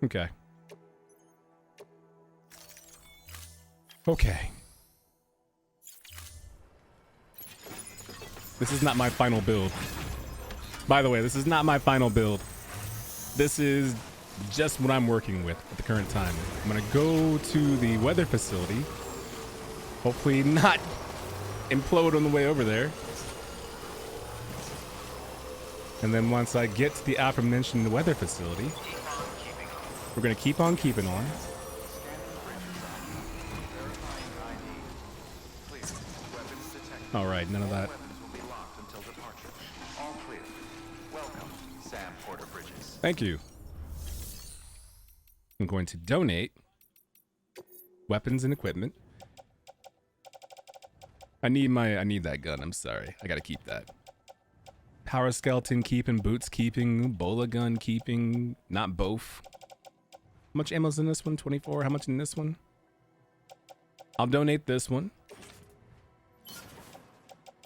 Okay. Okay. This is not my final build. By the way, this is not my final build. This is just what I'm working with at the current time. I'm gonna go to the weather facility. Hopefully not implode on the way over there. And then once I get to the aforementioned weather facility, we're gonna keep on keeping on. All right, none of that. Thank you. I'm going to donate weapons and equipment. I need that gun. I'm sorry. I gotta keep that. Power skeleton keeping, boots keeping, bola gun keeping, not both. How much ammo's in this one? 24. How much in this one? I'll donate this one.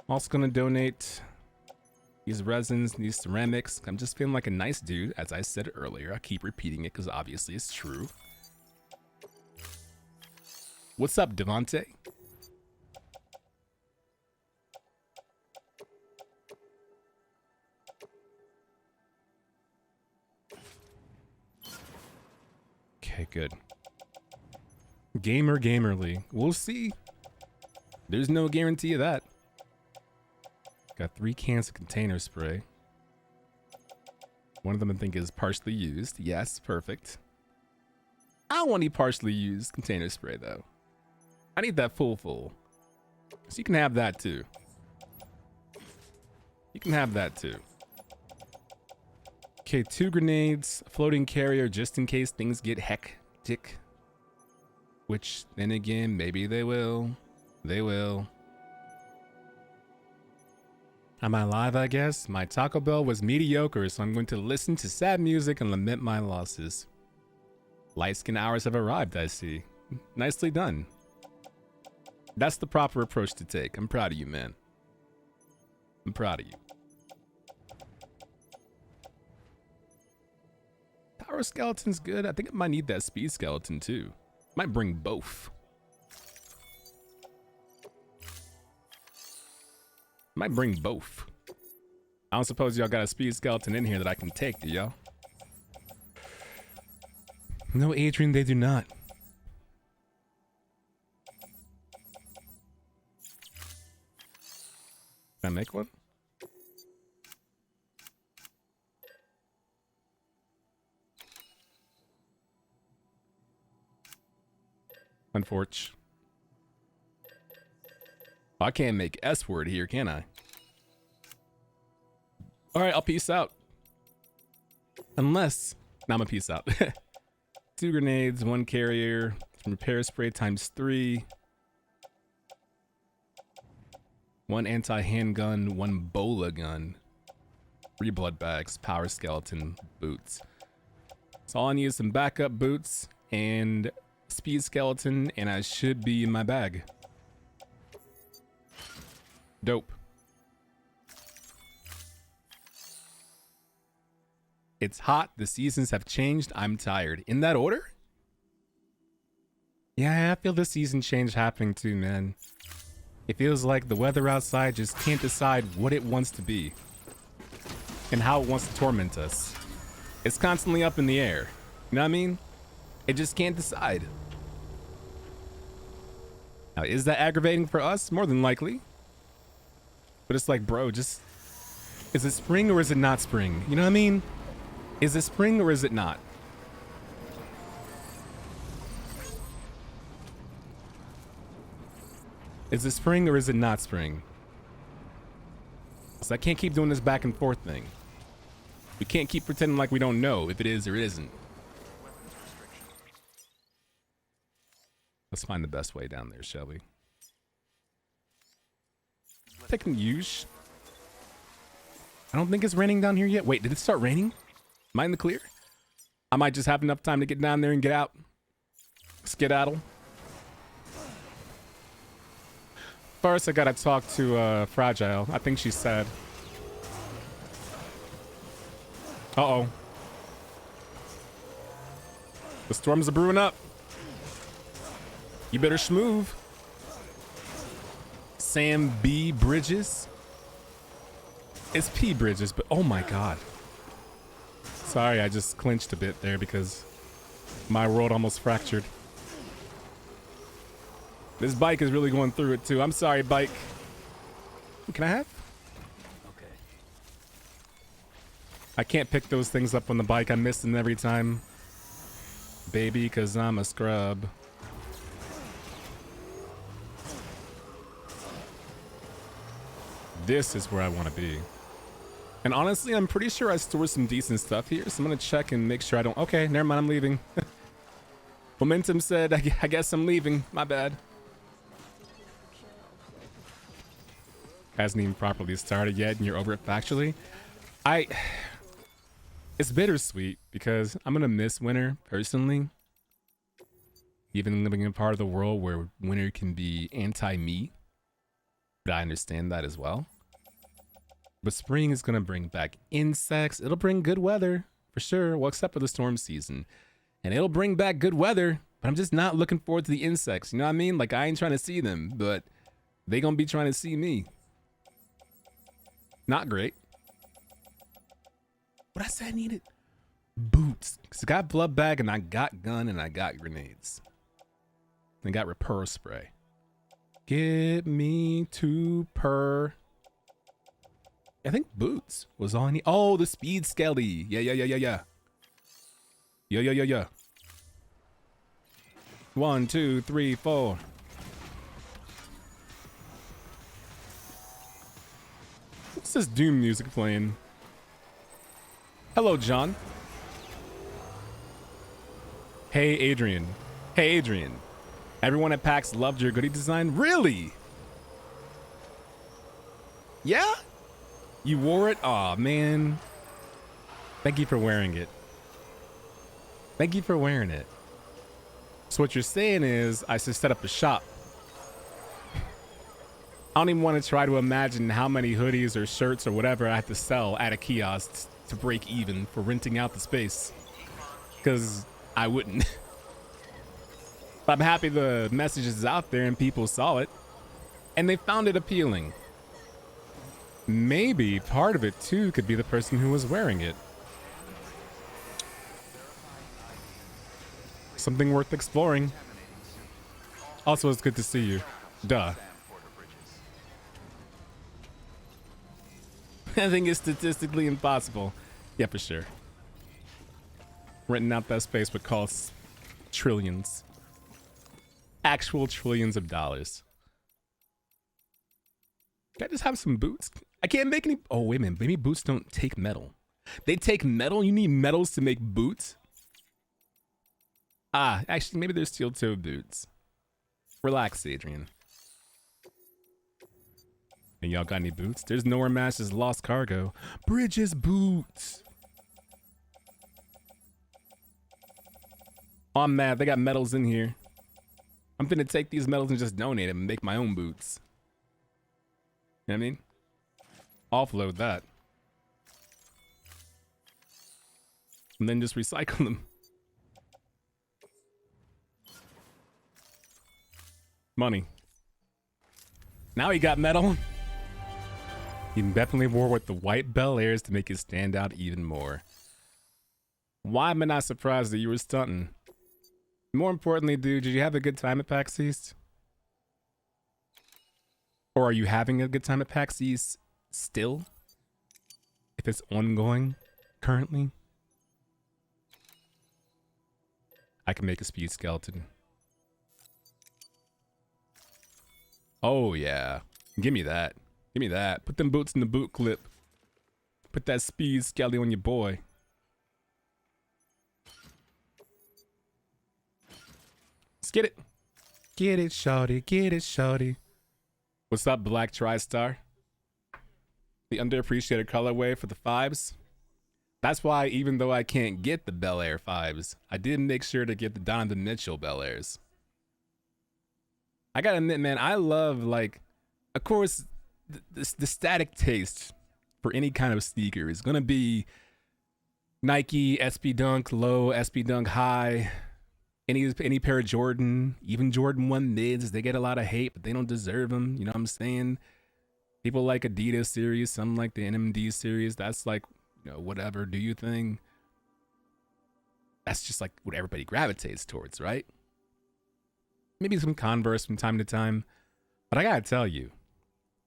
Also gonna donate these resins, these ceramics. I'm just feeling like a nice dude, as I said earlier. I keep repeating it because obviously it's true. What's up, Devontae? Okay, good. Gamerly. We'll see. There's no guarantee of that. Got 3 cans of container spray. One of them I think is partially used. Yes, perfect. I don't want any partially used container spray though. I need that full. So you can have that too. You can have that too. Okay, 2 grenades, a floating carrier just in case things get hectic. Which, then again, maybe they will. They will. Am I live, I guess? My Taco Bell was mediocre, so I'm going to listen to sad music and lament my losses. Light skin hours have arrived, I see. Nicely done. That's the proper approach to take. I'm proud of you, man. I'm proud of you. Power skeleton's good. I think I might need that speed skeleton too. Might bring both. Might bring both. I don't suppose y'all got a speed skeleton in here that I can take, do y'all? No, Adrian, they do not. Can I make one? Unfortunate. I can't make S word here, can I? All right, I'll peace out. Unless, now I'm a peace out. 2 grenades, 1 carrier, repair spray times 3. 1 anti-handgun, 1 bola gun. 3 blood bags, power skeleton, boots. So all I need is some backup boots and speed skeleton, and I should be in my bag. Dope. It's hot. The seasons have changed. I'm tired. In that order? Yeah, I feel the season change happening too, man. It feels like the weather outside just can't decide what it wants to be and how it wants to torment us. It's constantly up in the air. You know what I mean? It just can't decide. Now, is that aggravating for us? More than likely. But it's like, bro, just... Is it spring or is it not spring? You know what I mean? Is it spring or is it not? Is it spring or is it not spring? So I can't keep doing this back and forth thing. We can't keep pretending like we don't know if it is or it isn't. Let's find the best way down there, shall we? Taking use. I don't think it's raining down here yet. Wait, did it start raining? Am I in the clear? I might just have enough time to get down there and get out. Skedaddle. First, I gotta talk to Fragile. I think she's sad. Uh-oh. The storms are brewing up. You better schmoove. Sam B. Bridges. It's P. Bridges, but oh my God. Sorry, I just clinched a bit there because my world almost fractured. This bike is really going through it too. I'm sorry, bike. Can I have? Okay. I can't pick those things up on the bike. I miss them every time. Baby, because I'm a scrub. This is where I want to be. And honestly, I'm pretty sure I store some decent stuff here. So I'm going to check and make sure I don't... Okay, never mind. I'm leaving. Momentum said, I guess I'm leaving. My bad. Hasn't even properly started yet and you're over it factually. It's bittersweet because I'm going to miss winter personally. Even living in a part of the world where winter can be anti-me. But I understand that as well. But spring is going to bring back insects. It'll bring good weather for sure. Well, except for the storm season. And it'll bring back good weather. But I'm just not looking forward to the insects. You know what I mean? Like I ain't trying to see them, but they going to be trying to see me. Not great. What I said I needed? Boots. Because I got blood bag and I got gun and I got grenades. And I got repair spray. Get me 2 per. I think boots was all I need. Oh, the speed skelly. Yeah. 1, 2, 3, 4. What's this Doom music playing? Hello, John. Hey, Adrian. Hey, Adrian. Everyone at PAX loved your goodie design. Really? Yeah? You wore it? Aw, man. Thank you for wearing it. Thank you for wearing it. So what you're saying is I should set up a shop. I don't even want to try to imagine how many hoodies or shirts or whatever I have to sell at a kiosk to break even for renting out the space. Because I wouldn't. But I'm happy the message is out there and people saw it. And they found it appealing. Maybe part of it too could be the person who was wearing it. Something worth exploring. Also, it's good to see you. Duh. I think it's statistically impossible. Yeah, for sure. Renting out that space would cost trillions. Actual trillions of dollars. Can I just have some boots? I can't make any... Oh, wait a minute. Maybe boots don't take metal. They take metal? You need metals to make boots? Ah, actually, maybe they're steel-toed boots. Relax, Adrian. And y'all got any boots? There's nowhere matches lost cargo. Bridges boots. Oh, I'm mad. They got metals in here. I'm finna take these metals and just donate them and make my own boots. You know what I mean? Offload that. And then just recycle them. Money. Now he got metal. He definitely wore with the white Bel Airs to make it stand out even more. Why am I not surprised that you were stunting? More importantly, dude, did you have a good time at PAX East? Or are you having a good time at PAX East still? If it's ongoing currently? I can make a speed skeleton. Oh yeah. Give me that. Give me that. Put them boots in the boot clip. Put that speed skelly on your boy. Let's get it. Get it, shawty. Get it, shawty. What's up, Black TriStar? The underappreciated colorway for the 5s. That's why, even though I can't get the Bel Air 5s, I did make sure to get the Donovan Mitchell Bel Airs. I gotta admit, man, I love, like, of course, the static taste for any kind of sneaker is gonna be Nike, SB Dunk Low, SB Dunk High, Any pair of Jordan, even Jordan 1 mids, they get a lot of hate, but they don't deserve them. You know what I'm saying? People like Adidas series, some like the NMD series. That's like, you know, whatever, do you thing. That's just like what everybody gravitates towards, right? Maybe some Converse from time to time. But I gotta tell you,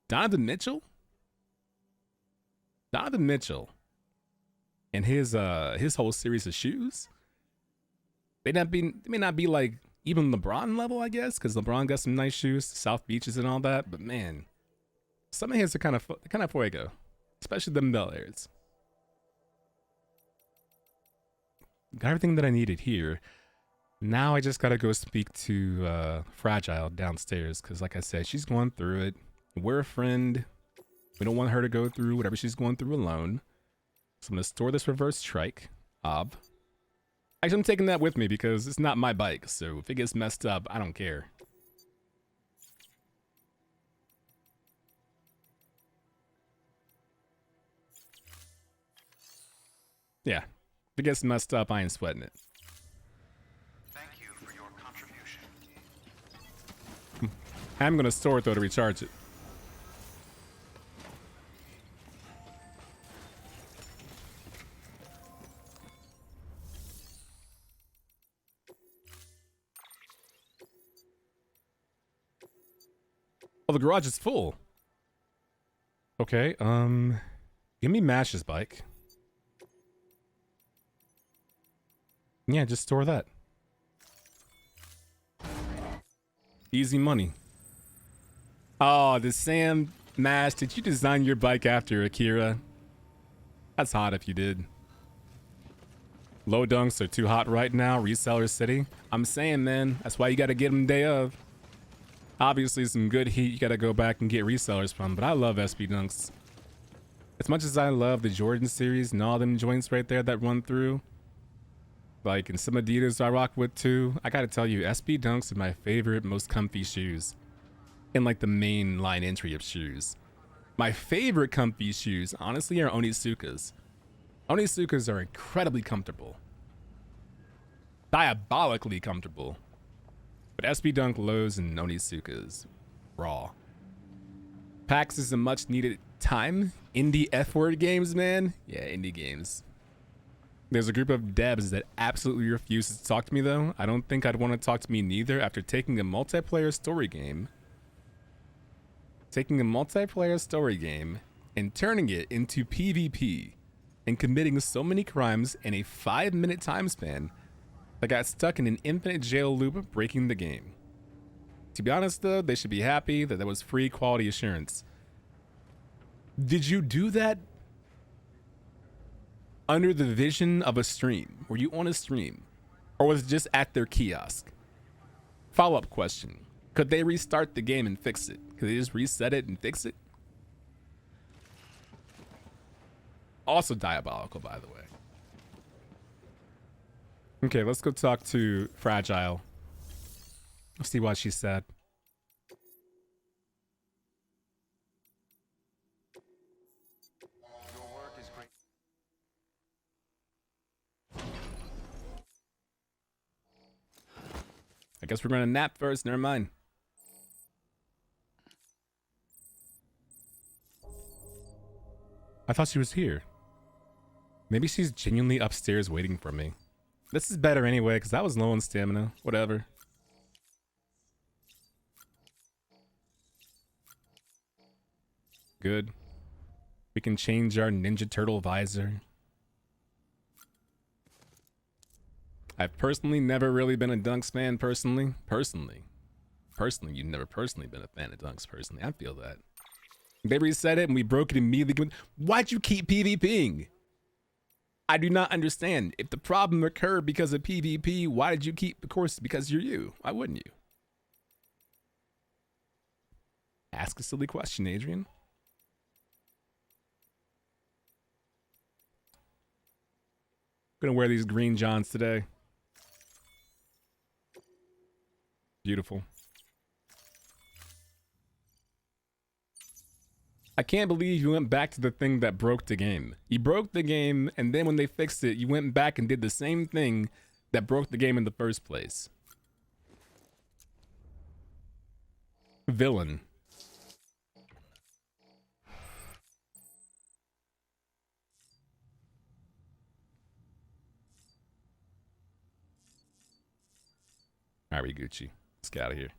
Donovan Mitchell and his whole series of shoes, they may not be like even LeBron level, I guess, because LeBron got some nice shoes, South Beaches and all that. But man, some of his are kind of fuego, especially the Bel Airs. Got everything that I needed here. Now I just gotta go speak to Fragile downstairs, because like I said, she's going through it. We're a friend. We don't want her to go through whatever she's going through alone. So I'm gonna store this reverse trike. Actually, I'm taking that with me because it's not my bike, so if it gets messed up, I don't care. Yeah, if it gets messed up, I ain't sweating it. Thank you for your contribution. I'm gonna store it though to recharge it. Oh, the garage is full. Okay, give me Mash's bike. Yeah, just store that. Easy money. Oh, the Sam Mash, did you design your bike after Akira? That's hot if you did. Low dunks are too hot right now, reseller city. I'm saying, man, that's why you gotta get them day of. Obviously, some good heat you gotta go back and get resellers from, but I love SB Dunks. As much as I love the Jordan series and all them joints right there that run through, like, and some Adidas I rock with too, I gotta tell you, SB Dunks are my favorite, most comfy shoes. In like the main line entry of shoes. My favorite comfy shoes, honestly, are Onitsuka's. Onitsuka's are incredibly comfortable. Diabolically comfortable. But SB Dunk lows and Onitsuka's raw. PAX is a much needed time. Indie F-word games, man. Yeah, indie games. There's a group of devs that absolutely refuses to talk to me though. I don't think I'd want to talk to me neither after taking a multiplayer story game. And turning it into PvP and committing so many crimes in a 5-minute time span that got stuck in an infinite jail loop breaking the game. To be honest though, they should be happy that was free quality assurance. Did you do that under the vision of a stream? Were you on a stream? Or was it just at their kiosk? Follow-up question. Could they restart the game and fix it? Could they just reset it and fix it? Also diabolical, by the way. Okay, let's go talk to Fragile. Let's see what she said. Your work is great. I guess we're gonna nap first, never mind. I thought she was here. Maybe she's genuinely upstairs waiting for me. This is better anyway, because I was low on stamina. Whatever. Good. We can change our Ninja Turtle visor. I've personally never really been a Dunks fan, personally. Personally, you've never personally been a fan of Dunks, personally. I feel that. They reset it and we broke it immediately. Why'd you keep PvPing? I do not understand. If the problem occurred because of PvP, why did you keep the course? Because you're you. Why wouldn't you? Ask a silly question, Adrian. I'm gonna wear these green Johns today. Beautiful. I can't believe you went back to the thing that broke the game. You broke the game, and then when they fixed it, you went back and did the same thing that broke the game in the first place. Villain. All right, Gucci. Let's get out of here.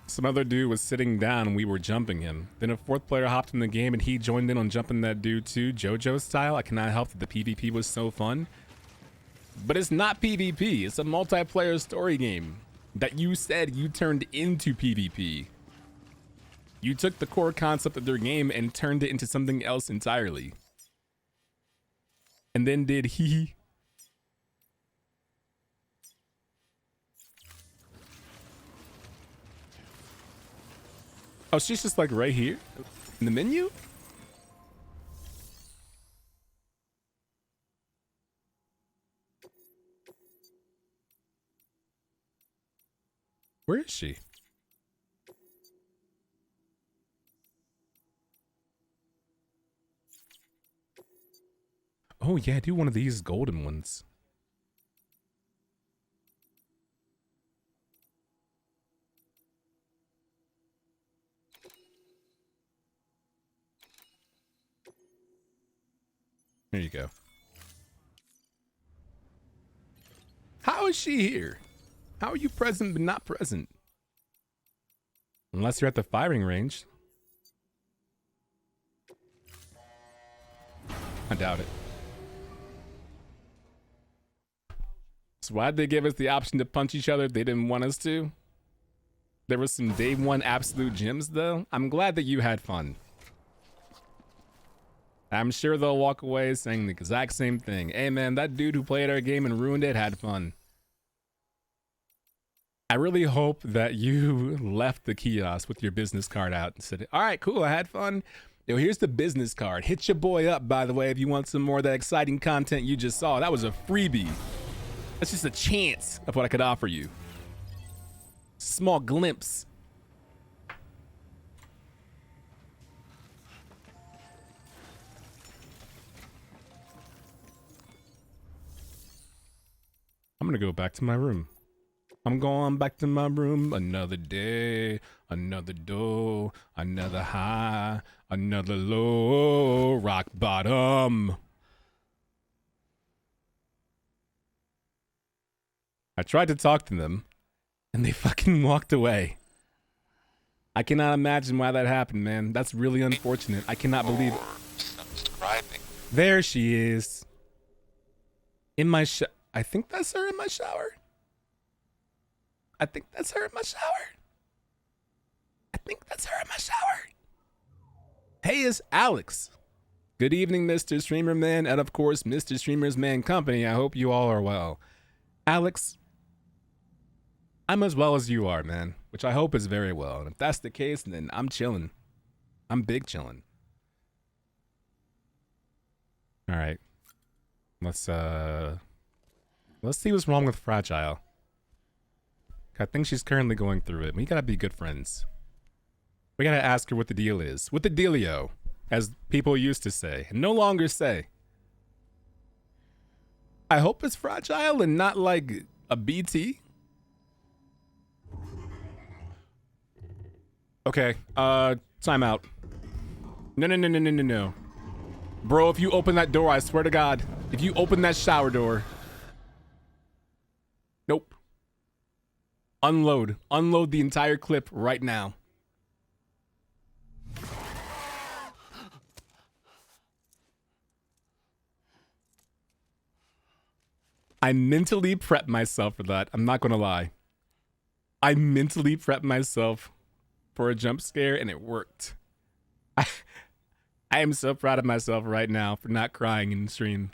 Some other dude was sitting down and we were jumping him. Then a fourth player hopped in the game and he joined in on jumping that dude too, JoJo style. I cannot help that the PvP was so fun. But it's not PvP. It's a multiplayer story game that you said you turned into PvP. You took the core concept of their game and turned it into something else entirely. And then did he... Oh, she's just like right here in the menu? Where is she? Oh yeah, do one of these golden ones. There you go. How is she here? How are you present but not present? Unless you're at the firing range. I doubt it. So why'd they give us the option to punch each other if they didn't want us to? There was some day one absolute gems though. I'm glad that you had fun. I'm sure they'll walk away saying the exact same thing. Hey man, that dude who played our game and ruined it had fun. I really hope that you left the kiosk with your business card out and said, all right, cool, I had fun. Yo, here's the business card. Hit your boy up, by the way, if you want some more of that exciting content you just saw. That was a freebie. That's just a chance of what I could offer you. Small glimpse. I'm gonna go back to my room. I'm going back to my room. Another day, another door, another high, another low, rock bottom. I tried to talk to them and they fucking walked away. I cannot imagine why that happened, man. That's really unfortunate. I cannot believe it. There she is. In my I think that's her in my shower. I think that's her in my shower. I think that's her in my shower. Hey, it's Alex. Good evening, Mr. Streamer Man, and of course, Mr. Streamer's Man Company. I hope you all are well. Alex, I'm as well as you are, man, which I hope is very well. And if that's the case, then I'm chilling. I'm big chilling. All right. Let's see what's wrong with Fragile. I think she's currently going through it. We gotta be good friends. We gotta ask her what the deal is. What the dealio, as people used to say, and no longer say. I hope it's Fragile and not like a BT. Okay, time out. No. Bro, if you open that door, I swear to God, if you open that shower door. Nope. Unload the entire clip right now. I mentally prepped myself for that. I'm not gonna lie. I mentally prepped myself for a jump scare and it worked. I am so proud of myself right now for not crying in the stream.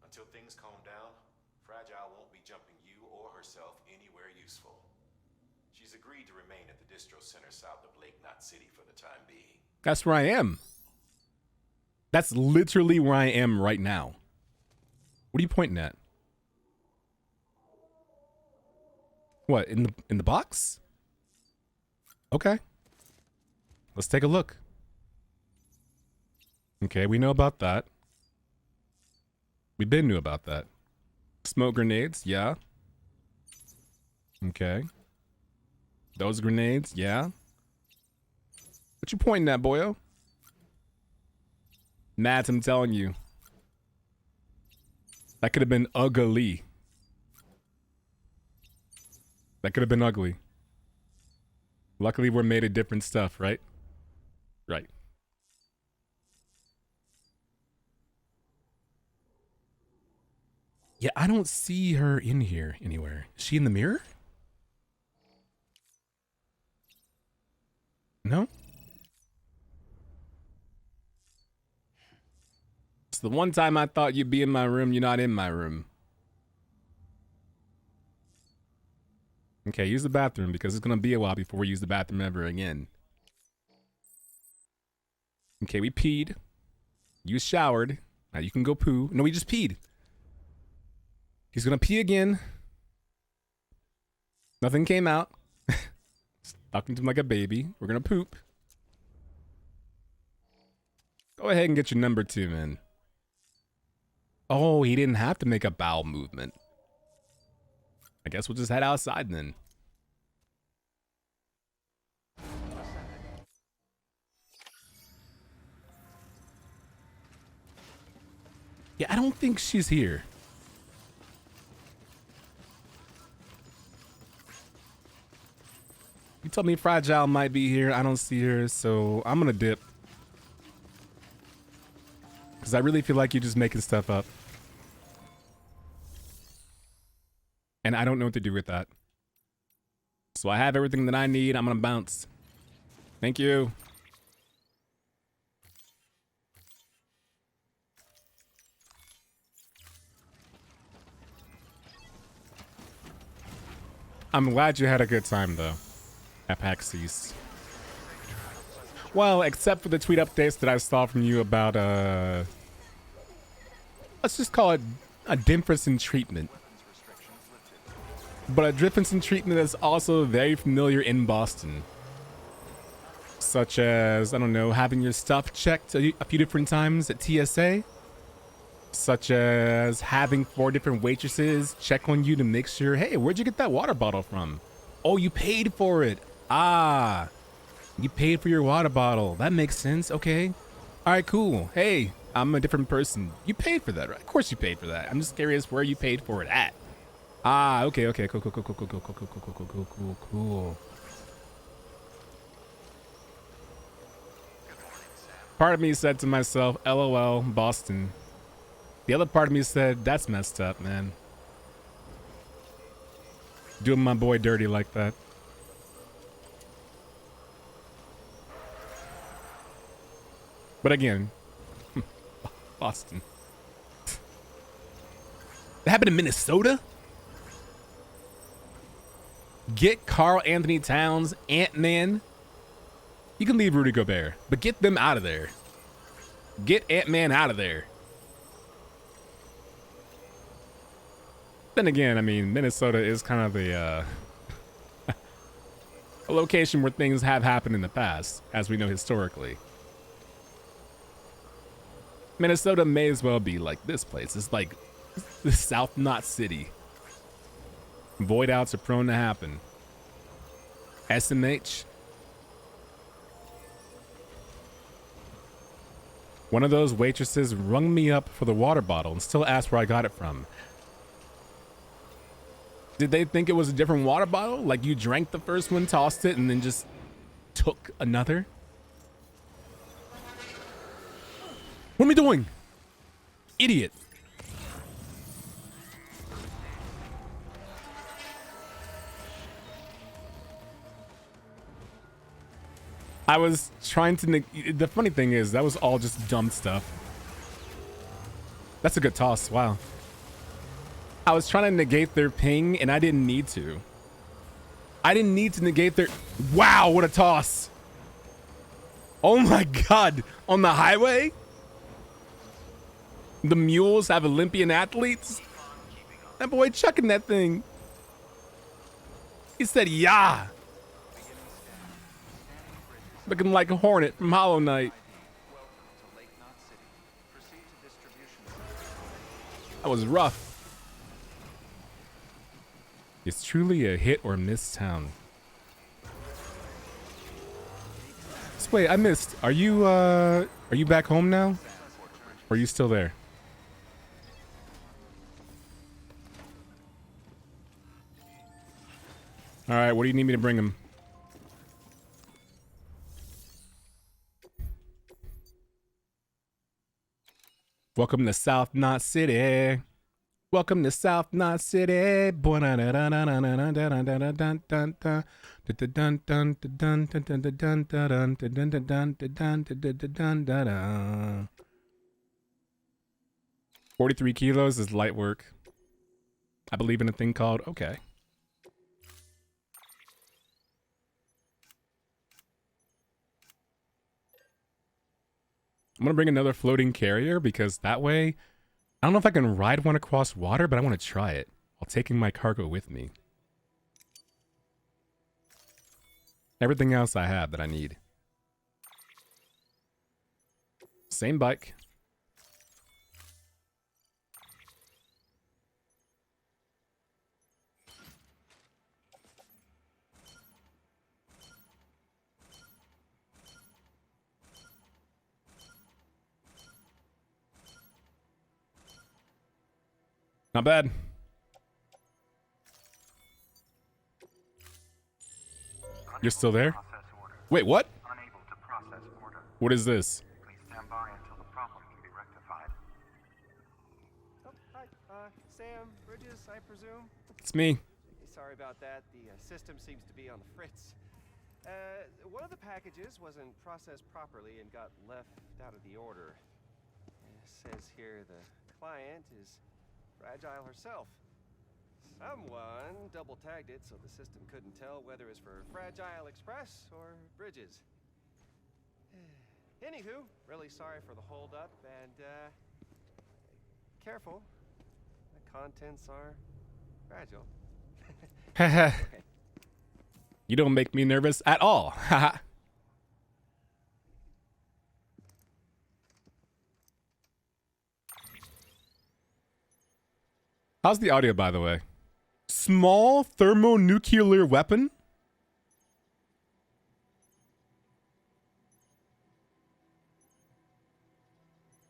Until things calm down, Fragile won't be jumping you or herself anywhere useful. She's agreed to remain at the distro center south of Lake Knot City for the time being. That's where I am. That's literally where I am right now. What are you pointing at? What, in the box? Okay. Let's take a look. Okay, we know about that. We been knew about that. Smoke grenades, yeah. Okay. Those grenades, yeah. What you pointing at, boyo? Matt, I'm telling you. That could have been ugly. That could have been ugly. Luckily, we're made of different stuff, right? Right. Yeah, I don't see her in here anywhere. Is she in the mirror? No? It's the one time I thought you'd be in my room, you're not in my room. Okay, use the bathroom because it's gonna be a while before we use the bathroom ever again. Okay, we peed. You showered. Now you can go poo. No, we just peed. He's gonna pee again. Nothing came out. Talking to him like a baby. We're gonna poop. Go ahead and get your number 2, man. Oh, he didn't have to make a bowel movement. I guess we'll just head outside then. Yeah, I don't think she's here. You told me Fragile might be here. I don't see her, so I'm gonna dip. Because I really feel like you're just making stuff up. And I don't know what to do with that. So I have everything that I need. I'm gonna bounce. Thank you. I'm glad you had a good time, though. At PAX East. Well, except for the tweet updates that I saw from you about, let's just call it a difference in treatment. But a difference in treatment is also very familiar in Boston. Such as, I don't know, having your stuff checked a few different times at TSA. Such as having 4 different waitresses check on you to make sure, hey, where'd you get that water bottle from? Oh, you paid for it. Ah, you paid for your water bottle. That makes sense. Okay. All right, cool. Hey, I'm a different person. You paid for that, right? Of course you paid for that. I'm just curious where you paid for it at. Ah, okay, okay, cool. Part of me said to myself, LOL, Boston. The other part of me said, that's messed up, man. Doing my boy dirty like that. But again, Boston. That happened in Minnesota? Get Carl Anthony Towns, Ant-Man. You can leave Rudy Gobert, but get them out of there. Get Ant-Man out of there. Then again, I mean, Minnesota is kind of a location where things have happened in the past, as we know historically. Minnesota may as well be like this place. It's like the South Knot City. Void outs are prone to happen. SMH. One of those waitresses rung me up for the water bottle and still asked where I got it from. Did they think it was a different water bottle? Like you drank the first one, tossed it, and then just took another? What am I doing? Idiot. I was trying to... The funny thing is, that was all just dumb stuff. That's a good toss. Wow. I was trying to negate their ping, and I didn't need to. I didn't need to negate their... Wow, what a toss. Oh my god. On the highway? The mules have Olympian athletes? That boy chucking that thing. He said, yeah. Looking like a hornet from Hollow Knight. That was rough. It's truly a hit or miss town. So wait, I missed. Are you back home now? Or are you still there? All right, what do you need me to bring him? Welcome to South Knot City. Welcome to South Knot City. 43 kilos is light work. I believe in a thing called okay. I'm gonna bring another floating carrier because that way, I don't know if I can ride one across water, but I want to try it while taking my cargo with me. Everything else I have that I need. Same bike. Not bad. You're still there? Wait, what? Unable to process order. What is this? Please stand by until the problem can be rectified. Oh, hi. Sam, Bridges, I presume? It's me. Sorry about that. The system seems to be on the fritz. One of the packages wasn't processed properly and got left out of the order. It says here the client is Fragile herself. Someone double-tagged it so the system couldn't tell whether it's for Fragile Express or Bridges. Anywho, really sorry for the hold-up, and careful. The contents are fragile. Haha. You don't make me nervous at all. Haha. How's the audio, by the way? Small thermonuclear weapon?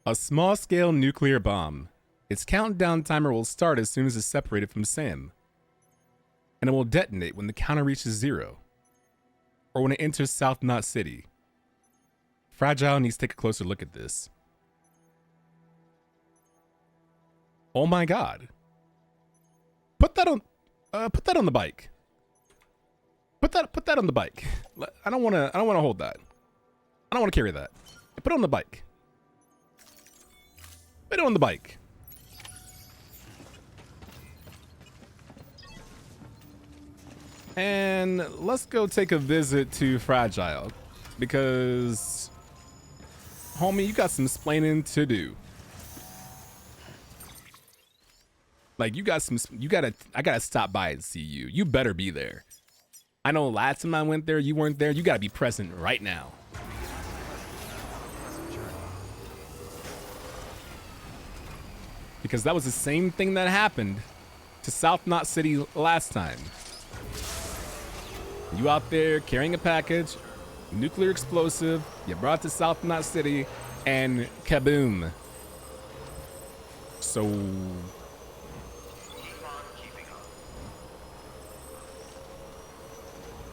A small-scale nuclear bomb. Its countdown timer will start as soon as it's separated from Sam. And it will detonate when the counter reaches 0. Or when it enters South Knot City. Fragile needs to take a closer look at this. Oh my god. Put that on the bike. Put that on the bike. I don't want to hold that. I don't want to carry that. Put it on the bike. Put it on the bike. And let's go take a visit to Fragile because homie, you got some splaining to do. Like I gotta stop by and see you. You better be there. I know last time I went there, you weren't there. You gotta be present right now. Because that was the same thing that happened to South Knot City last time. You out there carrying a package, nuclear explosive, you brought it to South Knot City, and kaboom. So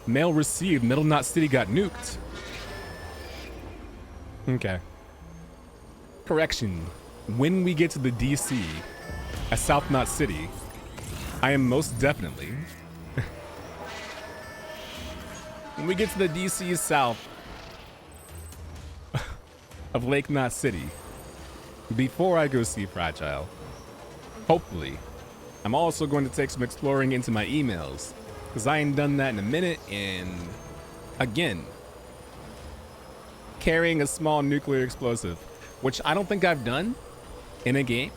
mail received, Middle Knot City got nuked. Okay. Correction. When we get to the DC at South Knot City, I am most definitely. When we get to the DC south of Lake Knot City, before I go see Fragile, hopefully, I'm also going to take some exploring into my emails. Because I ain't done that in a minute, and again, carrying a small nuclear explosive, which I don't think I've done in a game.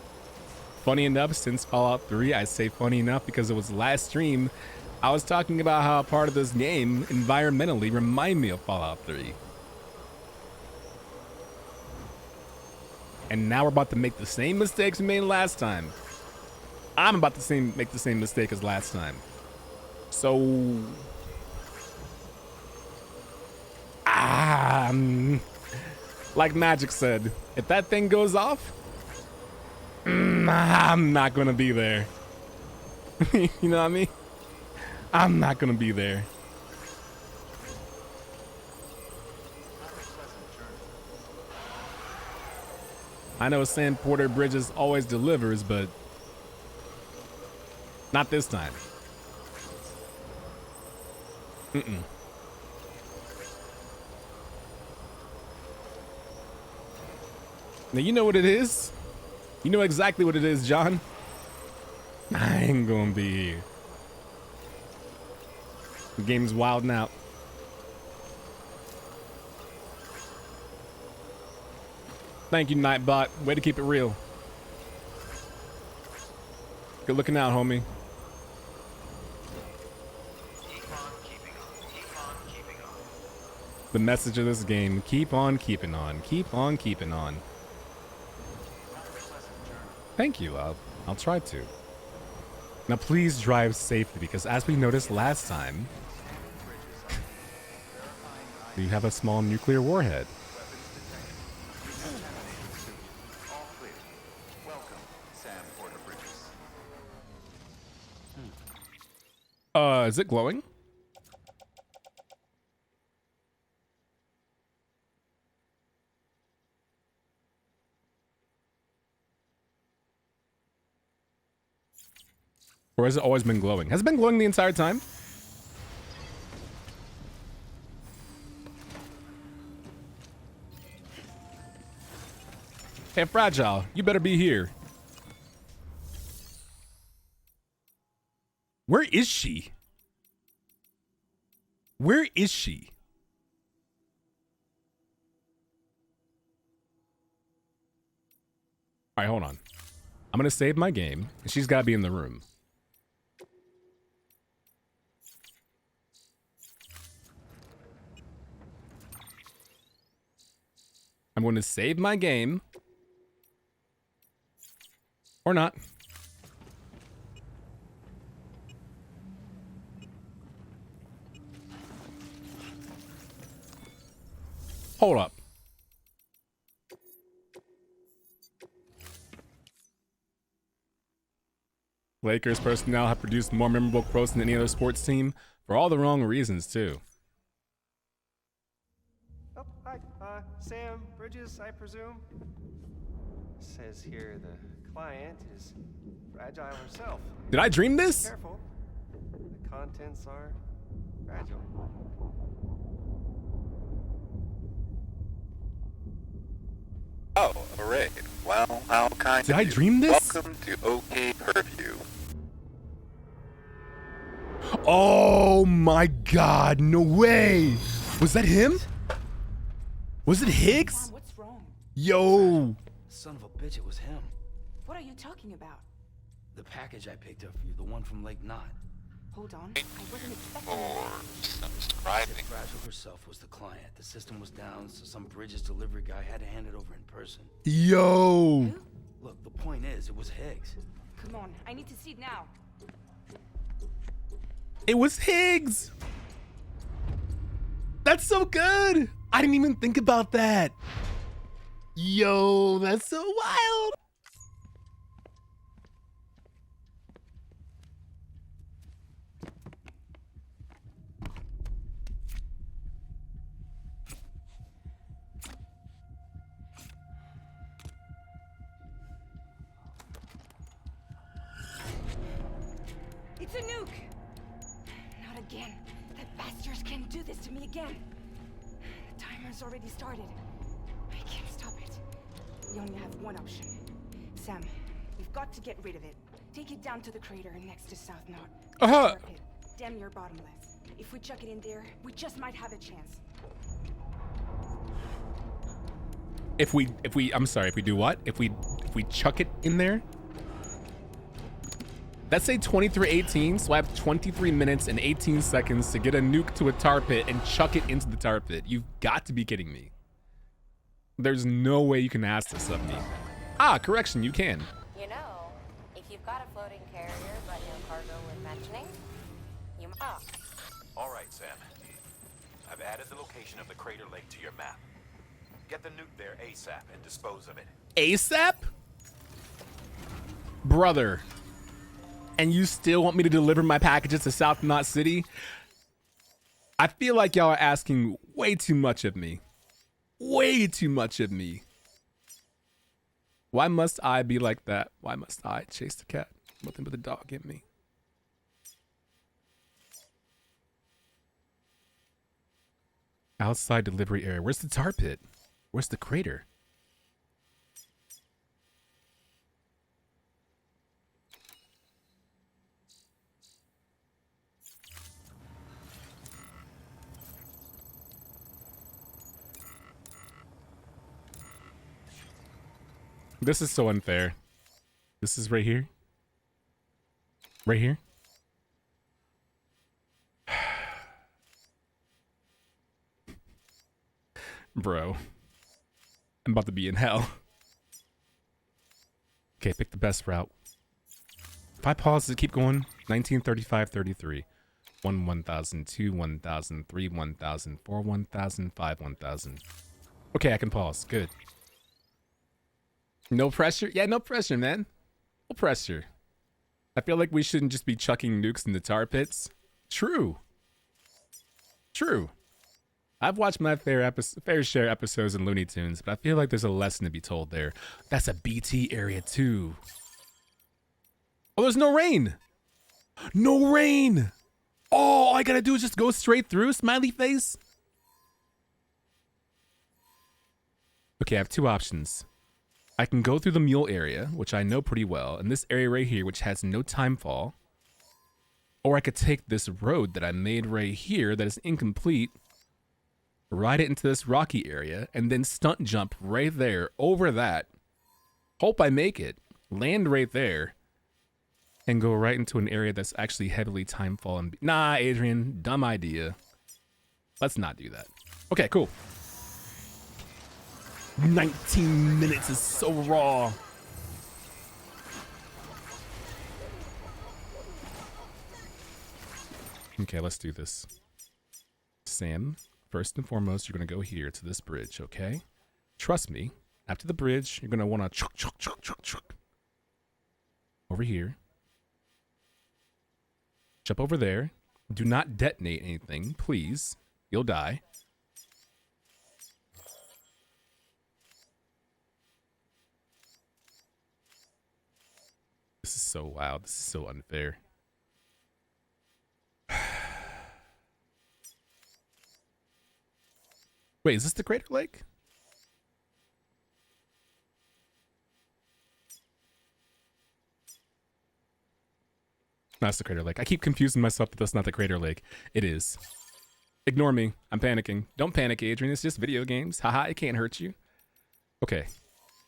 Funny enough, since Fallout 3, I say funny enough because it was last stream, I was talking about how a part of this game environmentally remind me of Fallout 3. And now we're about to make the same mistakes we made last time. I'm about to make the same mistake as last time. So, like Magic said, if that thing goes off, I'm not gonna be there. You know what I mean? I'm not gonna be there. I know Sam Porter Bridges always delivers, but not this time. Now you know what it is? You know exactly what it is, John. I ain't gonna be here. The game's wilding out. Thank you, Nightbot. Way to keep it real. Good looking out, homie. Keep on keeping on. Keep on keeping on. The message of this game, keep on keeping on. Keep on keeping on. Thank you. I'll try to. Now please drive safely, because as we noticed last time, we have a small nuclear warhead. All clear. Welcome, Sam Porter Bridges. Is it glowing? Or has it always been glowing? Has it been glowing the entire time? Hey, Fragile, you better be here. Where is she? Where is she? All right, hold on. I'm gonna save my game, and she's gotta be in the room. I'm going to save my game. Or not. Hold up. Lakers personnel have produced more memorable quotes than any other sports team for all the wrong reasons, too. Oh, hi. Sam Bridges, I presume? Says here the client is fragile herself. Did I dream this? Careful. The contents are fragile. Oh, a raid. Well, how kind Did of I you. dream this? Welcome to OK Purview. Oh my god, no way! Was that him? Was it Higgs? What's wrong? Yo! Son of a bitch, it was him. What are you talking about? The package I picked up for you, the one from Lake Knot. Hold on. I wasn't expecting Or that. subscribing. Fragile herself was the client. The system was down, so some Bridges delivery guy had to hand it over in person. Yo! Who? Look, the point is, it was Higgs. Come on, I need to see it now. It was Higgs! That's so good! I didn't even think about that. Yo, that's so wild! It's a nuke! Not again. The bastards can't do this to me again. The timer's already started. I can't stop it. We only have one option. Sam, we've got to get rid of it. Take it down to the crater next to South Knot. Uh-huh. Damn near bottomless. If we chuck it in there, we just might have a chance. If we do what? If we if we chuck it in there. Let's say 23:18, so I have 23 minutes and 18 seconds to get a nuke to a tar pit and chuck it into the tar pit. You've got to be kidding me. There's no way you can ask this of me. Ah, correction, you can. You know, if you've got a floating carrier but no cargo worth mentioning, you might. All right, Sam. I've added the location of the crater lake to your map. Get the nuke there ASAP and dispose of it. ASAP? Brother. And you still want me to deliver my packages to South Knot City? I feel like y'all are asking way too much of me. Way too much of me. Why must I be like that? Why must I chase the cat? Nothing but the dog get me. Outside delivery area. Where's the tar pit? Where's the crater? This is so unfair. This is right here. Right here. Bro. I'm about to be in hell. Okay, pick the best route. If I pause to keep going, 1935, 33. 1, 1,000, 2, 1,000, 3, 1,000, 4, 1,000, 5, 1,000. Okay, I can pause. Good. No pressure? Yeah, no pressure, man. No pressure. I feel like we shouldn't just be chucking nukes in the tar pits. True. True. I've watched my fair share episodes in Looney Tunes, but I feel like there's a lesson to be told there. That's a BT area too. Oh, there's no rain. No rain. Oh, all I gotta do is just go straight through, smiley face. Okay, I have two options. I can go through the mule area, which I know pretty well, and this area right here, which has no time fall. Or I could take this road that I made right here that is incomplete, ride it into this rocky area, and then stunt jump right there over that. Hope I make it, land right there, and go right into an area that's actually heavily time fall. And nah, Adrian, dumb idea. Let's not do that. Okay, cool. 19 minutes is so raw. Okay, let's do this. Sam, first and foremost, you're going to go here to this bridge, okay? Trust me, after the bridge, you're going to want to chuck, chuck, chuck, chuck, chuck. Over here. Jump over there. Do not detonate anything, please. You'll die. This is so wild. This is so unfair. Wait, is this the Crater Lake? No, that's the Crater Lake. I keep confusing myself that that's not the Crater Lake. It is. Ignore me. I'm panicking. Don't panic, Adrian. It's just video games. Haha, it can't hurt you. Okay.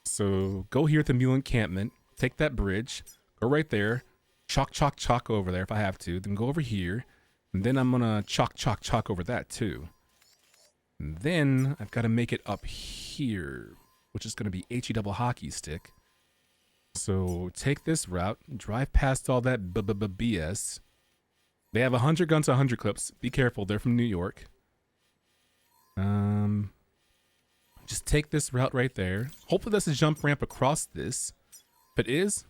So go here at the mule encampment. Take that bridge. Go right there. Chalk, chalk, chalk over there if I have to. Then go over here. And then I'm going to chalk, chalk, chalk over that too. And then I've got to make it up here, which is going to be HE double hockey stick. So take this route, drive past all that BS. They have 100 guns, 100 clips. Be careful, they're from New York. Just take this route right there. Hopefully there's a jump ramp across this. If it is,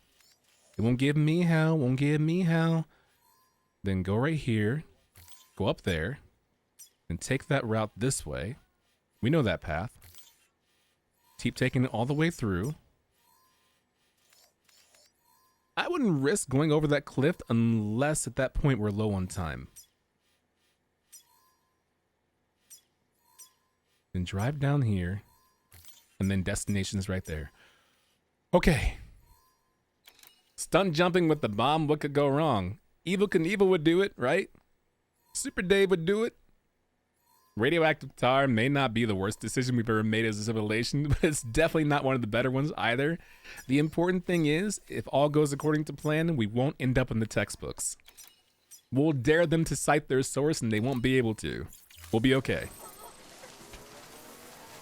it won't give me hell, won't give me hell. Then go right here, go up there, and take that route this way. We know that path. Keep taking it all the way through. I wouldn't risk going over that cliff unless at that point we're low on time. Then drive down here, and then destination's right there. Okay. Stunt jumping with the bomb, what could go wrong? Evil Knievel would do it, right? Super Dave would do it. Radioactive tar may not be the worst decision we've ever made as a civilization, but it's definitely not one of the better ones either. The important thing is, if all goes according to plan, we won't end up in the textbooks. We'll dare them to cite their source and they won't be able to. We'll be okay.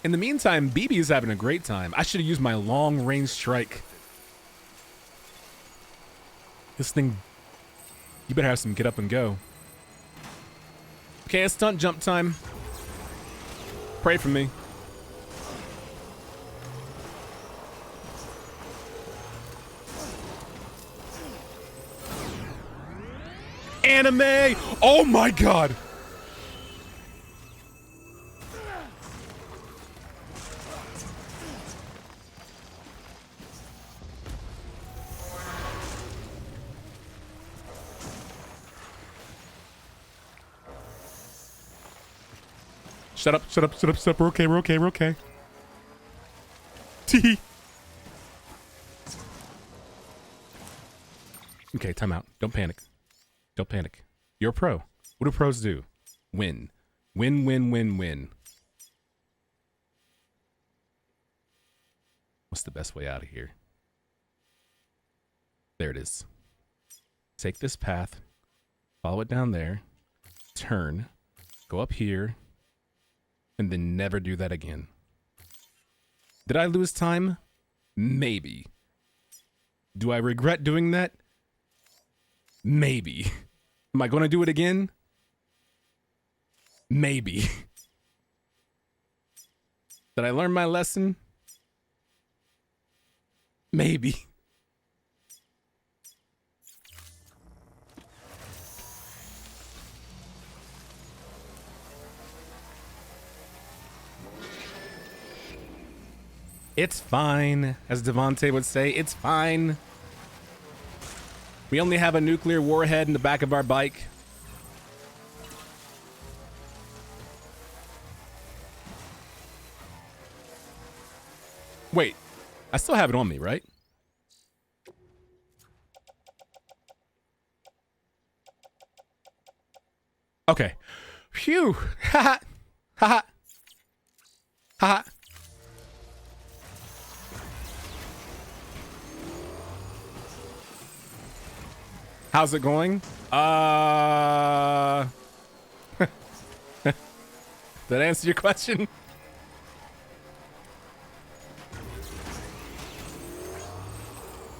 In the meantime, BB is having a great time. I should have used my long-range strike. This thing... You better have some get up and go. Okay, it's stunt jump time. Pray for me. Anime! Oh my god! Shut up, shut up, shut up, shut up. We're okay, we're okay, we're okay. Tee. Okay, time out. Don't panic. Don't panic. You're a pro. What do pros do? Win. Win, win, win, win. What's the best way out of here? There it is. Take this path. Follow it down there. Turn. Go up here. And then never do that again. Did I lose time? Maybe. Do I regret doing that? Maybe. Am I going to do it again? Maybe. Did I learn my lesson? Maybe. It's fine, as Devontae would say, it's fine. We only have a nuclear warhead in the back of our bike. Wait, I still have it on me, right? Okay. Phew. Ha ha. Ha ha. Ha ha. How's it going? Did that answer your question?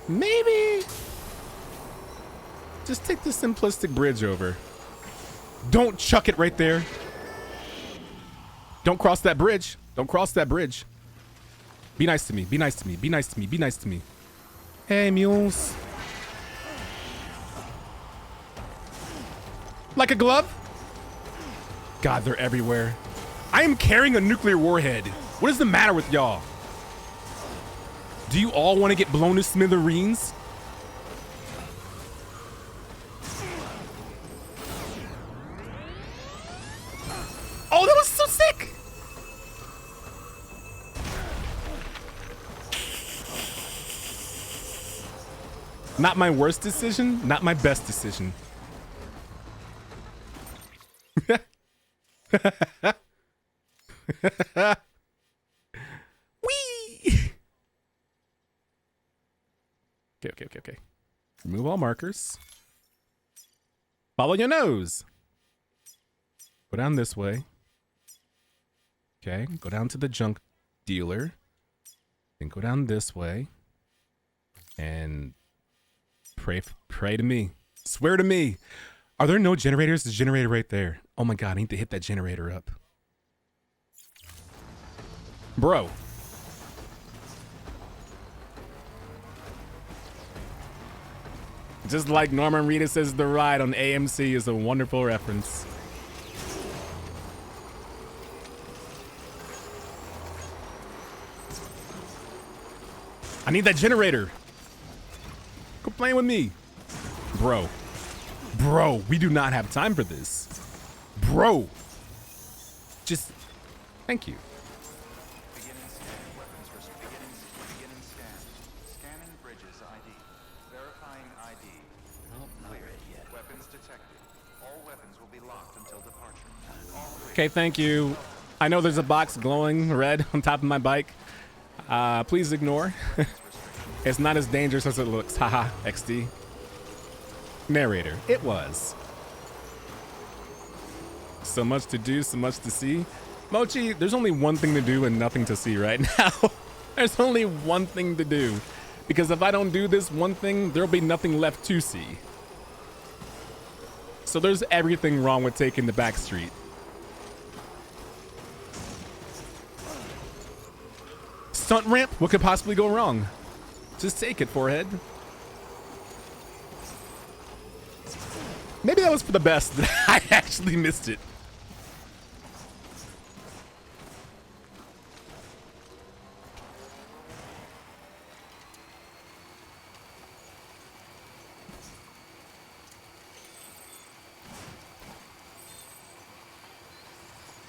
Maybe. Just take the simplistic bridge over. Don't chuck it right there. Don't cross that bridge. Don't cross that bridge. Be nice to me. Be nice to me. Be nice to me. Be nice to me. Hey, mules. Like a glove? God, they're everywhere. I am carrying a nuclear warhead. What is the matter with y'all? Do you all want to get blown to smithereens? Oh, that was so sick! Not my worst decision, not my best decision. Whee! Okay. Remove all markers. Follow your nose. Go down this way. Okay, go down to the junk dealer. Then go down this way. And pray to me. Swear to me. Are there no generators? There's a generator right there. Oh my god, I need to hit that generator up. Bro. Just like Norman Reedus says, the ride on AMC is a wonderful reference. I need that generator. Go playing with me. Bro. Bro, we do not have time for this. Bro. Just, thank you. Beginning scan. Weapons beginning scan. Scanning bridges ID. Verifying ID. Nope, not ready yet. Weapons detected. All weapons will be locked until departure. Okay, thank you. I know there's a box glowing red on top of my bike. Please ignore. It's not as dangerous as it looks. Haha, XD. Narrator, it was. So much to do, so much to see. Mochi, there's only one thing to do and nothing to see right now. There's only one thing to do. Because if I don't do this one thing, there'll be nothing left to see. So there's everything wrong with taking the back street. Stunt ramp? What could possibly go wrong? Just take it, forehead. Maybe that was for the best that I actually missed it.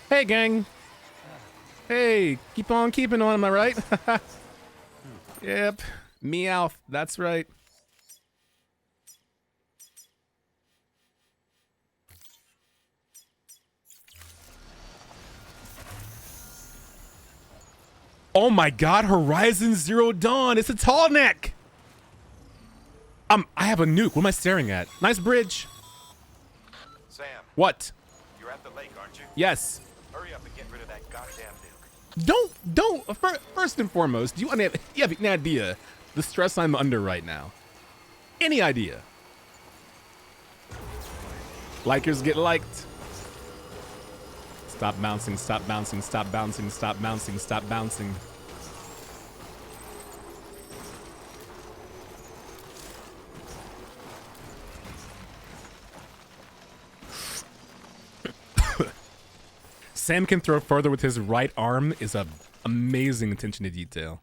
Hey, gang. Hey, keep on keeping on, am I right? Yep. Meowth, that's right. Oh my god, Horizon Zero Dawn. It's a tall neck. I have a nuke. What am I staring at? Nice bridge. Sam, What? you're at the lake, aren't you? Yes. Hurry up and get rid of that goddamn nuke. First and foremost, do you have any idea the stress I'm under right now? Any idea? Likers get liked. Stop bouncing, stop bouncing, stop bouncing, stop bouncing, stop bouncing. Sam can throw further with his right arm is a amazing attention to detail.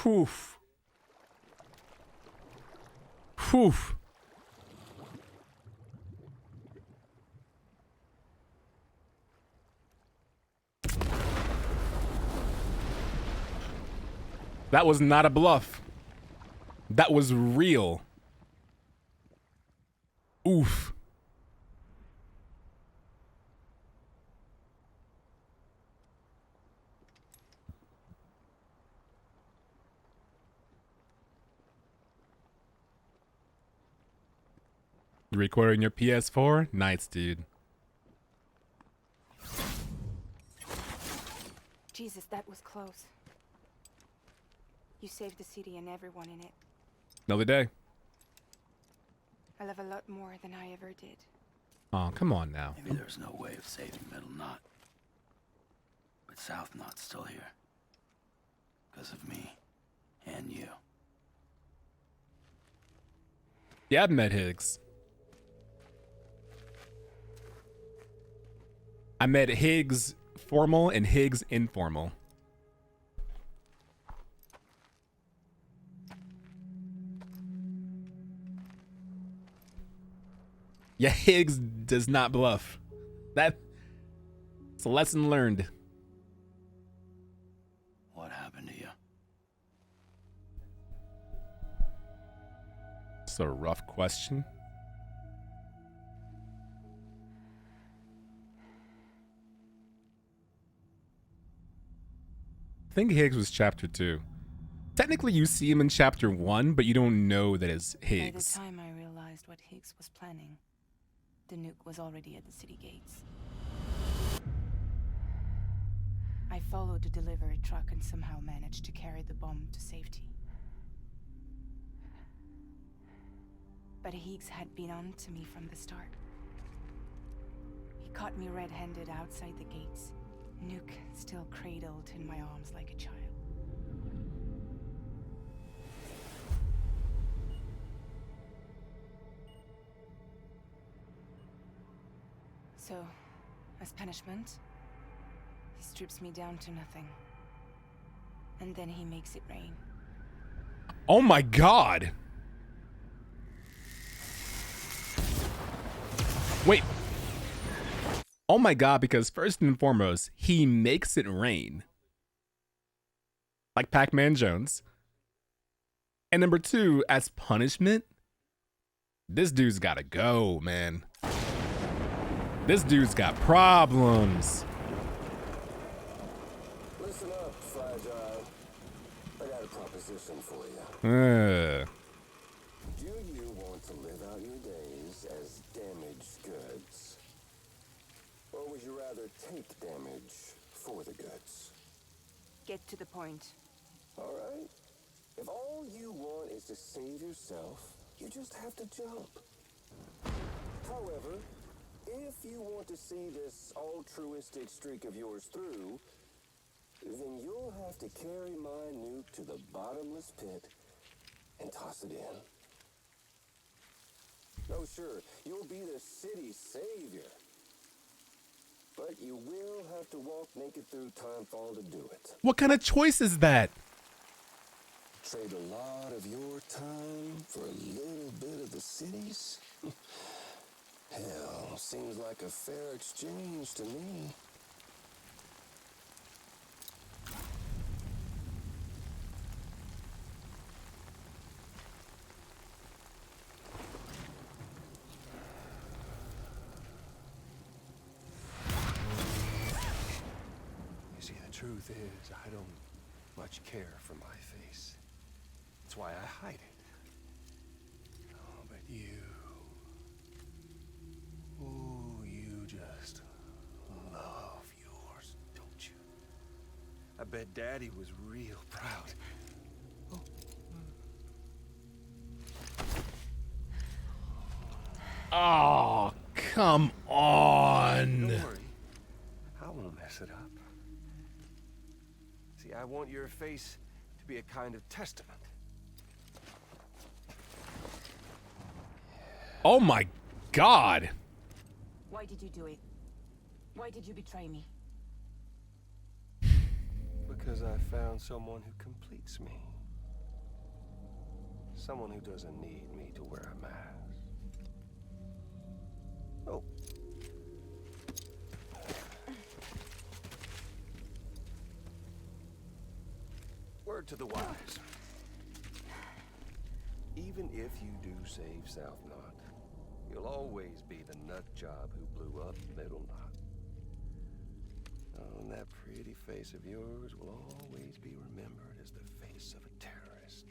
Oof. Oof. That was not a bluff. That was real. Oof. You recording your PS4? Nice, dude. Jesus, that was close. You saved the city and everyone in it. Another day. I love a lot more than I ever did. Oh, come on now. Maybe there's no way of saving Middle Knot. But South Knot's still here. Because of me. And you. Yeah, I've met Higgs. I met Higgs formal and Higgs informal. Yeah, Higgs does not bluff. That's a lesson learned. What happened to you? It's a rough question. I think Higgs was chapter 2. Technically, you see him in chapter 1, but you don't know that it's Higgs. By the time I realized what Higgs was planning, the nuke was already at the city gates. I followed the delivery truck and somehow managed to carry the bomb to safety. But Higgs had been on to me from the start. He caught me red-handed outside the gates, nuke still cradled in my arms like a child. So, As punishment, he strips me down to nothing. And then he makes it rain. Oh my god. Wait. Oh my god, because first and foremost, he makes it rain. Like Pac-Man Jones. And number two, as punishment, this dude's gotta go, man. This dude's got problems. Listen up, Fragile. I got a proposition for you. Do you want to live out your days as damaged goods? Or would you rather take damage for the goods? Get to the point. All right. If all you want is to save yourself, you just have to jump. However, if you want to see this altruistic streak of yours through, then you'll have to carry my nuke to the bottomless pit and toss it in. Oh, sure, you'll be the city's savior. But you will have to walk naked through Timefall to do it. What kind of choice is that? Trade a lot of your time for a little bit of the city's? Hell, seems like a fair exchange to me. You see, the truth is, I don't much care for my face. That's why I hide it. Oh, but you... Ooh, you just love yours, don't you? I bet Daddy was real proud. Oh. Oh, come on. Don't worry. I won't mess it up. See, I want your face to be a kind of testament. Oh my god. Why did you do it? Why did you betray me? Because I found someone who completes me. Someone who doesn't need me to wear a mask. Oh. Word to the wise. Even if you do save South Knot, you'll always be the nut job who blew up Middle Knot. Oh, and that pretty face of yours will always be remembered as the face of a terrorist.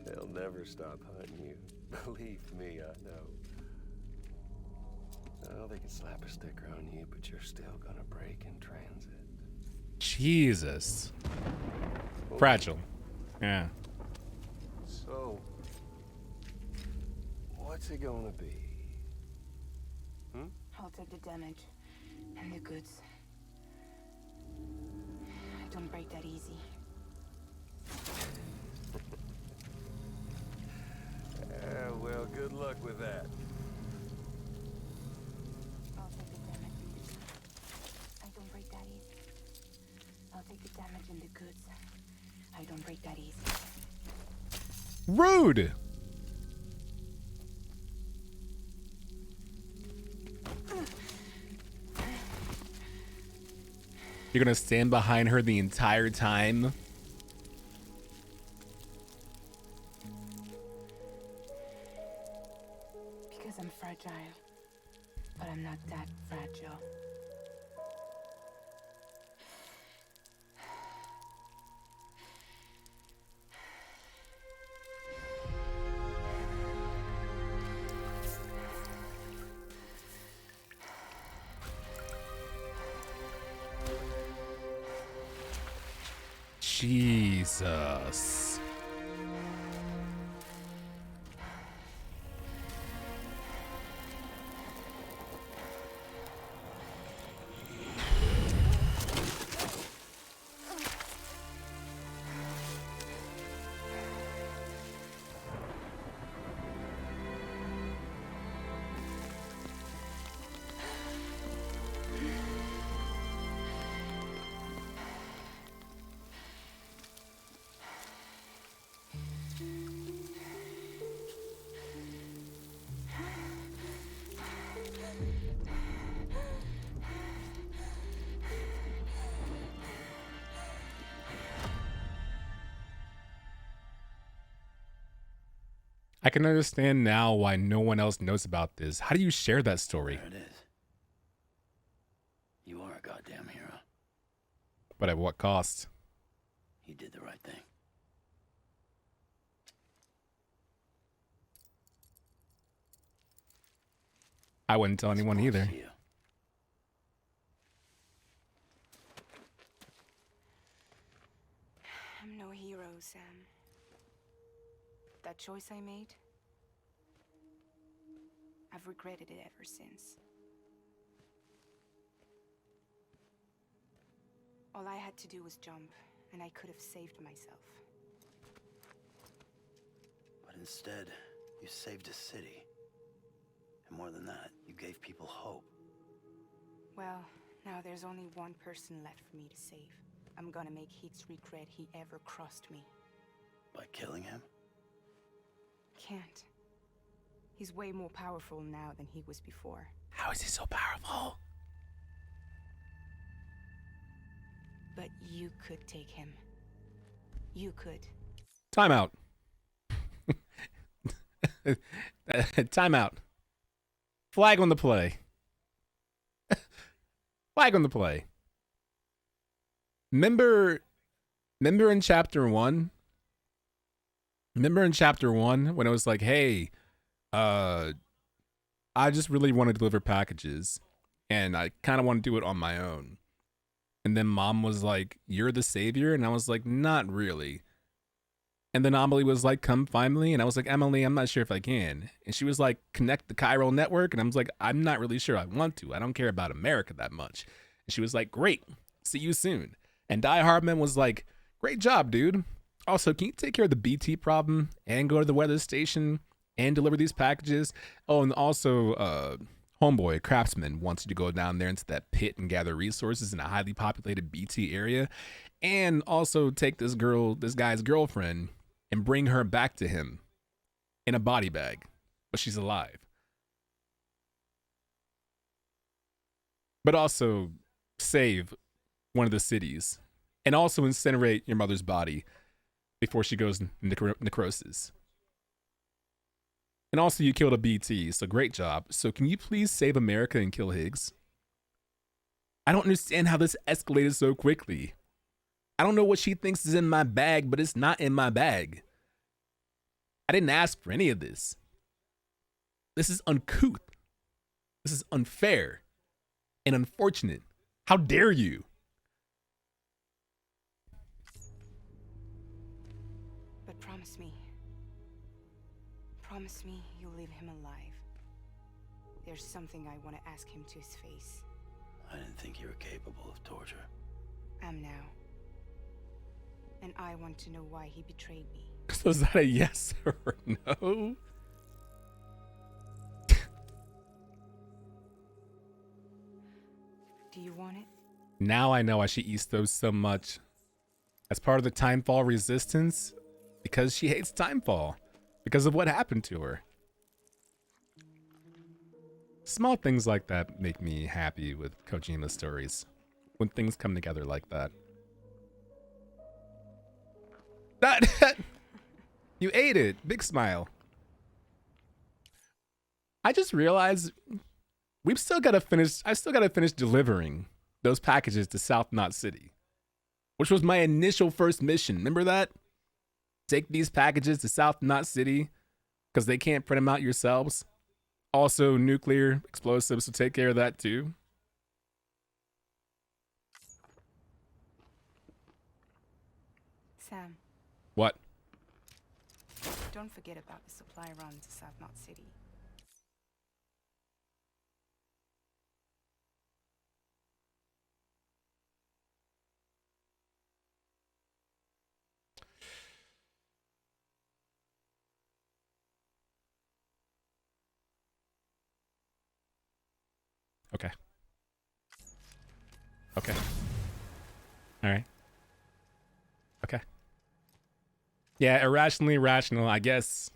They'll never stop hunting you. Believe me, I know. Oh, they can slap a sticker on you, but you're still gonna break in transit. Jesus. Oh. Fragile. Yeah. So, what's it gonna be? I'll take the damage and the goods. I don't break that easy. Well, good luck with that. I'll take the damage. I don't break that easy. I'll take the damage and the goods. I don't break that easy. Rude. You're gonna stand behind her the entire time? Because I'm fragile. But I'm not that fragile. Jesus. I can understand now why no one else knows about this. How do you share that story? There it is. You are a goddamn hero. But at what cost? You did the right thing. I wouldn't tell anyone either. See you. I'm no hero, Sam. That choice I made, I've regretted it ever since. All I had to do was jump, and I could have saved myself. But instead, you saved a city. And more than that, you gave people hope. Well, now there's only one person left for me to save. I'm gonna make Hicks regret he ever crossed me. By killing him? Can't. He's way more powerful now than he was before. How is he so powerful? But you could take him. You could. Time out. Time out. Flag on the play. Flag on the play. Remember in chapter 1? Remember in chapter 1 when it was like, hey, I just really want to deliver packages and I kind of want to do it on my own. And then mom was like, you're the savior? And I was like, not really. And then Amelie was like, come find me. And I was like, Emily, I'm not sure if I can. And she was like, connect the Chiral network. And I was like, I'm not really sure I want to. I don't care about America that much. And she was like, great. See you soon. And Die Hardman was like, great job, dude. Also, can you take care of the BT problem and go to the weather station and deliver these packages? Oh, and also, homeboy, Craftsman, wants you to go down there into that pit and gather resources in a highly populated BT area. And also take this guy's girlfriend, and bring her back to him in a body bag, but she's alive. But also save one of the cities and also incinerate your mother's body before she goes necrosis. And also you killed a BT, so great job. So can you please save America and kill Higgs? I don't understand how this escalated so quickly. I don't know what she thinks is in my bag, but it's not in my bag. I didn't ask for any of this. This is uncouth. This is unfair and unfortunate. How dare you? But promise me you'll leave him alive. There's something I want to ask him to his face. I didn't think you were capable of torture. Am now. And I want to know why he betrayed me. So is that a yes or no? Do you want it? Now I know why she eats those so much. As part of the Timefall resistance, because she hates Timefall, because of what happened to her. Small things like that make me happy with Kojima stories. When things come together like that. That you ate it. Big smile. I just realized I still gotta finish delivering those packages to South Knot City, which was my initial first mission. Remember that? Take these packages to South Knot City because they can't print them out yourselves. Also, nuclear explosives, so take care of that too. Sam, What? don't forget about the supply run to South Knot City. Okay. Okay. All right. Okay. Yeah, irrationally rational, I guess.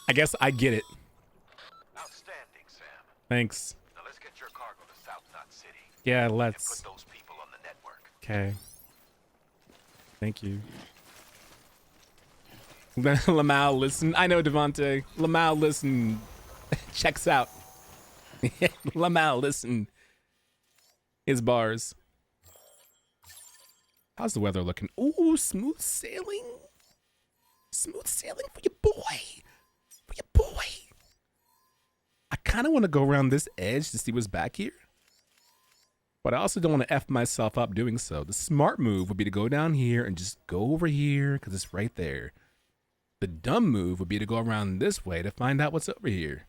I get it. Outstanding, Sam. Thanks. Now let's get your cargo to South Knot City. Yeah, And let's. put those people on the network. Okay. Thank you. Lamau, listen. I know, Devontae. Lamau, listen. Checks out. Lamau, listen. His bars. How's the weather looking? Ooh, smooth sailing. Smooth sailing for your boy. For your boy. I kind of want to go around this edge to see what's back here. But I also don't want to F myself up doing so. The smart move would be to go down here and just go over here because it's right there. The dumb move would be to go around this way to find out what's over here.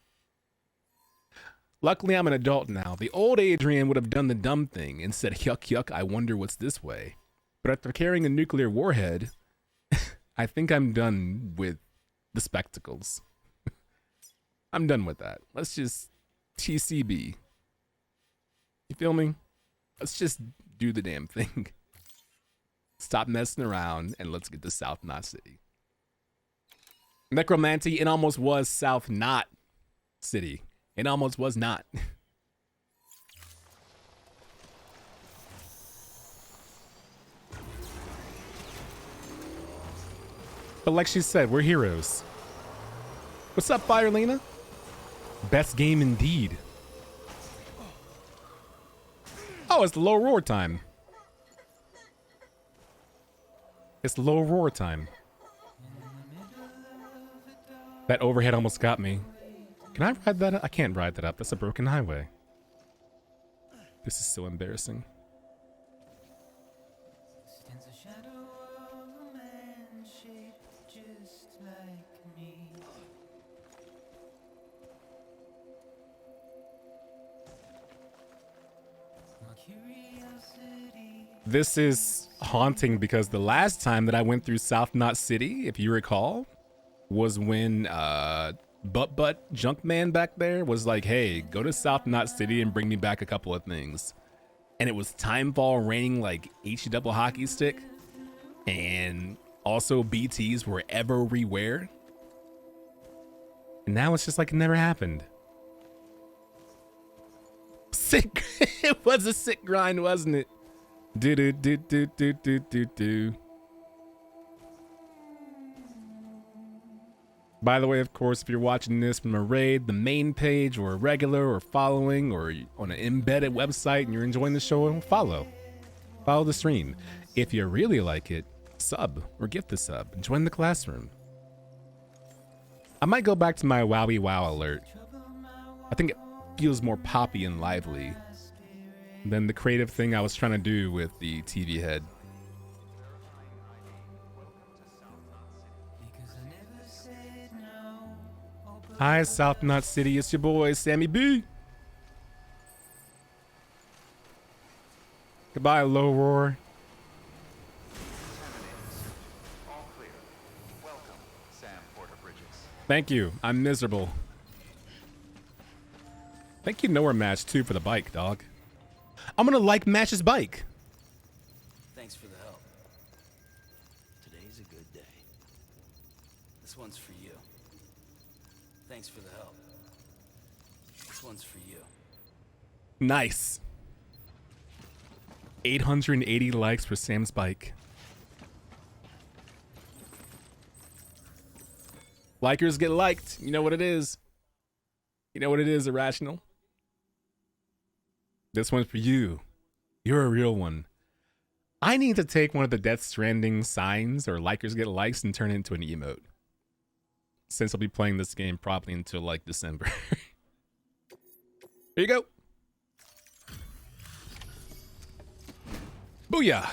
Luckily, I'm an adult now. The old Adrian would have done the dumb thing and said, yuck, yuck, I wonder what's this way. But after carrying a nuclear warhead, I think I'm done with the spectacles. I'm done with that. Let's just TCB. You feel me? Let's just do the damn thing. Stop messing around and let's get to South Knot City. Necromancy, it almost was South Knot City. It almost was not. But like she said, we're heroes. What's up, Firelina? Best game indeed. Oh, it's low roar time. It's low roar time. That overhead almost got me. Can I ride that up? I can't ride that up. That's a broken highway. This is so embarrassing. This is haunting because the last time that I went through South Knot City, if you recall, was when Butt Junkman back there was like, hey, go to South Knot City and bring me back a couple of things. And it was Timefall raining like H-double hockey stick. And also BTs were everywhere. And now it's just like it never happened. Sick. It was a sick grind, wasn't it? Do do do do do do do do. By the way, of course, if you're watching this from a raid, the main page, or a regular, or following, or on an embedded website, and you're enjoying the show, follow the stream. If you really like it, sub or gift the sub and join the classroom. I might go back to my Wowie Wow alert. I think it feels more poppy and lively than the creative thing I was trying to do with the TV head. Hi, South Knot City. It's your boy, Sammy B. Goodbye, Low Roar. All clear. Welcome, Sam Porter Bridges. Thank you. I'm miserable. Thank you, Nowhere Match, too, for the bike, dog. I'm gonna like Match's bike. Thanks for the help. Today's a good day. This one's for you. Thanks for the help. This one's for you. Nice. 880 likes for Sam's bike. Likers get liked. You know what it is. You know what it is, Irrational. This one's for you. You're a real one. I need to take one of the Death Stranding signs or likers get likes and turn it into an emote. Since I'll be playing this game probably until like December. Here you go. Booyah.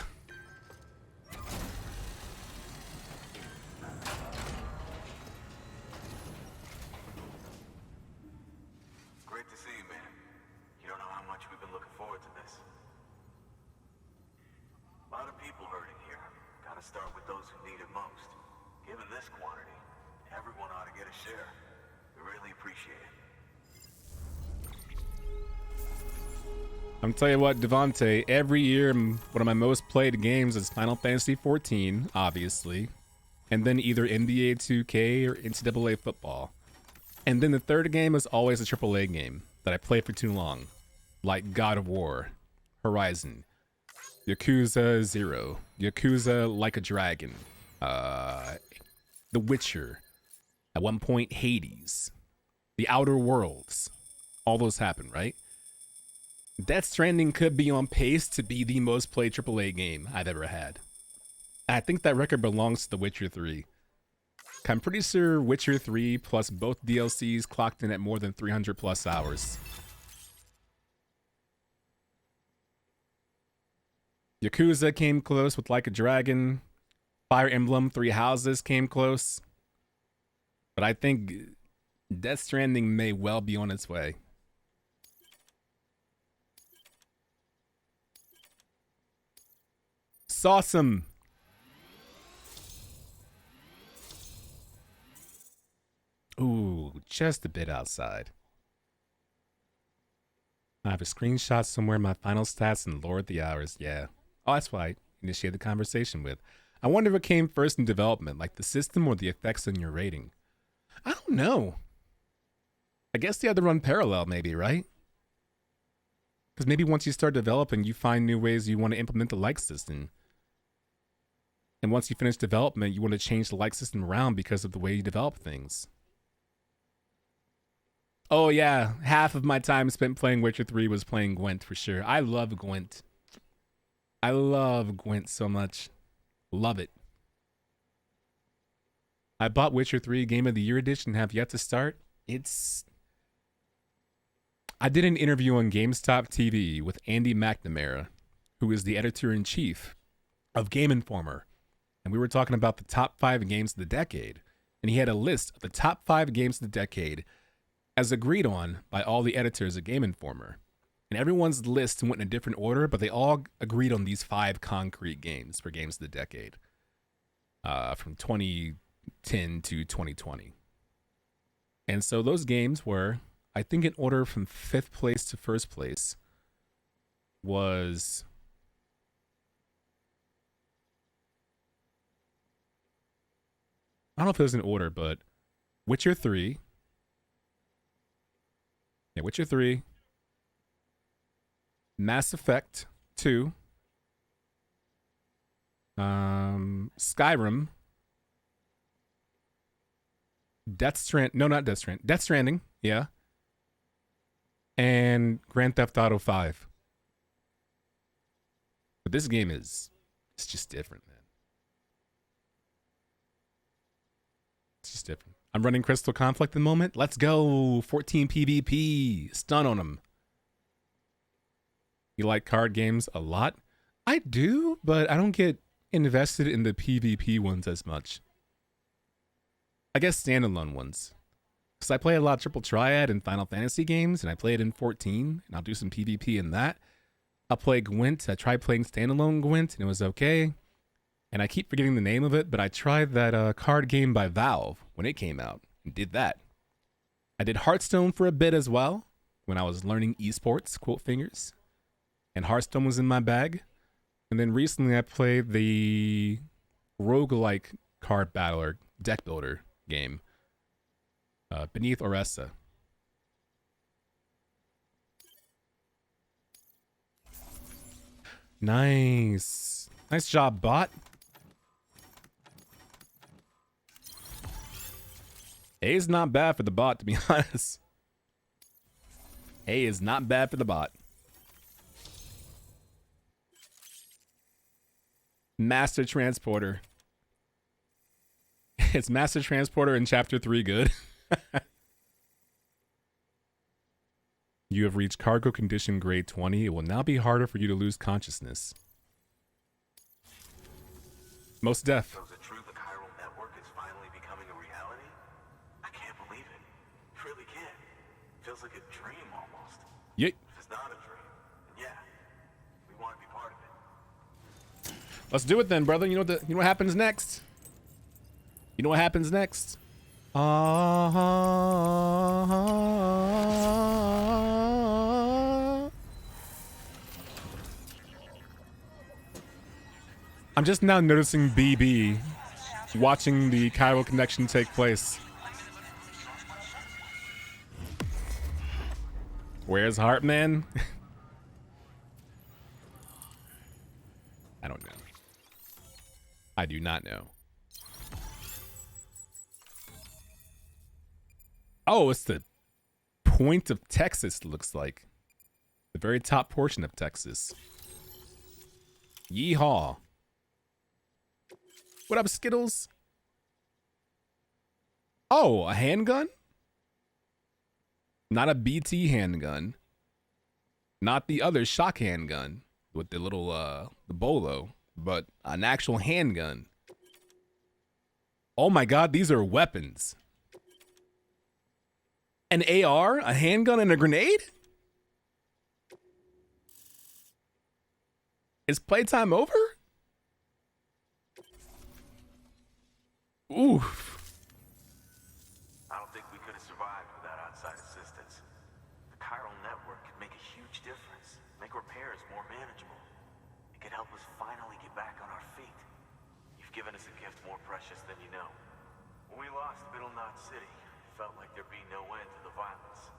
Great to see you, man. You don't know how much we've been looking forward to this. A lot of people hurting here. Gotta start with those who need it most. Given this quantity, everyone ought to get a share. We really appreciate it. I'm telling you what, Devontae, every year one of my most played games is Final Fantasy XIV, obviously. And then either NBA 2K or NCAA football. And then the third game is always a AAA game that I play for too long. Like God of War, Horizon, Yakuza 0, Yakuza Like a Dragon, The Witcher. At one point, Hades. The Outer Worlds. All those happened, right? Death Stranding could be on pace to be the most played AAA game I've ever had. I think that record belongs to The Witcher 3. I'm pretty sure Witcher 3 plus both DLCs clocked in at more than 300 plus hours. Yakuza came close with Like a Dragon. Fire Emblem 3 Houses came close. But I think Death Stranding may well be on its way. Sawsome. Ooh, just a bit outside. I have a screenshot somewhere in my final stats and Lord the hours. Yeah. Oh, that's why I initiated the conversation with. I wonder what came first in development, like the system or the effects on your rating. I don't know. I guess they had to run parallel, maybe, right? Because maybe once you start developing, you find new ways you want to implement the like system. And once you finish development, you want to change the like system around because of the way you develop things. Oh yeah, half of my time spent playing Witcher 3 was playing Gwent for sure. I love Gwent. I love Gwent so much. Love it. I bought Witcher 3 Game of the Year Edition and have yet to start. I did an interview on GameStop TV with Andy McNamara, who is the editor-in-chief of Game Informer. And we were talking about the top 5 games of the decade. And he had a list of the top 5 games of the decade as agreed on by all the editors at Game Informer. And everyone's list went in a different order, but they all agreed on these 5 concrete games for games of the decade. From 2010 to 2020. And so those games were, I think in order from 5th place to 1st place, was I don't know if it was in order, but Witcher 3. Yeah, Witcher 3. Mass Effect 2. Skyrim. Death Stranding, yeah. And Grand Theft Auto 5. But this game it's just different, man. It's just different. I'm running Crystal Conflict at the moment. Let's go. 14 PvP. Stun on them. You like card games a lot? I do, but I don't get invested in the PvP ones as much. I guess standalone ones. Because I play a lot of Triple Triad and Final Fantasy games, and I play it in 14, and I'll do some PvP in that. I'll play Gwent. I tried playing standalone Gwent, and it was okay. And I keep forgetting the name of it, but I tried that card game by Valve when it came out, and did that. I did Hearthstone for a bit as well, when I was learning esports, quote fingers. And Hearthstone was in my bag. And then recently I played the roguelike card battler, deck builder game, Beneath Oresa. Nice. Nice job, bot. A is not bad for the bot, to be honest. A is not bad for the bot. Master Transporter. It's Master Transporter in Chapter 3 good? You have reached cargo condition grade 20. It will now be harder for you to lose consciousness. Most def. So is it true the chiral network is finally becoming a reality? I can't believe it. Really can't. Feels like a dream almost. Yeah. If it's not a dream, then yeah, we want to be part of it. Let's do it then, brother. You know what happens next? You know what happens next? I'm just now noticing BB watching the chiral connection take place. Where's Heartman? I don't know. I do not know. Oh, it's the point of Texas, looks like. The very top portion of Texas. Yeehaw. What up, Skittles? Oh, a handgun? Not a BT handgun. Not the other shock handgun with the little, the bolo, but an actual handgun. Oh my god, these are weapons. An AR, a handgun, and a grenade? Is playtime over? Oof. I don't think we could have survived without outside assistance. The chiral network could make a huge difference, make repairs more manageable. It could help us finally get back on our feet. You've given us a gift more precious than you know. When we lost Middle Knot City, it felt like there'd be no end to the violence.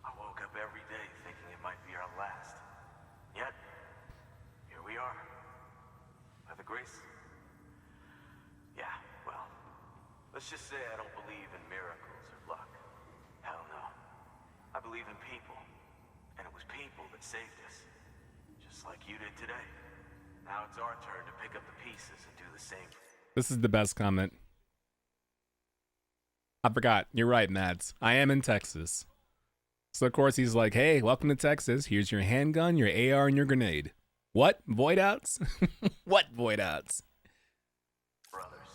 I woke up every day thinking it might be our last. Yet, here we are. By the grace... Yeah, well, let's just say I don't believe in miracles or luck. Hell no. I believe in people. And it was people that saved us. Just like you did today. Now it's our turn to pick up the pieces and do the same. This is the best comment. I forgot. You're right, Mads. I am in Texas. So, of course, he's like, hey, welcome to Texas. Here's your handgun, your AR, and your grenade. What? Void outs? What void outs? Brothers.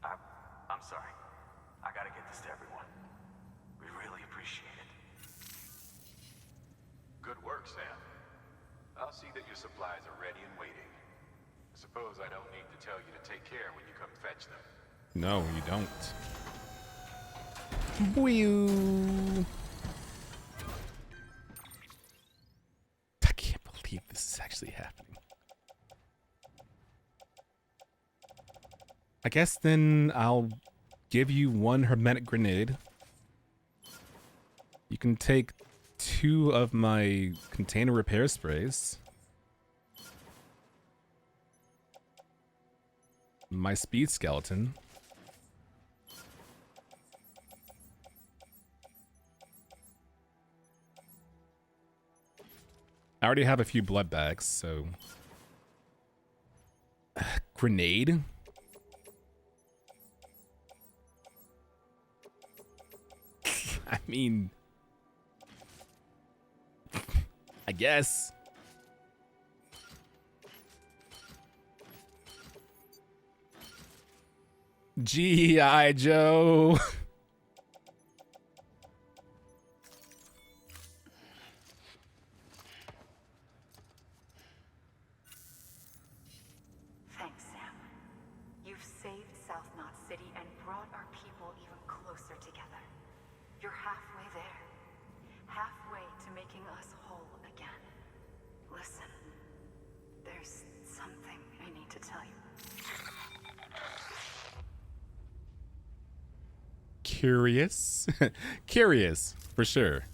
I'm sorry. I gotta get this to everyone. We really appreciate it. Good work, Sam. I'll see that your supplies are ready and waiting. I suppose I don't need to tell you to take care when you come fetch them. No, you don't. Wee-oo. I can't believe this is actually happening. I guess then I'll give you one hermetic grenade. You can take 2 of my container repair sprays. My speed skeleton. I already have a few blood bags, so... Grenade? I mean... I guess. G.I. Joe. Thanks, Sam. You've saved South Knot City and brought our people even closer together. You're halfway there. Halfway to making us whole again. Listen, there's something I need to tell you. Curious? Curious, for sure.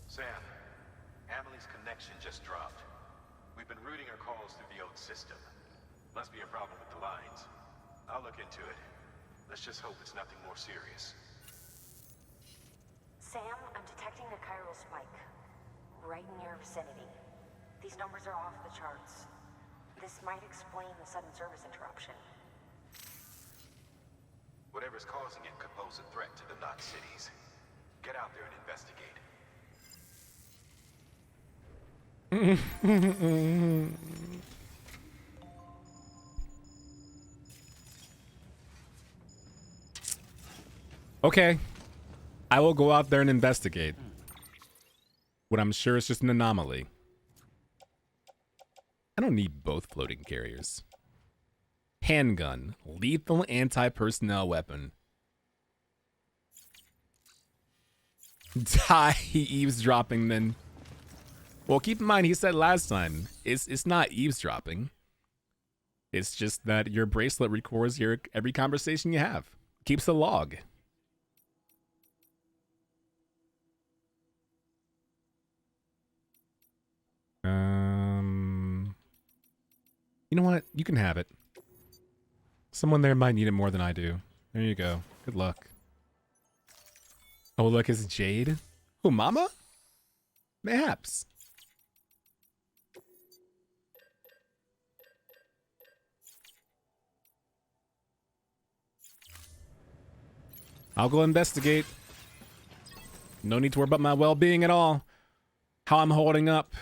Sam, Amelie's connection just dropped. We've been routing her calls through the old system. Must be a problem with the lines. I'll look into it. Let's just hope it's nothing more serious. Sam, I'm detecting a chiral spike. Right in your vicinity. These numbers are off the charts. This might explain the sudden service interruption. Whatever's causing it could pose a threat to the Knot cities. Get out there and investigate. Okay. I will go out there and investigate. What I'm sure is just an anomaly. I don't need both floating carriers. Handgun. Lethal anti-personnel weapon. Die eavesdropping then. Well, keep in mind, he said last time, it's not eavesdropping. It's just that your bracelet records every conversation you have. Keeps a log. You know what? You can have it. Someone there might need it more than I do. There you go. Good luck. Oh, look, it's Jade. Who, Mama? Mayhaps. I'll go investigate. No need to worry about my well-being at all. How I'm holding up.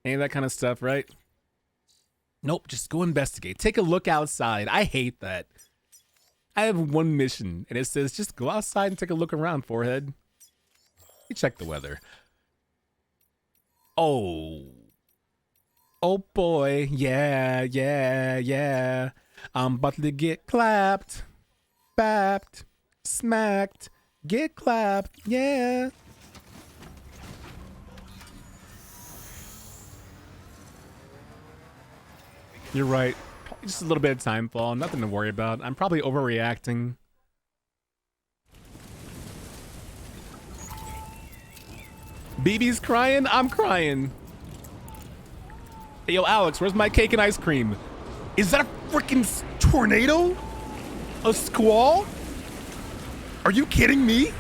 Any of that kind of stuff, right? Nope, just go investigate. Take a look outside. I hate that. I have one mission, and it says just go outside and take a look around, forehead. You check the weather. Oh. Oh boy. Yeah, yeah, yeah. I'm about to get clapped. Bapped. Smacked. Get clapped. Yeah. You're right. Just a little bit of time fall. Nothing to worry about. I'm probably overreacting. BB's crying. I'm crying. Hey, yo, Alex, where's my cake and ice cream? Is that a freaking tornado? A squall? Are you kidding me?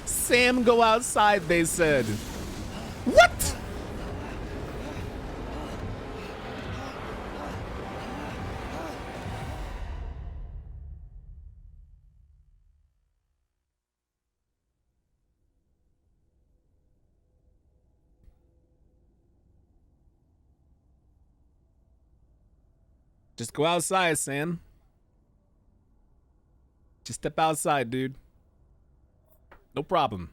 Sam, go outside, they said. What? Just go outside, Sam. Just step outside, dude. No problem.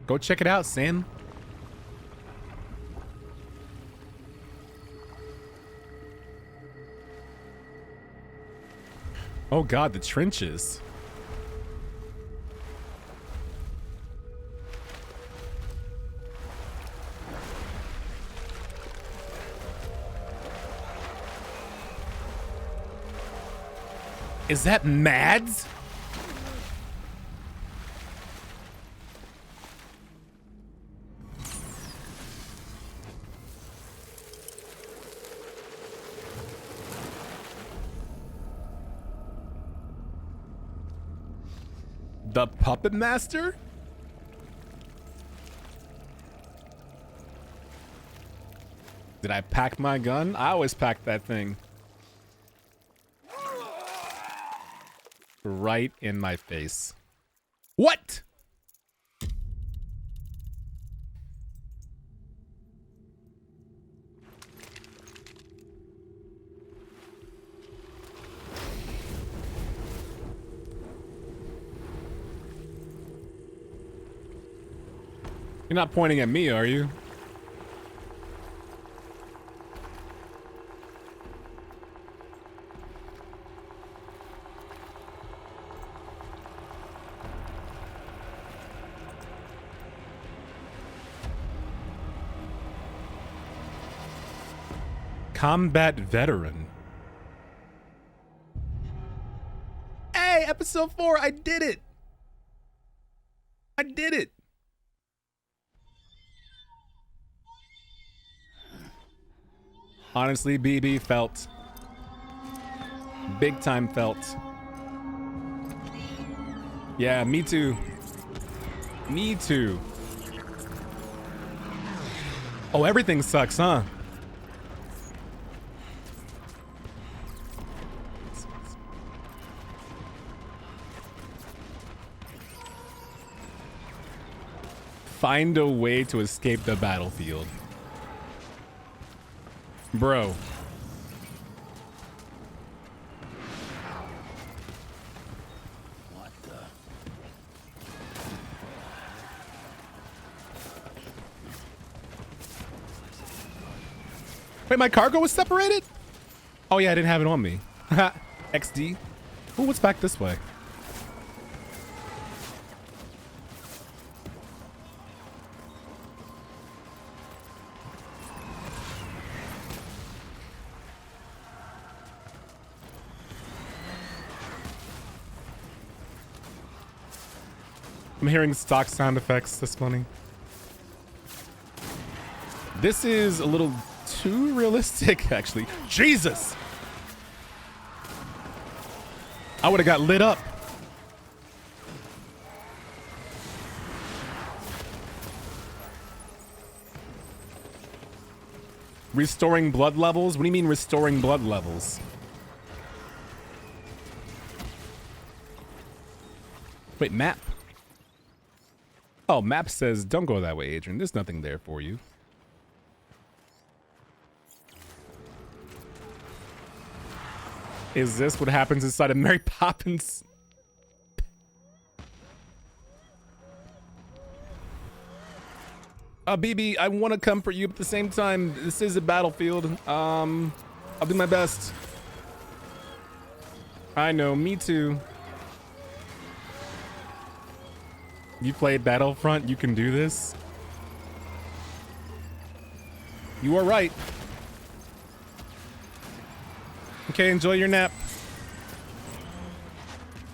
Go check it out, Sam. Oh God, the trenches. Is that Mads? The Puppet Master? Did I pack my gun? I always pack that thing. Right in my face. What? You're not pointing at me, are you? Combat veteran. Hey, episode 4, I did it. I did it. Honestly, BB felt. Big time felt. Yeah, me too. Me too. Oh, everything sucks, huh? Find a way to escape the battlefield. Bro. What the? Wait, my cargo was separated? Oh yeah, I didn't have it on me. XD. Oh, what's back this way? I'm hearing stock sound effects. That's funny. This is a little too realistic, actually. Jesus! I would have got lit up. Restoring blood levels? What do you mean restoring blood levels? Wait, map. Oh, map says don't go that way, Adrian. There's nothing there for you. Is this what happens inside of Mary Poppins? BB, I want to comfort you, but at the same time, this is a battlefield. I'll do my best. I know, me too. You played Battlefront, you can do this. You are right. Okay, enjoy your nap.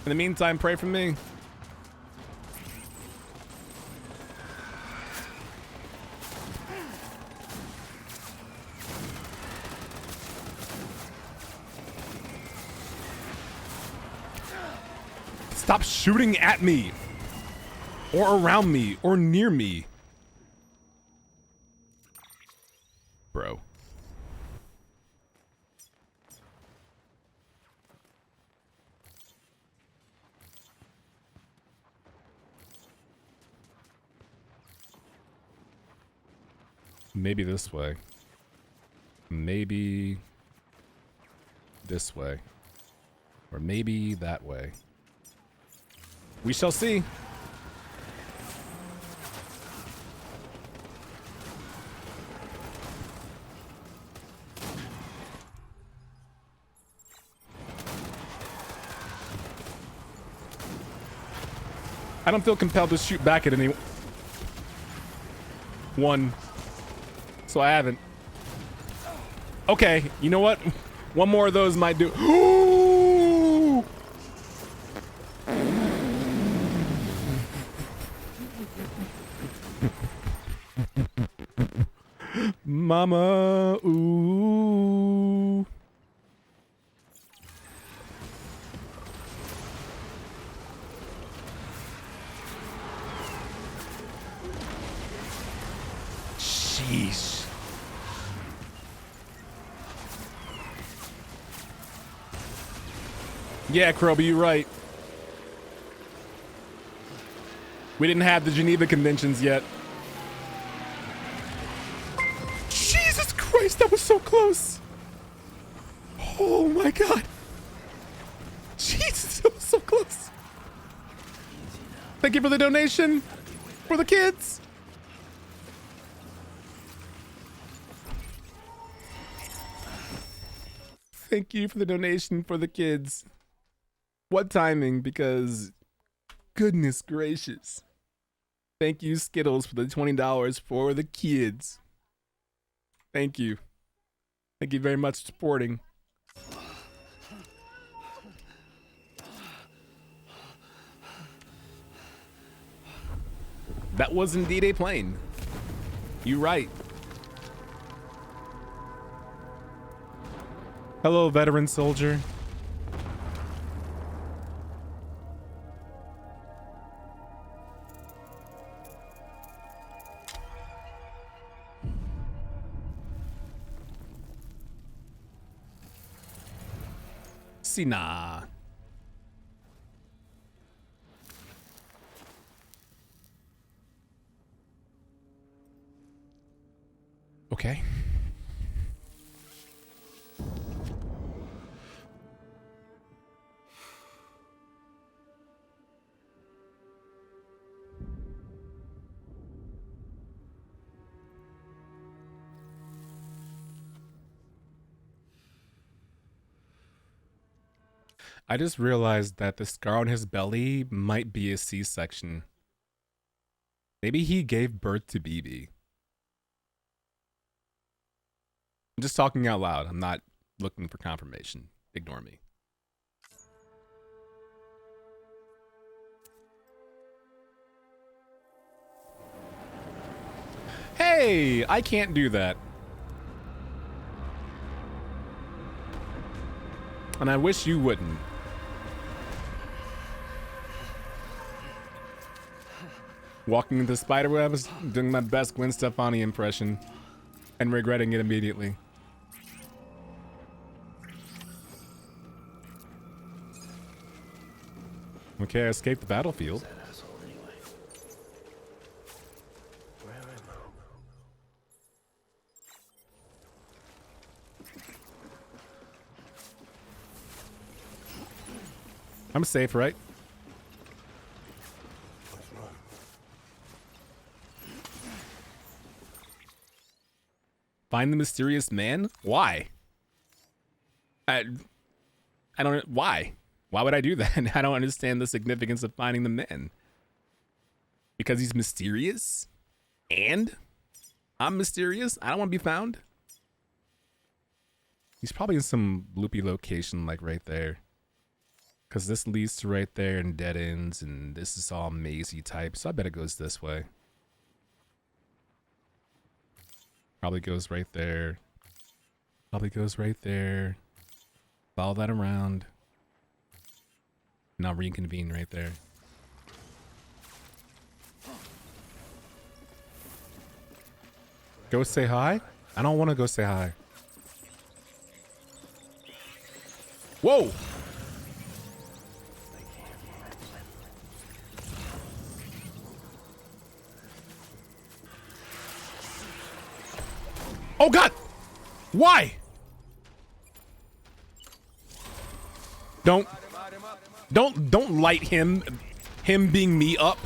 In the meantime, pray for me. Stop shooting at me, or around me, or near me. Bro. Maybe this way. Maybe this way. Or maybe that way. We shall see. I don't feel compelled to shoot back at anyone. So I haven't. Okay, you know what? One more of those might do. Mama, ooh. Sheesh. Yeah, Kroby, you're right. We didn't have the Geneva Conventions yet. Jesus Christ, that was so close. Oh my God. Jesus, that was so close. Thank you for the donation for the kids. Thank you for the donation for the kids. What timing, because goodness gracious. Thank you, Skittles, for the $20 for the kids. Thank you. Thank you very much for supporting. That was indeed a plane. You're right. Hello, veteran soldier. Sina. Okay. I just realized that the scar on his belly might be a C-section. Maybe he gave birth to BB. I'm just talking out loud. I'm not looking for confirmation. Ignore me. – Hey, I can't do that. And I wish you wouldn't. Walking into spiderwebs, doing my best Gwen Stefani impression, and regretting it immediately. Okay, I escaped the battlefield. I'm safe, right? Find the mysterious man? Why? I don't. Why? Why would I do that? I don't understand the significance of finding the man. Because he's mysterious? And I'm mysterious? I don't want to be found? He's probably in some loopy location, like right there. Because this leads to right there and dead ends, and this is all mazy type, so I bet it goes this way. Probably goes right there. Probably goes right there. Follow that around. Now reconvene right there. Go say hi? I don't want to go say hi. Whoa! Oh God! Why? Don't light him being me up.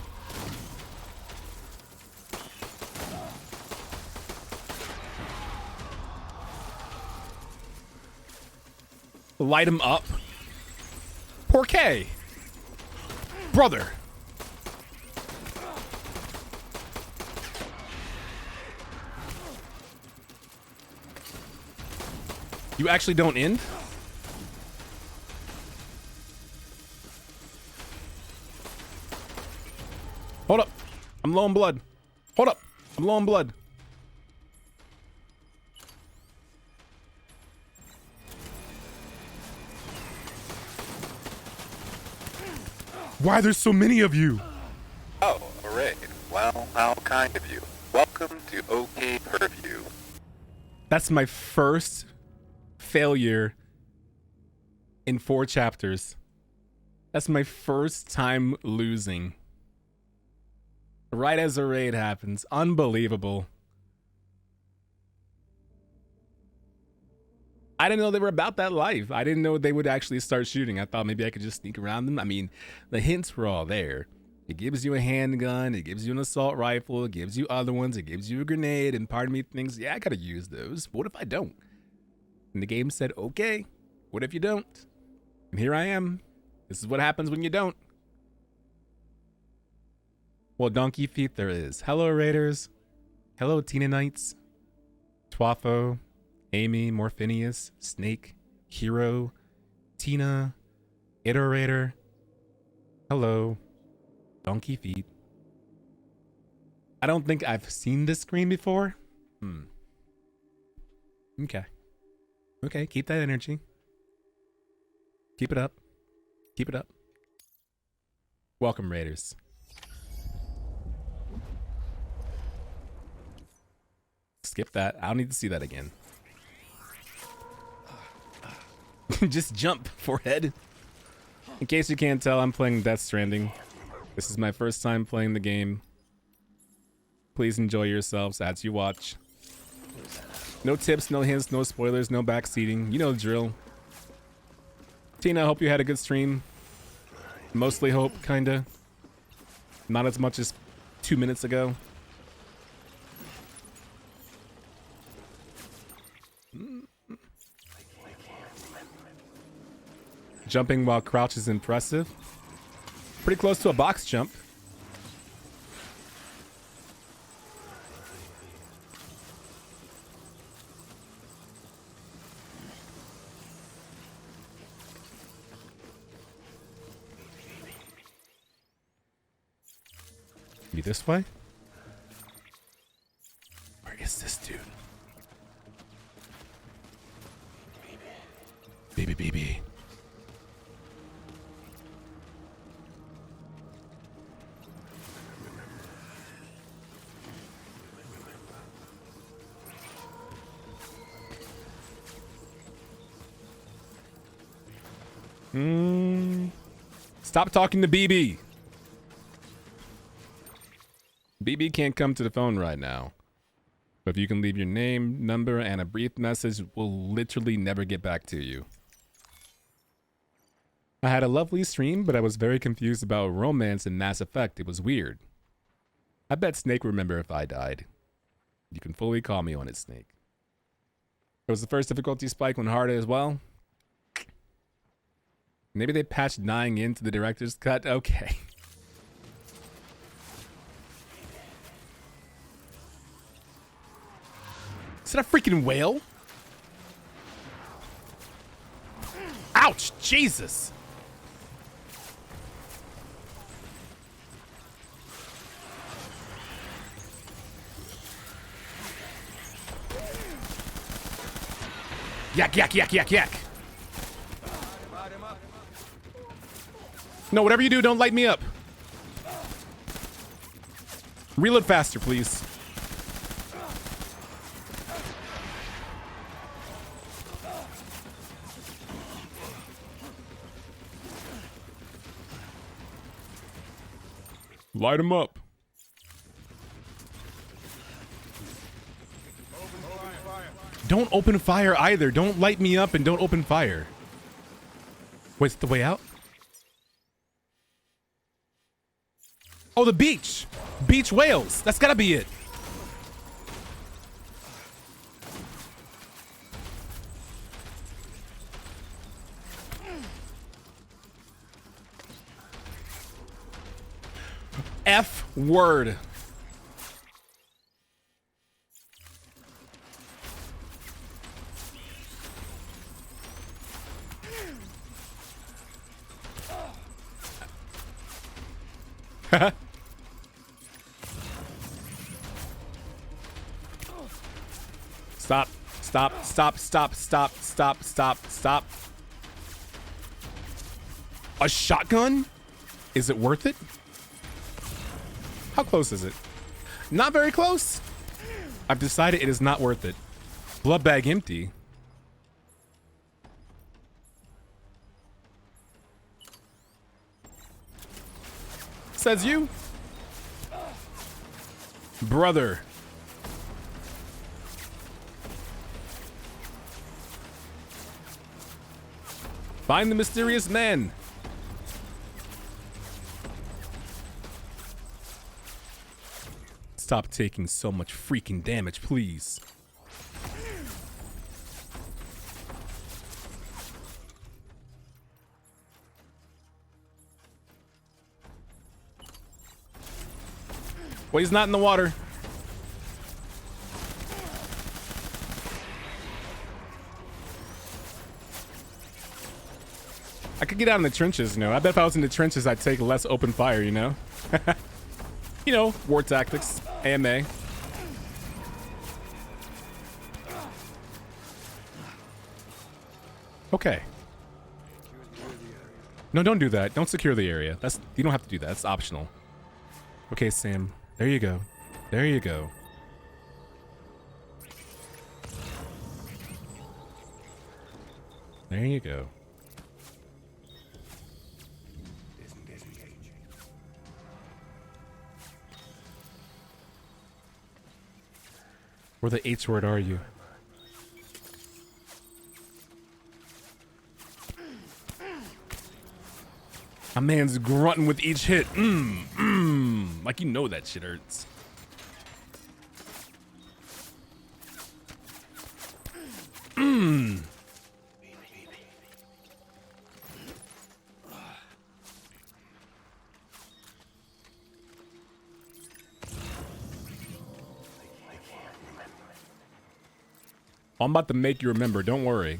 Light him up. Poor K. Brother. You actually don't end? Hold up. I'm low on blood. Hold up. I'm low on blood. Why there's so many of you? Oh, a raid. Well, how kind of you. Welcome to OK Purview. That's my first failure in 4 chapters. That's my first time losing. Right as a raid happens. Unbelievable. I didn't know they were about that life. I didn't know they would actually start shooting. I thought maybe I could just sneak around them. I mean, the hints were all there. It gives you a handgun. It gives you an assault rifle. It gives you other ones. It gives you a grenade. And part of me thinks, yeah, I gotta use those. But what if I don't? And the game said, okay, what if you don't? And here I am. This is what happens when you don't. Well, donkey feet there is. Hello, Raiders. Hello, Tina Knights. Twafo. Amy, Morphinius, Snake, Hero, Tina, Iterator. Hello. Donkey feet. I don't think I've seen this screen before. Okay. Okay, keep that energy. Keep it up. Keep it up. Welcome, Raiders. Skip that. I don't need to see that again. Just jump, forehead. In case you can't tell, I'm playing Death Stranding. This is my first time playing the game. Please enjoy yourselves as you watch. No tips, no hints, no spoilers, no backseating. You know the drill. Tina, I hope you had a good stream. Mostly hope, kinda. Not as much as 2 minutes ago. Jumping while crouch is impressive. Pretty close to a box jump. Maybe this way? Stop talking to BB. BB can't come to the phone right now. But if you can leave your name, number, and a brief message, we'll literally never get back to you. I had a lovely stream, but I was very confused about romance and Mass Effect. It was weird. I bet Snake would remember if I died. You can fully call me on it, Snake. It was the first difficulty spike when harder as well. Maybe they patched dying into the director's cut. Okay. Is that a freaking whale? Ouch! Jesus! Yak, yak, yak, yak, yak. No, whatever you do, don't light me up. Reload faster, please. Light him up. Don't open fire either. Don't light me up and don't open fire. What's the way out? Oh, the beach. Beach whales. That's gotta be it. F word. Stop, stop, stop, stop, stop, stop, stop, stop. A shotgun? Is it worth it? How close is it? Not very close. I've decided it is not worth it. Blood bag empty. Says you. Brother. Find the mysterious man. Stop taking so much freaking damage, please. Well, he's not in the water. I could get out in the trenches, you know. I bet if I was in the trenches, I'd take less open fire, you know? You know, war tactics, AMA. Okay. No, don't do that. Don't secure the area. You don't have to do that. That's optional. Okay, Sam. There you go. There you go. There you go. Where the H word are you? My man's grunting with each hit. Like you know that shit hurts. I'm about to make you remember, don't worry.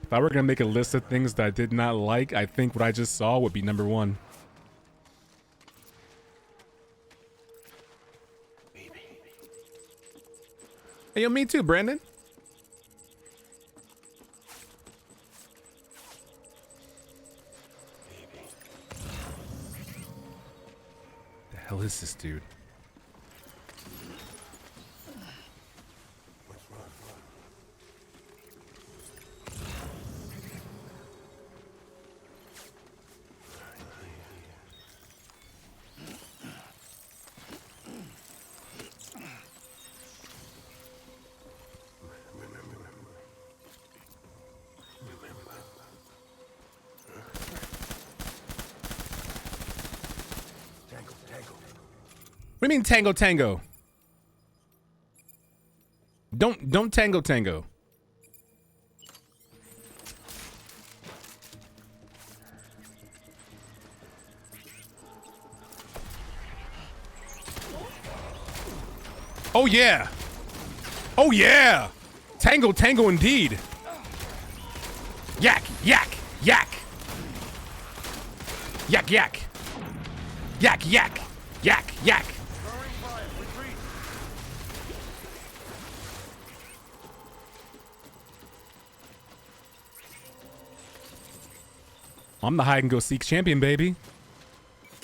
If I were gonna make a list of things that I did not like, I think what I just saw would be number one. Hey, yo, me too, Brandon. The hell is this dude? What do you mean tango tango? Don't tango tango. Oh yeah. Oh yeah. Tango tango indeed. Yak yak yak. Yak yak. Yak yak. Yak yak. I'm the hide and go seek champion, baby.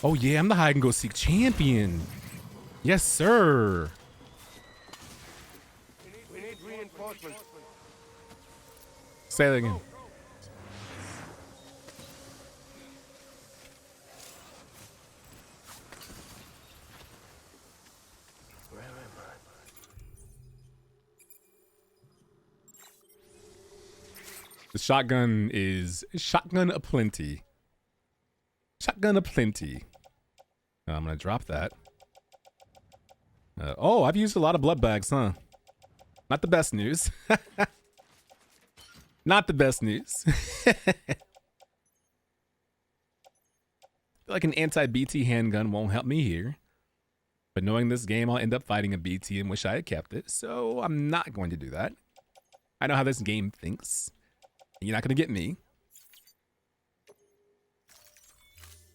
Oh yeah, I'm the hide and go seek champion. Yes, sir. We need reinforcements. Say that again. Where am I? The shotgun is shotgun aplenty. Shotgun aplenty. I'm gonna drop that. Oh, I've used a lot of blood bags, huh? Not the best news. Not the best news. I feel like an anti-BT handgun won't help me here. But knowing this game, I'll end up fighting a BT and wish I had kept it. So I'm not going to do that. I know how this game thinks. You're not going to get me.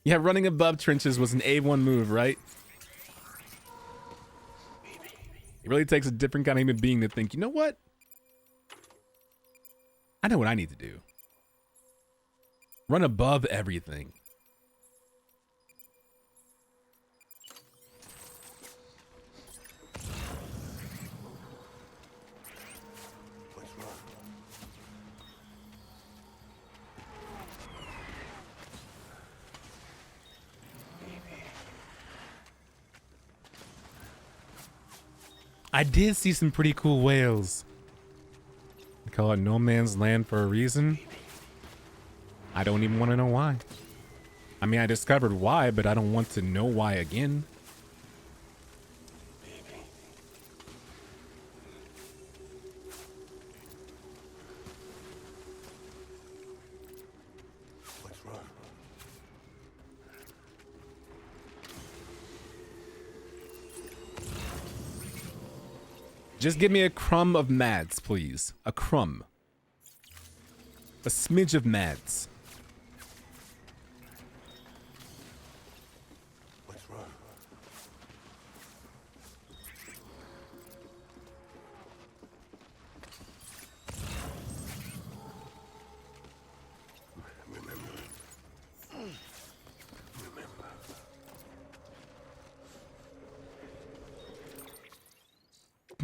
Yeah, running above trenches was an A1 move, right? It really takes a different kind of human being to think, you know what? I know what I need to do. Run above everything. I did see some pretty cool whales. They call it no man's land for a reason. I don't even want to know why. I mean, I discovered why, but I don't want to know why again. Just give me a crumb of mads, please. A crumb. A smidge of mads. What's wrong?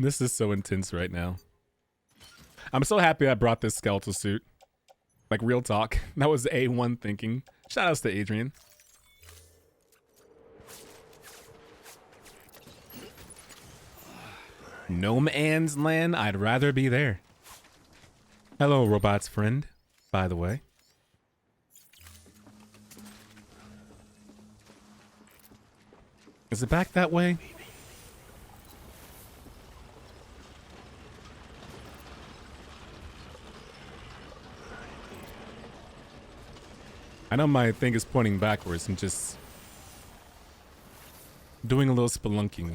This is so intense right now. I'm so happy I brought this skeletal suit. Like, real talk. That was A1 thinking. Shout outs to Adrian. No man's land, I'd rather be there. Hello, robot's friend, by the way. Is it back that way? I know my thing is pointing backwards and just doing a little spelunking.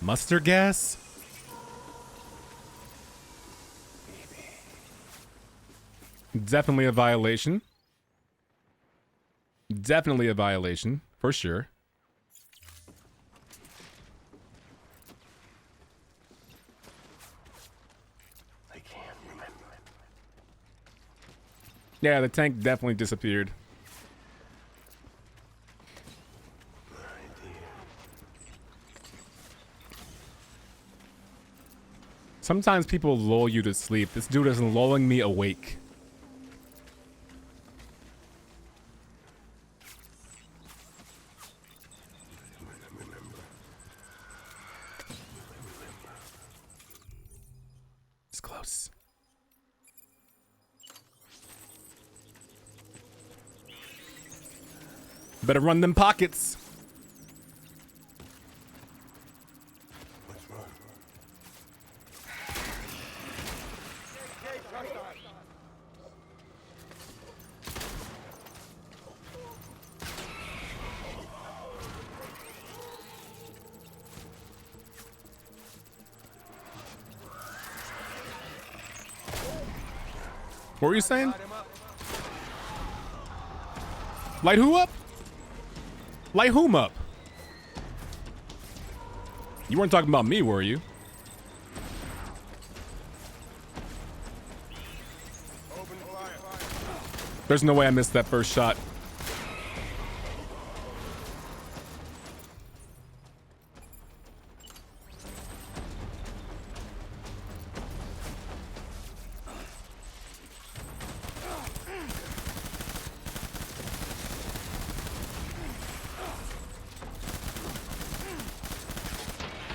Mustard gas? Definitely a violation. Definitely a violation, for sure. I can't remember. Yeah, the tank definitely disappeared. Sometimes people lull you to sleep. This dude is lulling me awake. It's close. Better run them pockets. What were you saying? Light who up? Light whom up? You weren't talking about me, were you? There's no way I missed that first shot.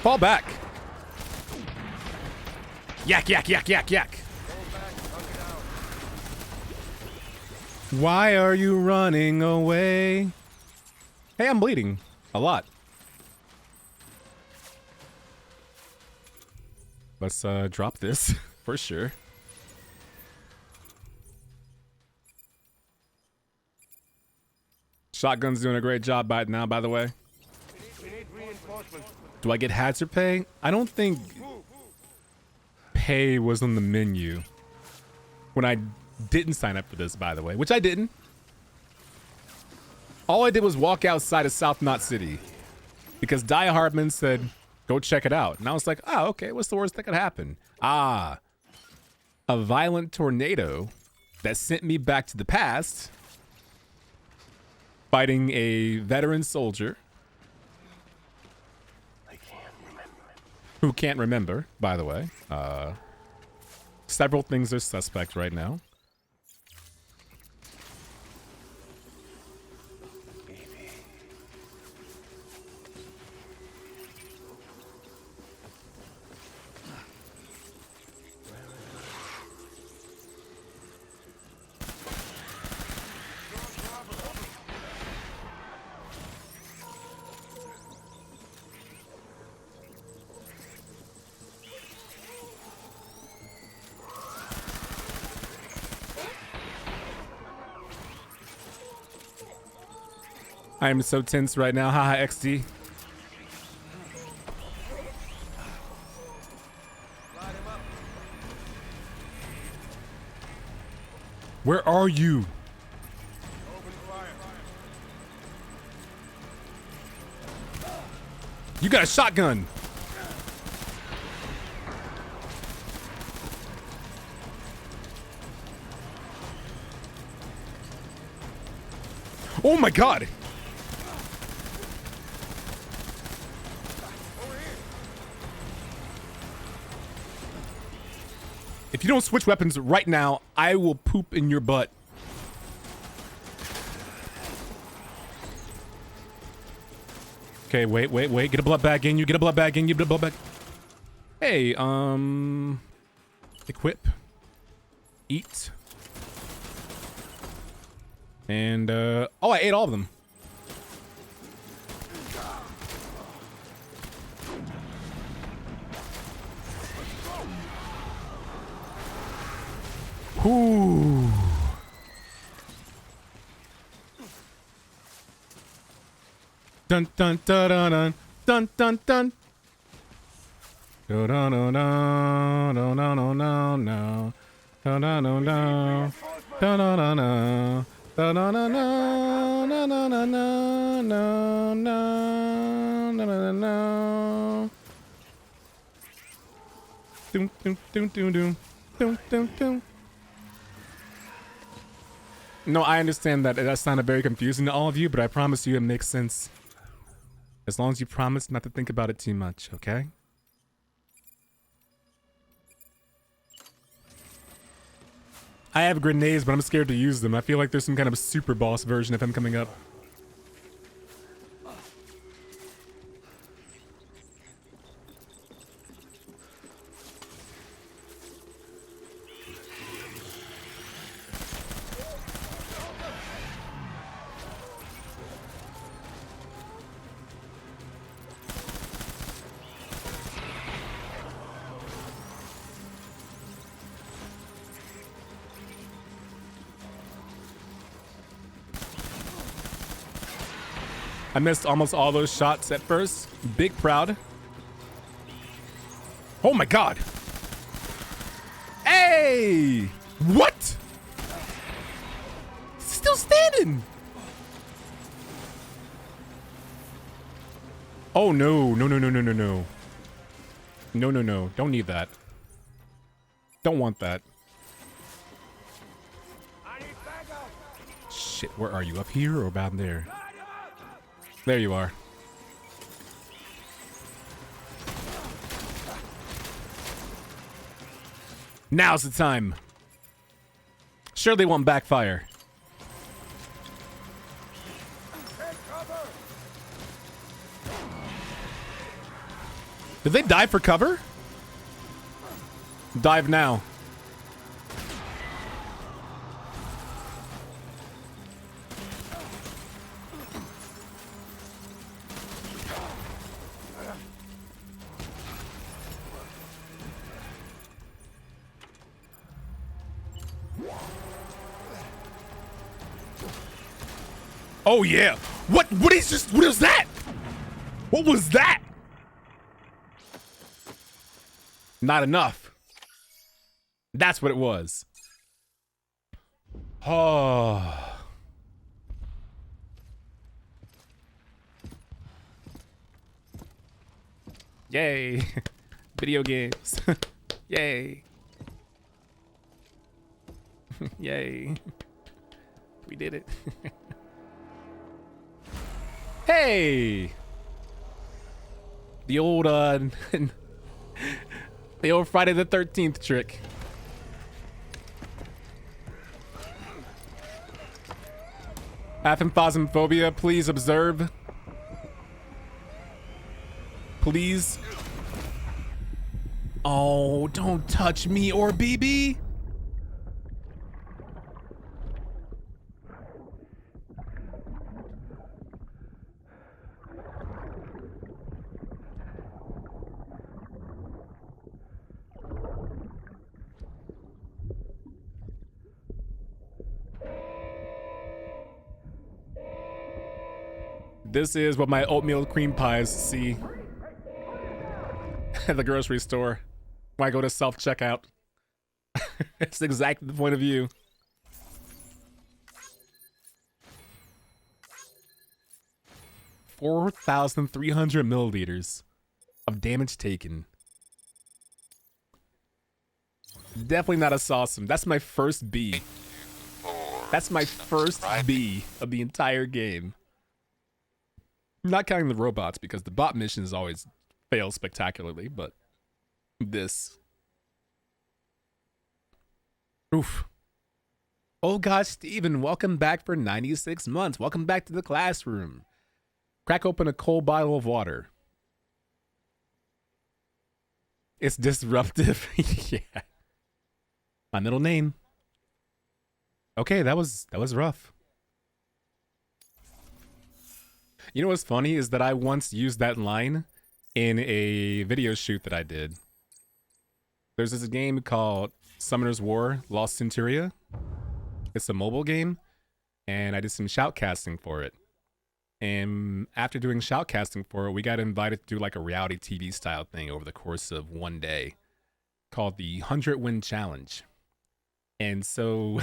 Fall back. Yak, yak, yak, yak, yak. Why are you running away? Hey, I'm bleeding. A lot. Let's drop this for sure. Shotgun's doing a great job right now, by the way. Do I get hazard pay? I don't think pay was on the menu when I didn't sign up for this, by the way, which I didn't. All I did was walk outside of South Knot City because Die Hardman said, go check it out. And I was like, oh, okay, what's the worst that could happen? Ah, a violent tornado that sent me back to the past, fighting a veteran soldier who can't remember, by the way. Several things are suspect right now. I am so tense right now. Haha, XD. Where are you? You got a shotgun. Oh my God. If you don't switch weapons right now, I will poop in your butt. Okay, wait. Get a blood bag in you. Get a blood bag in you. Get a blood bag. Hey, equip. Eat. And, oh, I ate all of them. Ooh. Dun dun dun dun dun dun dun. No no no no no no no no no no no no. Da na na na. Da na na na na na na na na na na na. Doom doom doom doom doom doom doom doom. No, I understand that that sounded very confusing to all of you, but I promise you it makes sense. As long as you promise not to think about it too much, okay? I have grenades, but I'm scared to use them. I feel like there's some kind of super boss version of him coming up. I missed almost all those shots at first. Big proud. Oh my god. Hey! What? Still standing. Oh no, no, no, no, no, no, no. No, no, no. Don't need that. Don't want that. Shit, where are you? Up here or down there? There you are. Now's the time. Sure, they won't backfire. Did they dive for cover? Dive now. Oh yeah. What is that? What was that? Not enough. That's what it was. Oh. Yay. Video games. Yay. Yay. We did it. Hey. The old the old Friday the 13th trick. Aphantphasmophobia, please observe. Please. Oh, don't touch me or BB. This is what my oatmeal cream pies see at the grocery store when I go to self-checkout. It's exactly the point of view. $4,300 milliliters of damage taken. Definitely not as awesome. That's my first B. That's my first B of the entire game. Not counting the robots, because the bot missions always fail spectacularly, but this. Oof. Oh gosh, Steven, welcome back for 96 months. Welcome back to the classroom. Crack open a cold bottle of water. It's disruptive. Yeah. My middle name. Okay, that was rough. You know what's funny is that I once used that line in a video shoot that I did. There's this game called Summoner's War Lost Centuria. It's a mobile game, and I did some shoutcasting for it. And after doing shoutcasting for it, we got invited to do like a reality TV style thing over the course of one day called the 100 Win Challenge. And so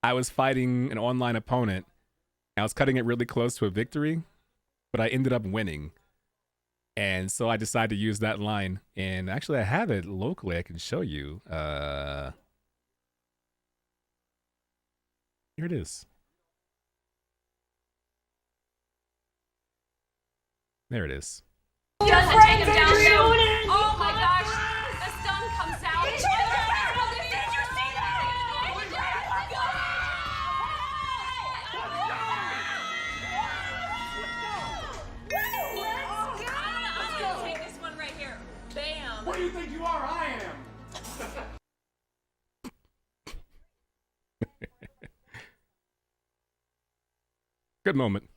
I was fighting an online opponent. I was cutting it really close to a victory, but I ended up winning. And so I decided to use that line. And actually, I have it locally. I can show you. Here it is. There it is. Doesn't take him down. Oh my gosh, the sun comes out. Did you see I'm gonna take this one right here. Bam. What do you think you are? I am. Good moment.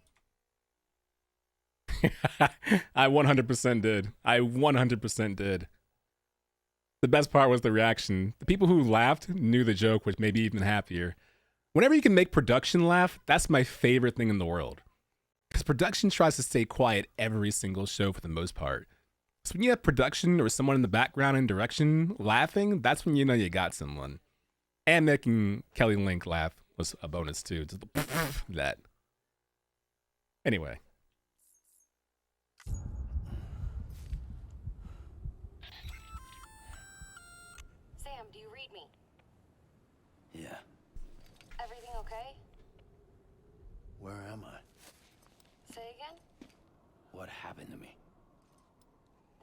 I 100% did. I 100% did. The best part was the reaction. The people who laughed knew the joke, which made me even happier. Whenever you can make production laugh, that's my favorite thing in the world. Because production tries to stay quiet every single show for the most part. So when you have production or someone in the background and direction laughing, that's when you know you got someone. And making Kelly Link laugh was a bonus too. Just that. Anyway. Sam, do you read me? Yeah. Everything okay? Where am I? Say again? What happened to me?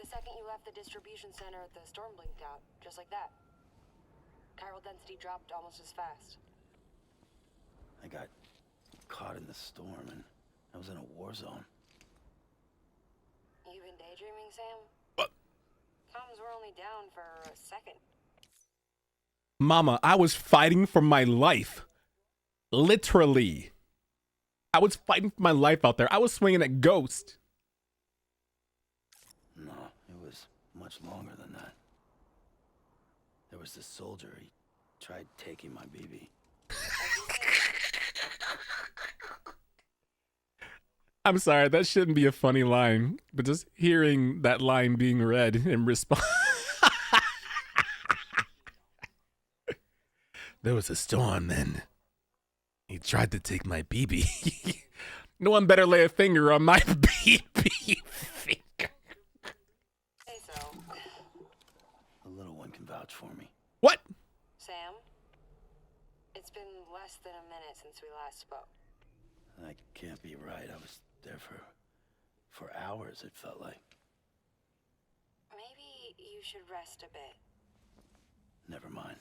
The second you left the distribution center, the storm blinked out, just like that. Chiral density dropped almost as fast. I got caught in the storm and I was in a war zone. You been daydreaming, Sam? What? Comms were only down for a second. Mama, I was fighting for my life. Literally. I was fighting for my life out there. I was swinging at Ghost. No, it was much longer than that. There was this soldier. He tried taking my BB. I'm sorry, that shouldn't be a funny line, but just hearing that line being read in response. There was a storm then. He tried to take my BB. No one better lay a finger on my BB finger. Say so. The little one can vouch for me. What? Sam, it's been less than a minute since we last spoke. That can't be right. I was there for hours, it felt like. Maybe you should rest a bit. Never mind.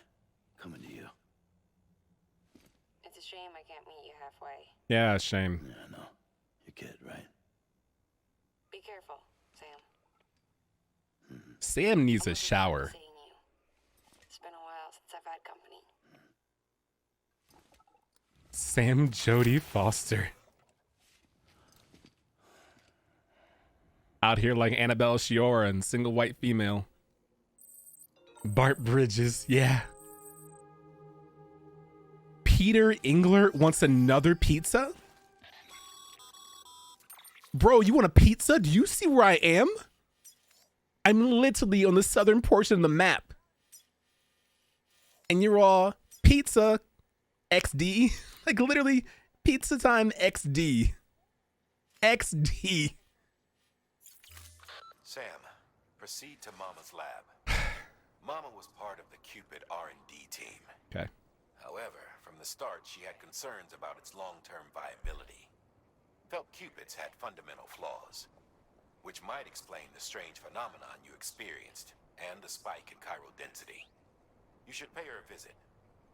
Coming to you. It's a shame I can't meet you halfway. Yeah, shame. Yeah, I know. Your kid, right? Be careful, Sam. Sam needs a shower. Seeing you. It's been a while since I've had company. Sam Jodie Foster. Out here like Annabelle Shiora and single white female. Bart Bridges, yeah. Peter Engler wants another pizza? Bro, you want a pizza? Do you see where I am? I'm literally on the southern portion of the map. And you're all pizza XD. Like literally pizza time XD. XD. Sam, proceed to Mama's lab. Mama was part of the Cupid R&D team. Okay. However, from the start, she had concerns about its long-term viability. Felt Cupids had fundamental flaws, which might explain the strange phenomenon you experienced and the spike in chiral density. You should pay her a visit.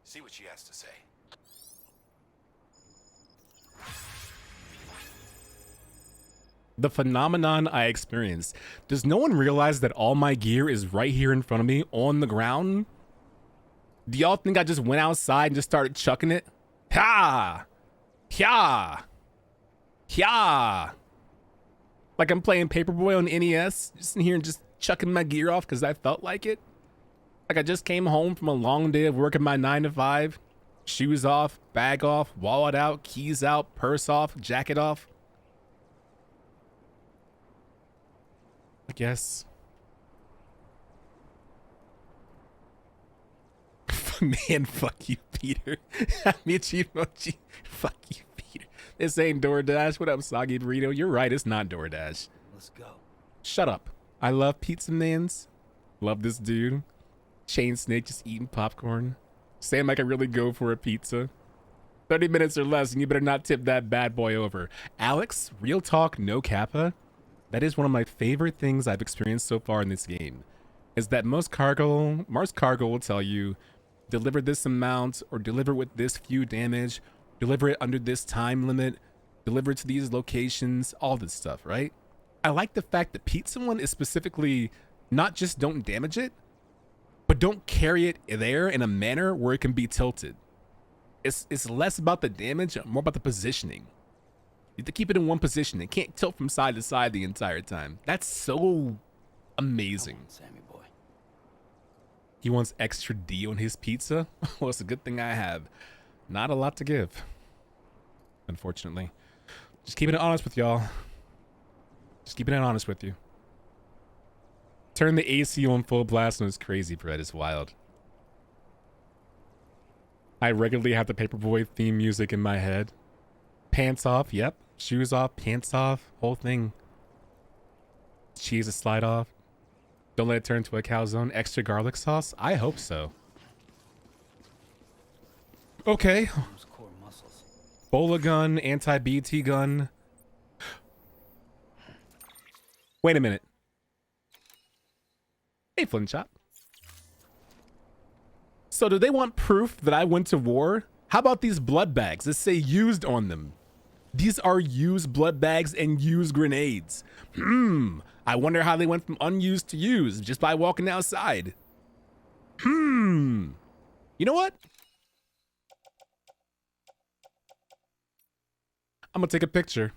See what she has to say. The phenomenon I experienced. Does no one realize that all my gear is right here in front of me on the ground? Do y'all think I just went outside and just started chucking it? Ha! Ha! Ha! Like I'm playing Paperboy on NES, just in here and just chucking my gear off because I felt like it. Like I just came home from a long day of working my 9 to 5. Shoes off, bag off, wallet out, keys out, purse off, jacket off. I guess. Man, fuck you, Peter. Michi Mochi. Fuck you, Peter. This ain't DoorDash. What up, Soggy Burrito? You're right, it's not DoorDash. Let's go. Shut up. I love pizza mans. Love this dude. Chain Snake just eating popcorn. Sam, I could really go for a pizza. 30 minutes or less, and you better not tip that bad boy over. Alex, real talk, no kappa. That is one of my favorite things I've experienced so far in this game. Is that Mars Cargo will tell you, deliver this amount, or deliver with this few damage, deliver it under this time limit, deliver it to these locations, all this stuff, right? I like the fact that Pizza One is specifically not just don't damage it, but don't carry it there in a manner where it can be tilted. It's less about the damage, more about the positioning. You have to keep it in one position. It can't tilt from side to side the entire time. That's so amazing. Sammy boy. He wants extra D on his pizza? Well, it's a good thing I have. Not a lot to give, unfortunately. Just keeping it honest with y'all. Just keeping it honest with you. Turn the AC on full blast and it's crazy, Brett. It's wild. I regularly have the Paperboy theme music in my head. Pants off, yep. Shoes off, pants off, whole thing. Cheese to slide off. Don't let it turn into a calzone. Extra garlic sauce? I hope so. Okay. Bola gun, anti-BT gun. Wait a minute. Hey, Flintshot. So do they want proof that I went to war? How about these blood bags that say used on them? These are used blood bags and used grenades. I wonder how they went from unused to used just by walking outside. You know what? I'm gonna take a picture.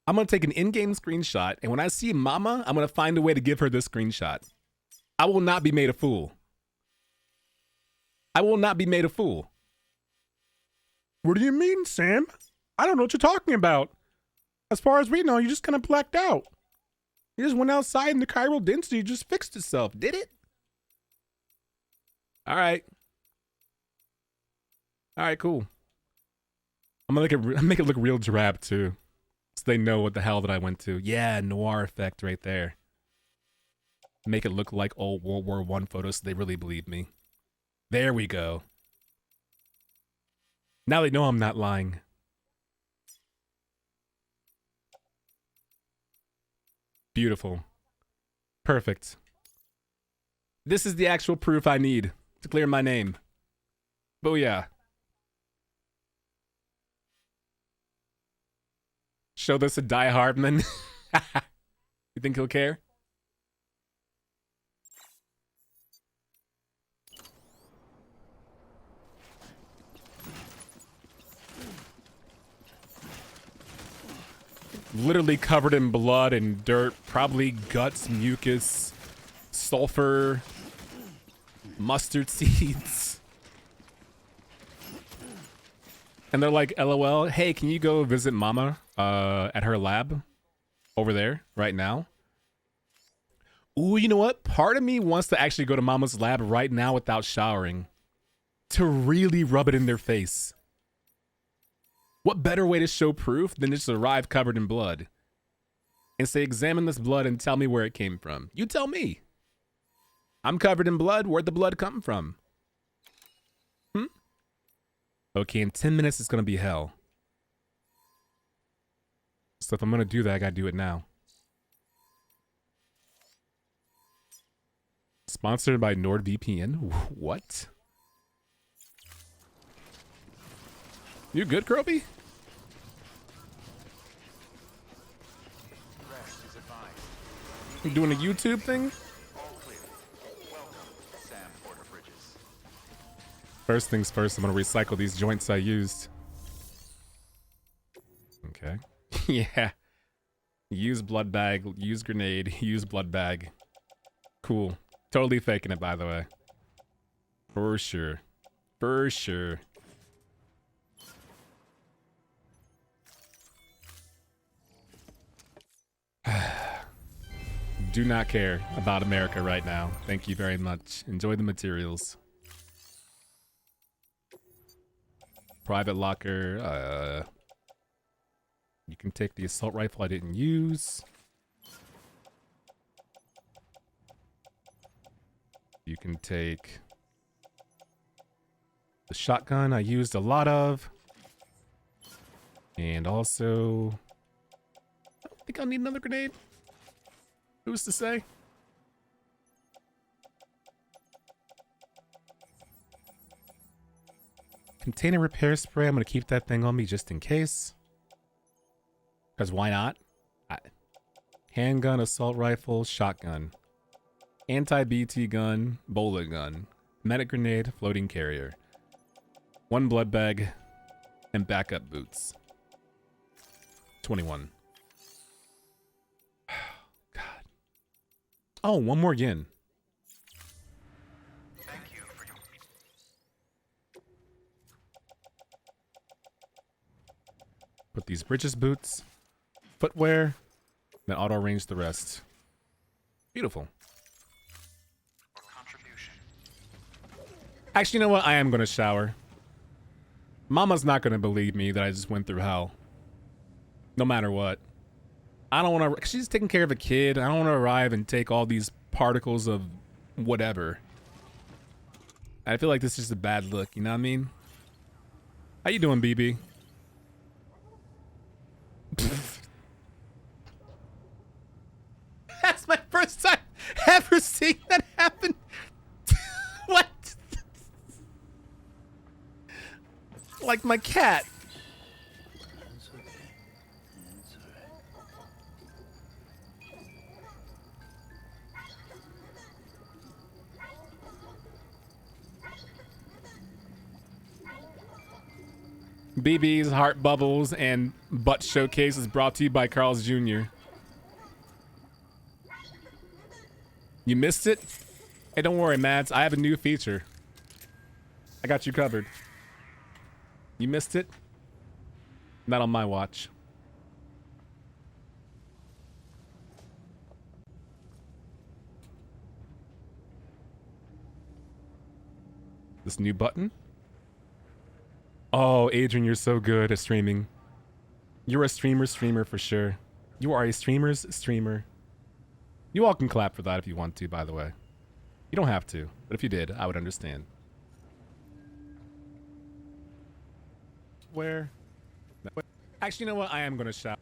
I'm gonna take an in-game screenshot, and when I see Mama, I'm gonna find a way to give her this screenshot. I will not be made a fool. I will not be made a fool. What do you mean, Sam? I don't know what you're talking about. As far as we know, you just kind of blacked out. You just went outside and the chiral density just fixed itself, did it? All right. All right, cool. I'm gonna make it look real drab too, so they know what the hell that I went to. Yeah, noir effect right there. Make it look like old World War I photos so they really believe me. There we go. Now they know I'm not lying. Beautiful. Perfect. This is the actual proof I need to clear my name. Booyah. Show this to Die Hardman. You think he'll care? Literally covered in blood and dirt, probably guts, mucus, sulfur, mustard seeds. And they're like, LOL, hey, can you go visit Mama at her lab over there right now? Ooh, you know what? Part of me wants to actually go to Mama's lab right now without showering to really rub it in their face. What better way to show proof than just arrive covered in blood and say, examine this blood and tell me where it came from? You tell me. I'm covered in blood. Where'd the blood come from? Okay, in 10 minutes, it's going to be hell. So if I'm going to do that, I got to do it now. Sponsored by NordVPN? What? You good, Kroby? You doing a YouTube thing? First things first, I'm gonna recycle these joints I used. Okay. Yeah. Use blood bag, use grenade, use blood bag. Cool. Totally faking it, by the way. For sure. For sure. Do not care about America right now. Thank you very much. Enjoy the materials. private locker. You can take the assault rifle I didn't use. You can take the shotgun I used a lot of. And also, I don't think I'll need another grenade. Who's to say? Container repair spray. I'm going to keep that thing on me just in case. Because why not? Handgun, assault rifle, shotgun. Anti-BT gun, bola gun. Medic grenade, floating carrier. 1 blood bag, and backup boots. 21. God. Oh, one more again. Thank you for your... Put these bridges boots, footwear, then auto range the rest. Beautiful. Actually, you know what? I am going to shower. Mama's not going to believe me that I just went through hell. No matter what. I don't want to... She's taking care of a kid. I don't want to arrive and take all these particles of whatever. I feel like this is just a bad look. You know what I mean? How you doing, BB? That's my first time ever seeing that happen. What? Like my cat. It's okay. It's alright. BB's Heart Bubbles and Butt Showcase is brought to you by Carl's Jr. You missed it? Hey, don't worry, Mads. I have a new feature. I got you covered. You missed it? Not on my watch. This new button? Oh, Adrian, you're so good at streaming. You're a streamer for sure. You are a streamer's streamer. You all can clap for that if you want to, by the way. You don't have to, but if you did, I would understand. Where? Actually, you know what? I am gonna shout.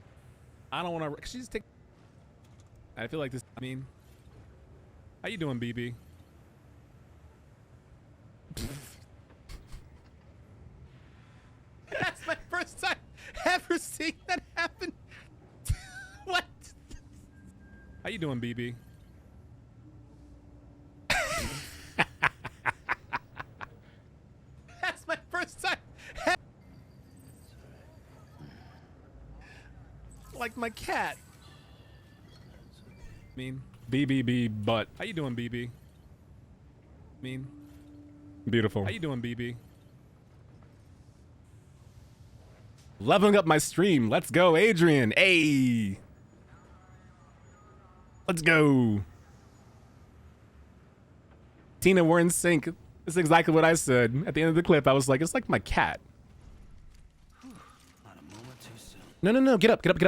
I don't want to. She's take. I feel like this. I mean, how you doing, BB? That's my first time ever seeing that happen. What? How you doing, BB? That's my first time. Like my cat. Mean. BBB butt. How you doing, BB? Mean. Beautiful. How you doing, BB? Leveling up my stream. Let's go, Adrian. Hey. Let's go. Tina, we're in sync. That's exactly what I said. At the end of the clip, I was like, it's like my cat. No. Get up. Get up.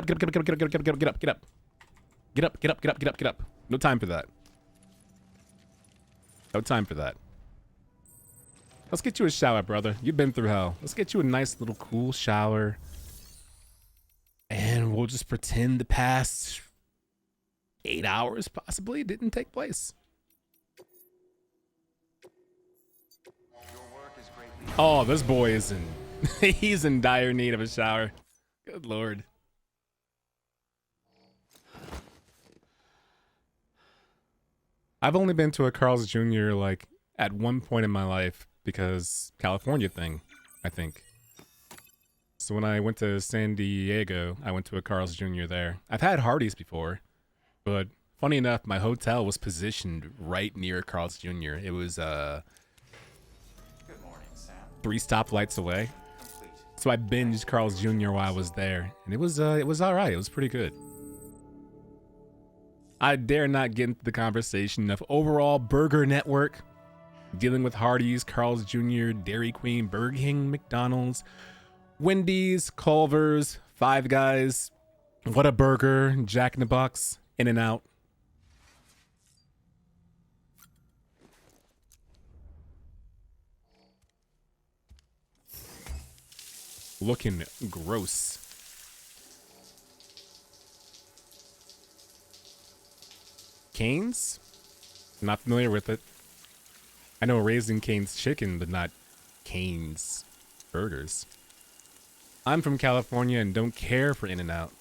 No time for that. No time for that. Let's get you a shower, brother. You've been through hell. Let's get you a nice little cool shower. And we'll just pretend the past 8 hours possibly didn't take place. Oh, this boy is in... he's in dire need of a shower. Good Lord. I've only been to a Carl's Jr. like at one point in my life because California thing, I think. So when I went to San Diego, I went to a Carl's Jr. there. I've had Hardee's before, but funny enough, my hotel was positioned right near Carl's Jr. It was 3 stoplights away. So I binged Carl's Jr. while I was there, and it was all right. It was pretty good. I dare not get into the conversation of overall burger network. dealing with Hardee's, Carl's Jr., Dairy Queen, Burger King, McDonald's, Wendy's, Culver's, Five Guys, Whataburger, Jack in the Box, In-N-Out. Looking gross. Cane's? Not familiar with it. I know Raising Cane's chicken, but not Cane's burgers. I'm from California and don't care for In-N-Out.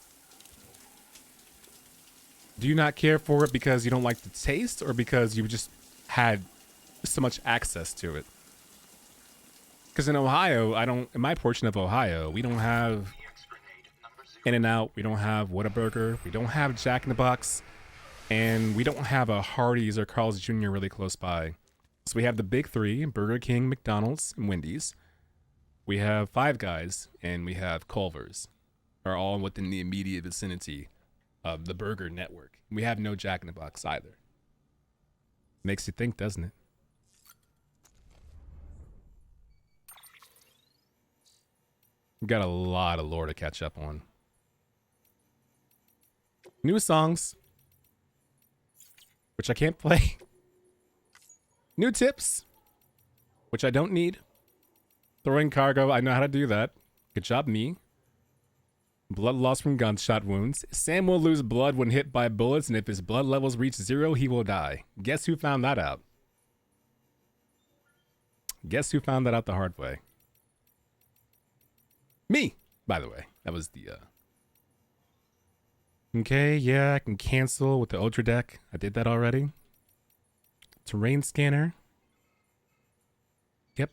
Do you not care for it because you don't like the taste or because you just had so much access to it? Because in Ohio, in my portion of Ohio, we don't have In-N-Out, we don't have Whataburger, we don't have Jack in the Box, and we don't have a Hardee's or Carl's Jr. really close by. So we have the big three, Burger King, McDonald's, and Wendy's. We have Five Guys, and we have Culver's, are all within the immediate vicinity of the burger network. We have no Jack in the Box either. Makes you think, doesn't it? We've got a lot of lore to catch up on. New songs, which I can't play. New tips, which I don't need. Throwing cargo, I know how to do that. Good job, me. Blood loss from gunshot wounds. Sam will lose blood when hit by bullets, and if his blood levels reach 0, he will die. Guess who found that out? Guess who found that out the hard way? Me, by the way. That was the, Okay, yeah, I can cancel with the Ultra deck. I did that already. Terrain scanner. Yep.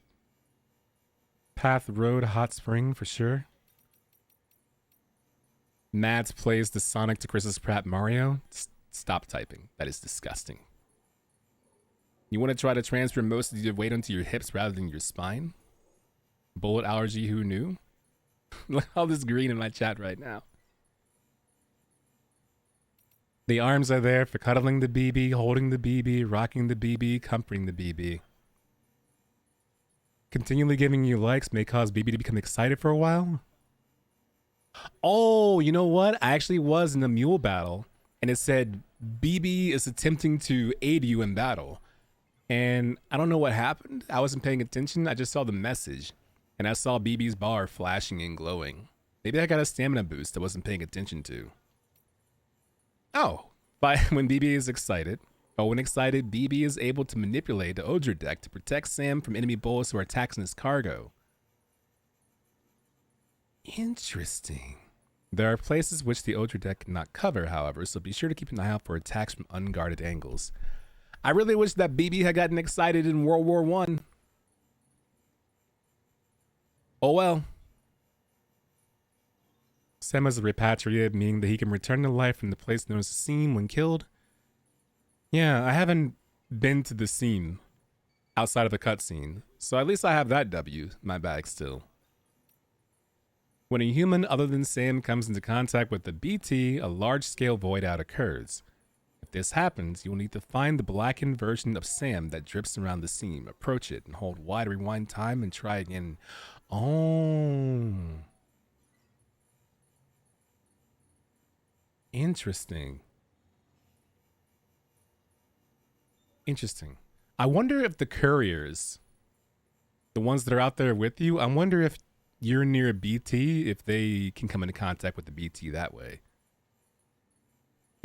Path Road Hot Spring for sure. Mads plays the Sonic to Chris's Pratt Mario. Stop typing. That is disgusting. You want to try to transfer most of your weight onto your hips rather than your spine? Bullet allergy, who knew? Look at all this green in my chat right now. The arms are there for cuddling the BB, holding the BB, rocking the BB, comforting the BB. Continually giving you likes may cause BB to become excited for a while. Oh, you know what? I actually was in a mule battle, and it said BB is attempting to aid you in battle. And I don't know what happened. I wasn't paying attention. I just saw the message, and I saw BB's bar flashing and glowing. Maybe I got a stamina boost I wasn't paying attention to. Oh, when BB is excited. Oh, when excited, BB is able to manipulate the Odra deck to protect Sam from enemy bullets who are attacking his cargo. Interesting. There are places which the Odra deck cannot cover, however, so be sure to keep an eye out for attacks from unguarded angles. I really wish that BB had gotten excited in World War I. Oh well. Sam is a repatriate, meaning that he can return to life from the place known as the Seam when killed. Yeah, I haven't been to the Seam outside of the cutscene, so at least I have that W in my bag still. When a human other than Sam comes into contact with the BT, a large-scale void out occurs. If this happens, you will need to find the blackened version of Sam that drips around the Seam, approach it, and hold Y to rewind time and try again. Oh. Interesting. Interesting. I wonder if the couriers, the ones that are out there with you, I wonder if you're near a BT, if they can come into contact with the BT that way.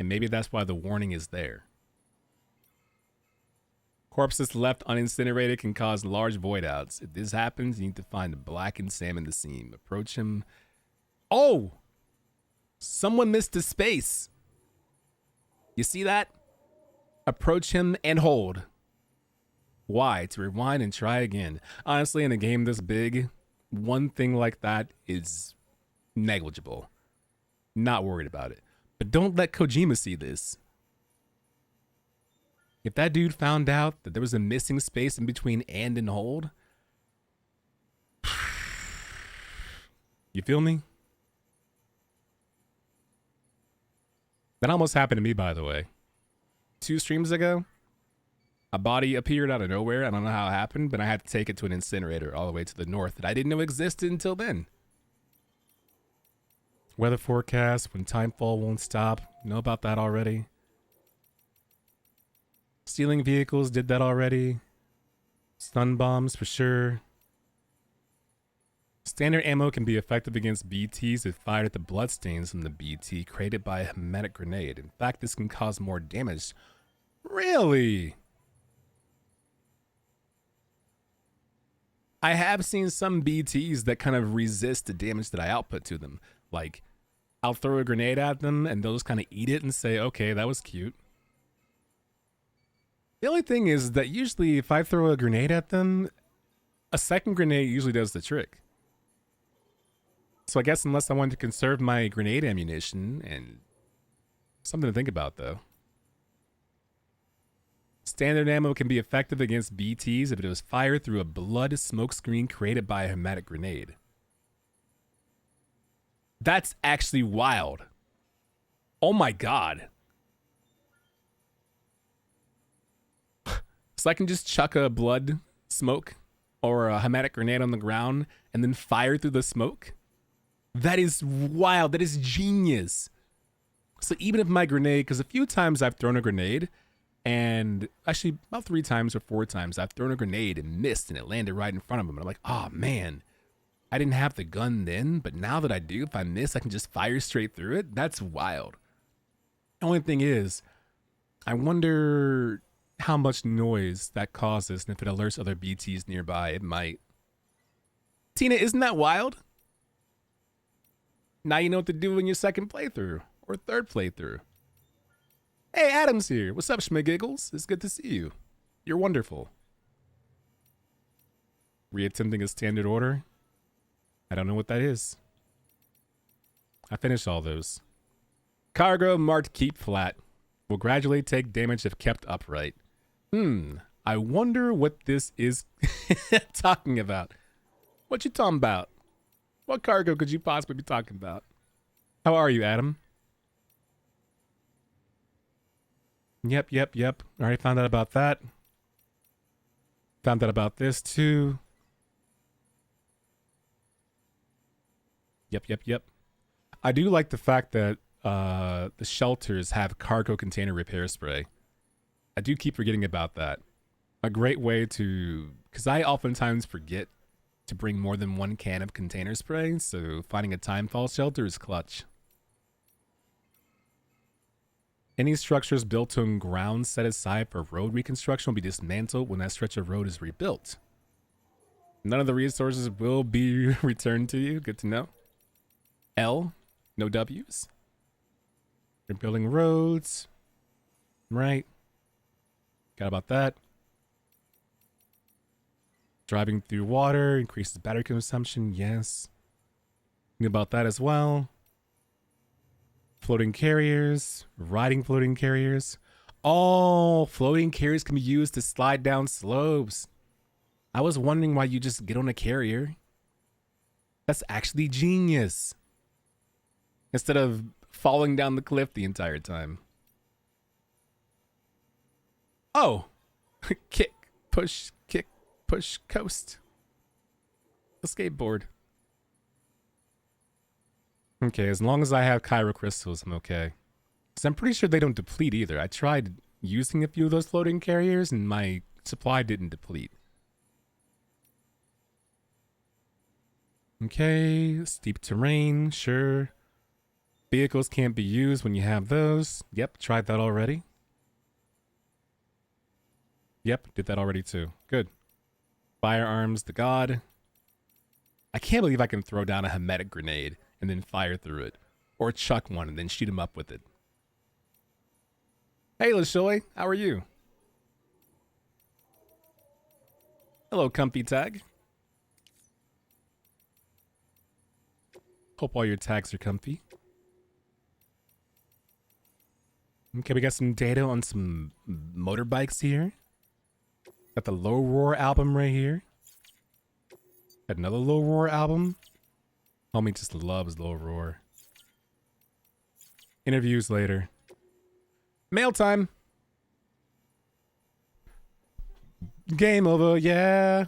And maybe that's why the warning is there. Corpses left unincinerated can cause large void outs. If this happens, you need to find the blackened Sam in the Seam. Approach him. Oh! Someone missed a space. You see that? Approach him and hold Y to rewind and try again. Honestly, in a game this big, one thing like that is negligible. Not worried about it. But don't let Kojima see this. If that dude found out that there was a missing space in between and hold, you feel me? That almost happened to me, by the way. 2 streams ago, A body appeared out of nowhere. I don't know how it happened, but I had to take it to an incinerator all the way to the north that I didn't know existed until then. Weather forecast, when timefall won't stop. Know about that already. Stealing vehicles, did that already. Stun bombs for sure. Standard ammo can be effective against BTs if fired at the bloodstains from the BT created by a hermetic grenade. In fact, this can cause more damage. Really? I have seen some BTs that kind of resist the damage that I output to them. Like, I'll throw a grenade at them and they'll just kind of eat it and say, okay, that was cute. The only thing is that usually if I throw a grenade at them, a second grenade usually does the trick. So I guess unless I wanted to conserve my grenade ammunition, and something to think about though. Standard ammo can be effective against BTs if it was fired through a blood smoke screen created by a hermetic grenade. That's actually wild. Oh my god. So I can just chuck a blood smoke or a hermetic grenade on the ground and then fire through the smoke? That is wild. That is genius. So even if my grenade, because a few times I've thrown a grenade, and actually about 3 times or 4 times I've thrown a grenade and missed and it landed right in front of him. And I'm like, oh man, I didn't have the gun then, but now that I do, if I miss, I can just fire straight through it. That's wild. The only thing is, I wonder how much noise that causes, and if it alerts other BTs nearby, it might. Tina, isn't that wild? Now you know what to do in your second playthrough or third playthrough. Hey, Adam's here. What's up, Schmigiggles? It's good to see you. You're wonderful. Reattempting a standard order? I don't know what that is. I finished all those. Cargo marked keep flat. Will gradually take damage if kept upright. I wonder what this is talking about. What you talking about? What cargo could you possibly be talking about? How are you, Adam? Yep. Already found out about that. Found out about this too. Yep. I do like the fact that the shelters have cargo container repair spray. I do keep forgetting about that. A great way to, because I oftentimes forget to bring more than 1 can of container spray, so finding a timefall shelter is clutch. Any structures built on ground set aside for road reconstruction will be dismantled when that stretch of road is rebuilt. None of the resources will be returned to you. Good to know. L, no W's. Rebuilding roads. Right. Got about that. Driving through water increases battery consumption. Yes. Knew about that as well. Floating carriers. Riding floating carriers. Oh, floating carriers can be used to slide down slopes. I was wondering why you just get on a carrier. That's actually genius. Instead of falling down the cliff the entire time. Oh. Kick, push, coast. A skateboard. Okay, as long as I have Kyro crystals, I'm okay. Because I'm pretty sure they don't deplete either. I tried using a few of those floating carriers and my supply didn't deplete. Okay, steep terrain, sure. Vehicles can't be used when you have those. Yep, tried that already. Yep, did that already too. Good. Firearms, the god. I can't believe I can throw down a hermetic grenade and then fire through it. Or chuck one and then shoot him up with it. Hey, LaShoy, how are you? Hello, Comfy Tag. Hope all your tags are comfy. Okay, we got some data on some motorbikes here. Got the Low Roar album right here. Got another Low Roar album. Homie just loves Low Roar. Interviews later. Mail time. Game over, yeah.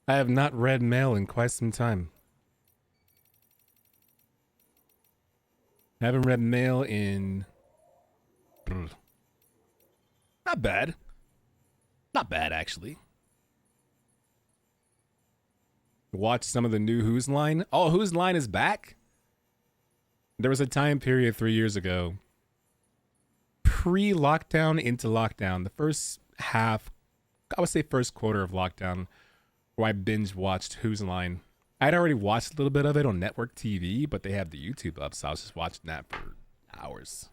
I have not read mail in quite some time. I haven't read mail in... Not bad. Not bad, actually. Watch some of the new Who's Line. Oh, Who's Line is back? There was a time period 3 years ago, pre-lockdown into lockdown, the first half, I would say first quarter of lockdown, where I binge watched Who's Line. I'd already watched a little bit of it on network TV, but they have the YouTube up, so I was just watching that for hours.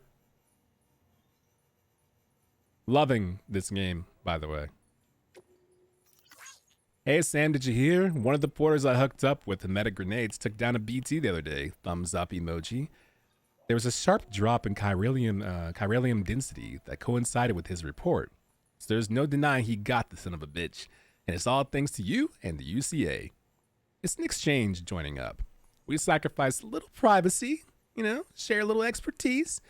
Loving this game, by the way. Hey Sam, did you hear? One of the porters I hooked up with the meta grenades took down a BT the other day. Thumbs up emoji. There was a sharp drop in chiralium density that coincided with his report. So there's no denying he got the son of a bitch. And it's all thanks to you and the UCA. It's an exchange joining up. We sacrifice a little privacy, you know, share a little expertise,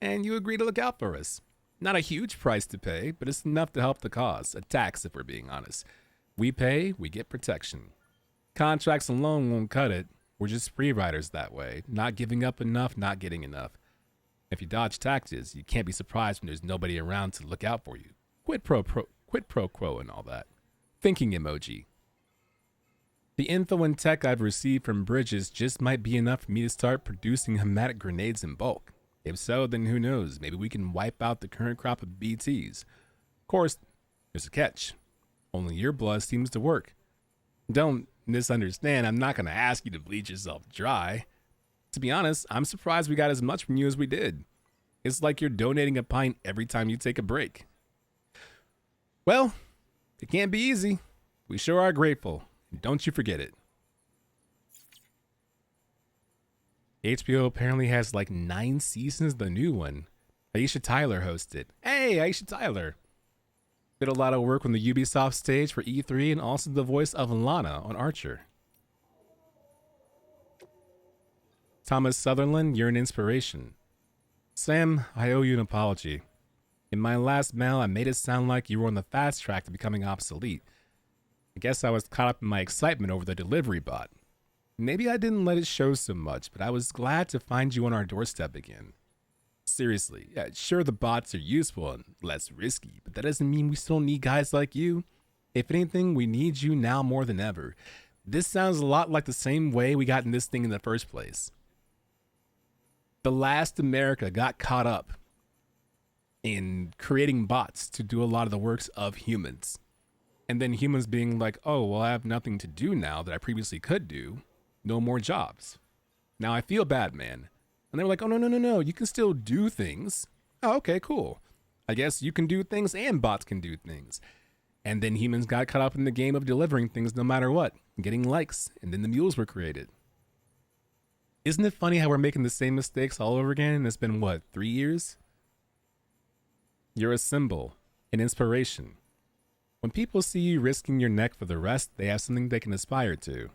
and you agree to look out for us. Not a huge price to pay, but it's enough to help the cause. A tax, if we're being honest. We pay, we get protection. Contracts alone won't cut it. We're just free riders that way. Not giving up enough, not getting enough. If you dodge taxes, you can't be surprised when there's nobody around to look out for you. Quid pro quo and all that. Thinking emoji. The info and tech I've received from Bridges just might be enough for me to start producing hematic grenades in bulk. If so, then who knows? Maybe we can wipe out the current crop of BTs. Of course, there's a catch. Only your blood seems to work. Don't misunderstand, I'm not going to ask you to bleach yourself dry. To be honest, I'm surprised we got as much from you as we did. It's like you're donating a pint every time you take a break. Well, it can't be easy. We sure are grateful. Don't you forget it. HBO apparently has like 9 seasons, the new one. Aisha Tyler hosted. Hey, Aisha Tyler. Did a lot of work on the Ubisoft stage for E3 and also the voice of Lana on Archer. Thomas Sutherland, you're an inspiration. Sam, I owe you an apology. In my last mail, I made it sound like you were on the fast track to becoming obsolete. I guess I was caught up in my excitement over the delivery bot. Maybe I didn't let it show so much, but I was glad to find you on our doorstep again. Seriously, yeah, sure the bots are useful and less risky, but that doesn't mean we still need guys like you. If anything, we need you now more than ever. This sounds a lot like the same way we got in this thing in the first place. The last America got caught up in creating bots to do a lot of the works of humans. And then humans being like, oh, well, I have nothing to do now that I previously could do. No more jobs. Now I feel bad, man. And they were like, oh, no, you can still do things. Oh, okay, cool. I guess you can do things and bots can do things. And then humans got caught up in the game of delivering things no matter what, getting likes, and then the mules were created. Isn't it funny how we're making the same mistakes all over again? And it's been, what, 3 years? You're a symbol, an inspiration. When people see you risking your neck for the rest, they have something they can aspire to.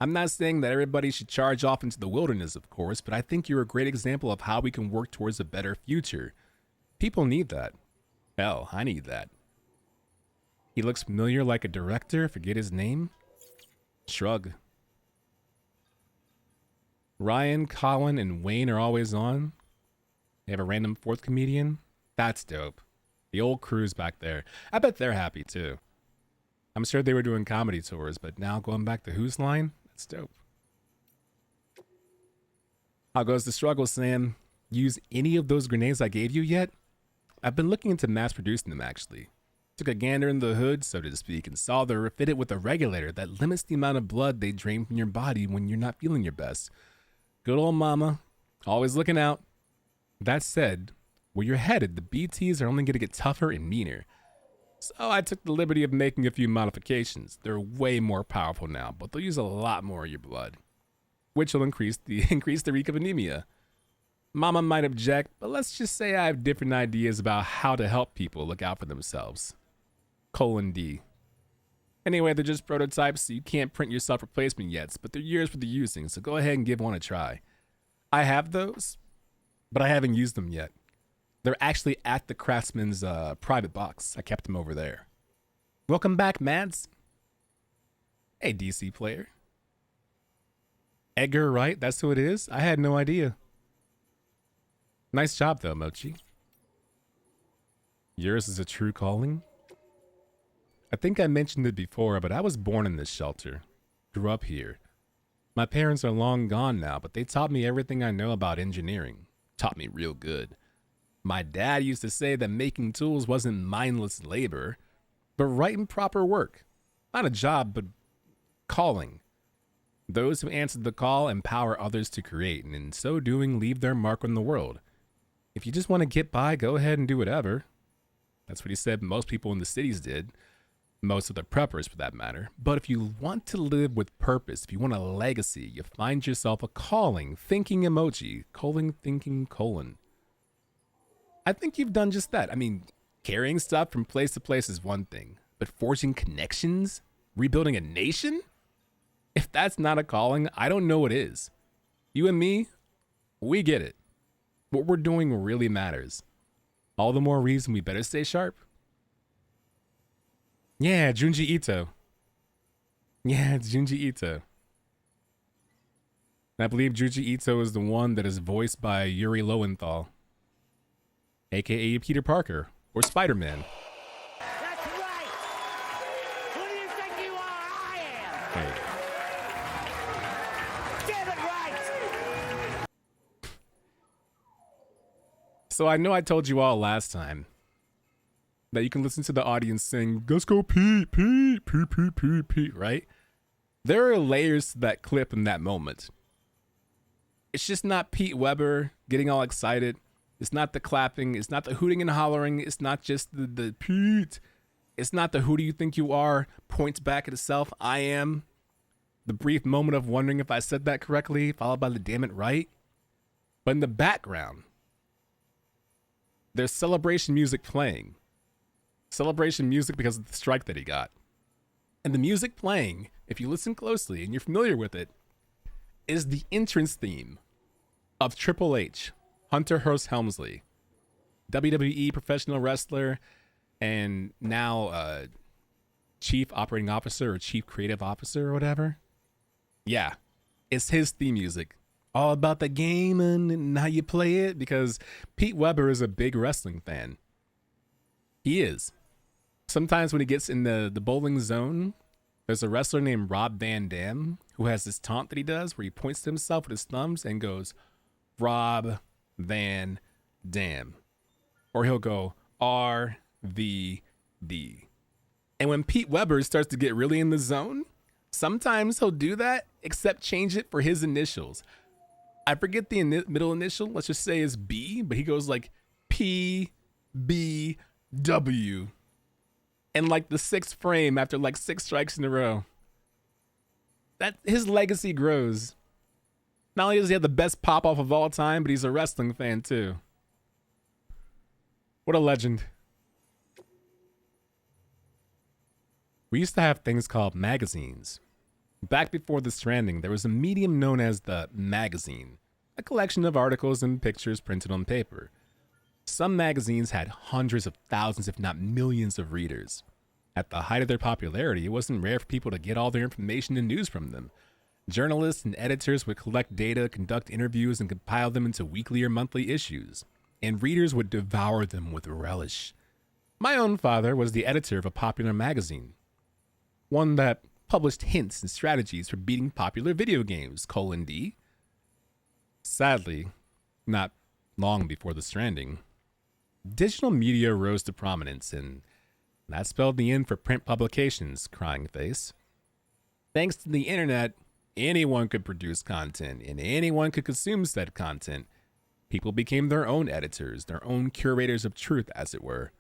I'm not saying that everybody should charge off into the wilderness, of course, but I think you're a great example of how we can work towards a better future. People need that. Hell, I need that. He looks familiar like a director, forget his name? Shrug. Ryan, Colin, and Wayne are always on. They have a random 4th comedian. That's dope. The old crew's back there. I bet they're happy too. I'm sure they were doing comedy tours, but now going back to Who's Line? That's dope. How goes the struggle, Sam? Use any of those grenades I gave you yet? I've been looking into mass producing them, actually. Took a gander in the hood, so to speak, and saw they're fitted with a regulator that limits the amount of blood they drain from your body when you're not feeling your best. Good old mama. Always looking out. That said, where you're headed, the BTs are only going to get tougher and meaner. So I took the liberty of making a few modifications. They're way more powerful now, but they'll use a lot more of your blood, which will increase the risk of anemia. Mama might object, but let's just say I have different ideas about how to help people look out for themselves. :D. Anyway, they're just prototypes, so you can't print yourself replacement yet, but they're yours for the using, so go ahead and give one a try. I have those, but I haven't used them yet. They're actually at the Craftsman's private box. I kept them over there. Welcome back, Mads. Hey, DC player. Edgar Wright, that's who it is? I had no idea. Nice job, though, Mochi. Yours is a true calling? I think I mentioned it before, but I was born in this shelter. Grew up here. My parents are long gone now, but they taught me everything I know about engineering. Taught me real good. My dad used to say that making tools wasn't mindless labor, but right and proper work. Not a job, but calling. Those who answer the call empower others to create, and in so doing, leave their mark on the world. If you just want to get by, go ahead and do whatever. That's what he said most people in the cities did. Most of the preppers, for that matter. But if you want to live with purpose, if you want a legacy, you find yourself a calling, thinking emoji, colon, thinking, colon. I think you've done just that. I mean, carrying stuff from place to place is one thing, but forging connections, rebuilding a nation? If that's not a calling, I don't know what is. You and me, we get it. What we're doing really matters. All the more reason we better stay sharp. Yeah, Junji Ito. Yeah, it's Junji Ito. I believe Junji Ito is the one that is voiced by Yuri Lowenthal, aka Peter Parker, or Spider-Man. That's right! Who do you think you are? I am! Hey. Get it right! So I know I told you all last time that you can listen to the audience sing, "Let's go Pete, Pete, Pete, Pete, Pete, Pete," right? There are layers to that clip in that moment. It's just not Pete Weber getting all excited. It's not the clapping. It's not the hooting and hollering. It's not just the Pete. It's not the who do you think you are points back at itself. I am. The brief moment of wondering if I said that correctly, followed by the damn it right. But in the background, there's celebration music playing. Celebration music because of the strike that he got. And the music playing, if you listen closely and you're familiar with it, is the entrance theme of Triple H, Hunter Hearst Helmsley, WWE professional wrestler, and now chief operating officer or chief creative officer or whatever. Yeah, it's his theme music. All about the game and how you play it, because Pete Weber is a big wrestling fan. He is. Sometimes when he gets in the bowling zone, there's a wrestler named Rob Van Dam who has this taunt that he does where he points to himself with his thumbs and goes, Rob Van Dam. Or he'll go, RVD. And when Pete Weber starts to get really in the zone, sometimes he'll do that, except change it for his initials. I forget the middle initial, let's just say is B, but he goes like PBW. And like the sixth frame after like 6 strikes in a row. That his legacy grows. Not only does he have the best pop-off of all time, but he's a wrestling fan too. What a legend. We used to have things called magazines. Back before the Stranding, there was a medium known as the magazine, a collection of articles and pictures printed on paper. Some magazines had hundreds of thousands, if not millions, of readers. At the height of their popularity, it wasn't rare for people to get all their information and news from them. Journalists and editors would collect data, conduct interviews, and compile them into weekly or monthly issues, and readers would devour them with relish. My own father was the editor of a popular magazine, one that published hints and strategies for beating popular video games, :D. Sadly, not long before the Stranding, digital media rose to prominence, and that spelled the end for print publications, crying face. Thanks to the internet, anyone could produce content, and anyone could consume said content. People became their own editors, their own curators of truth, as it were.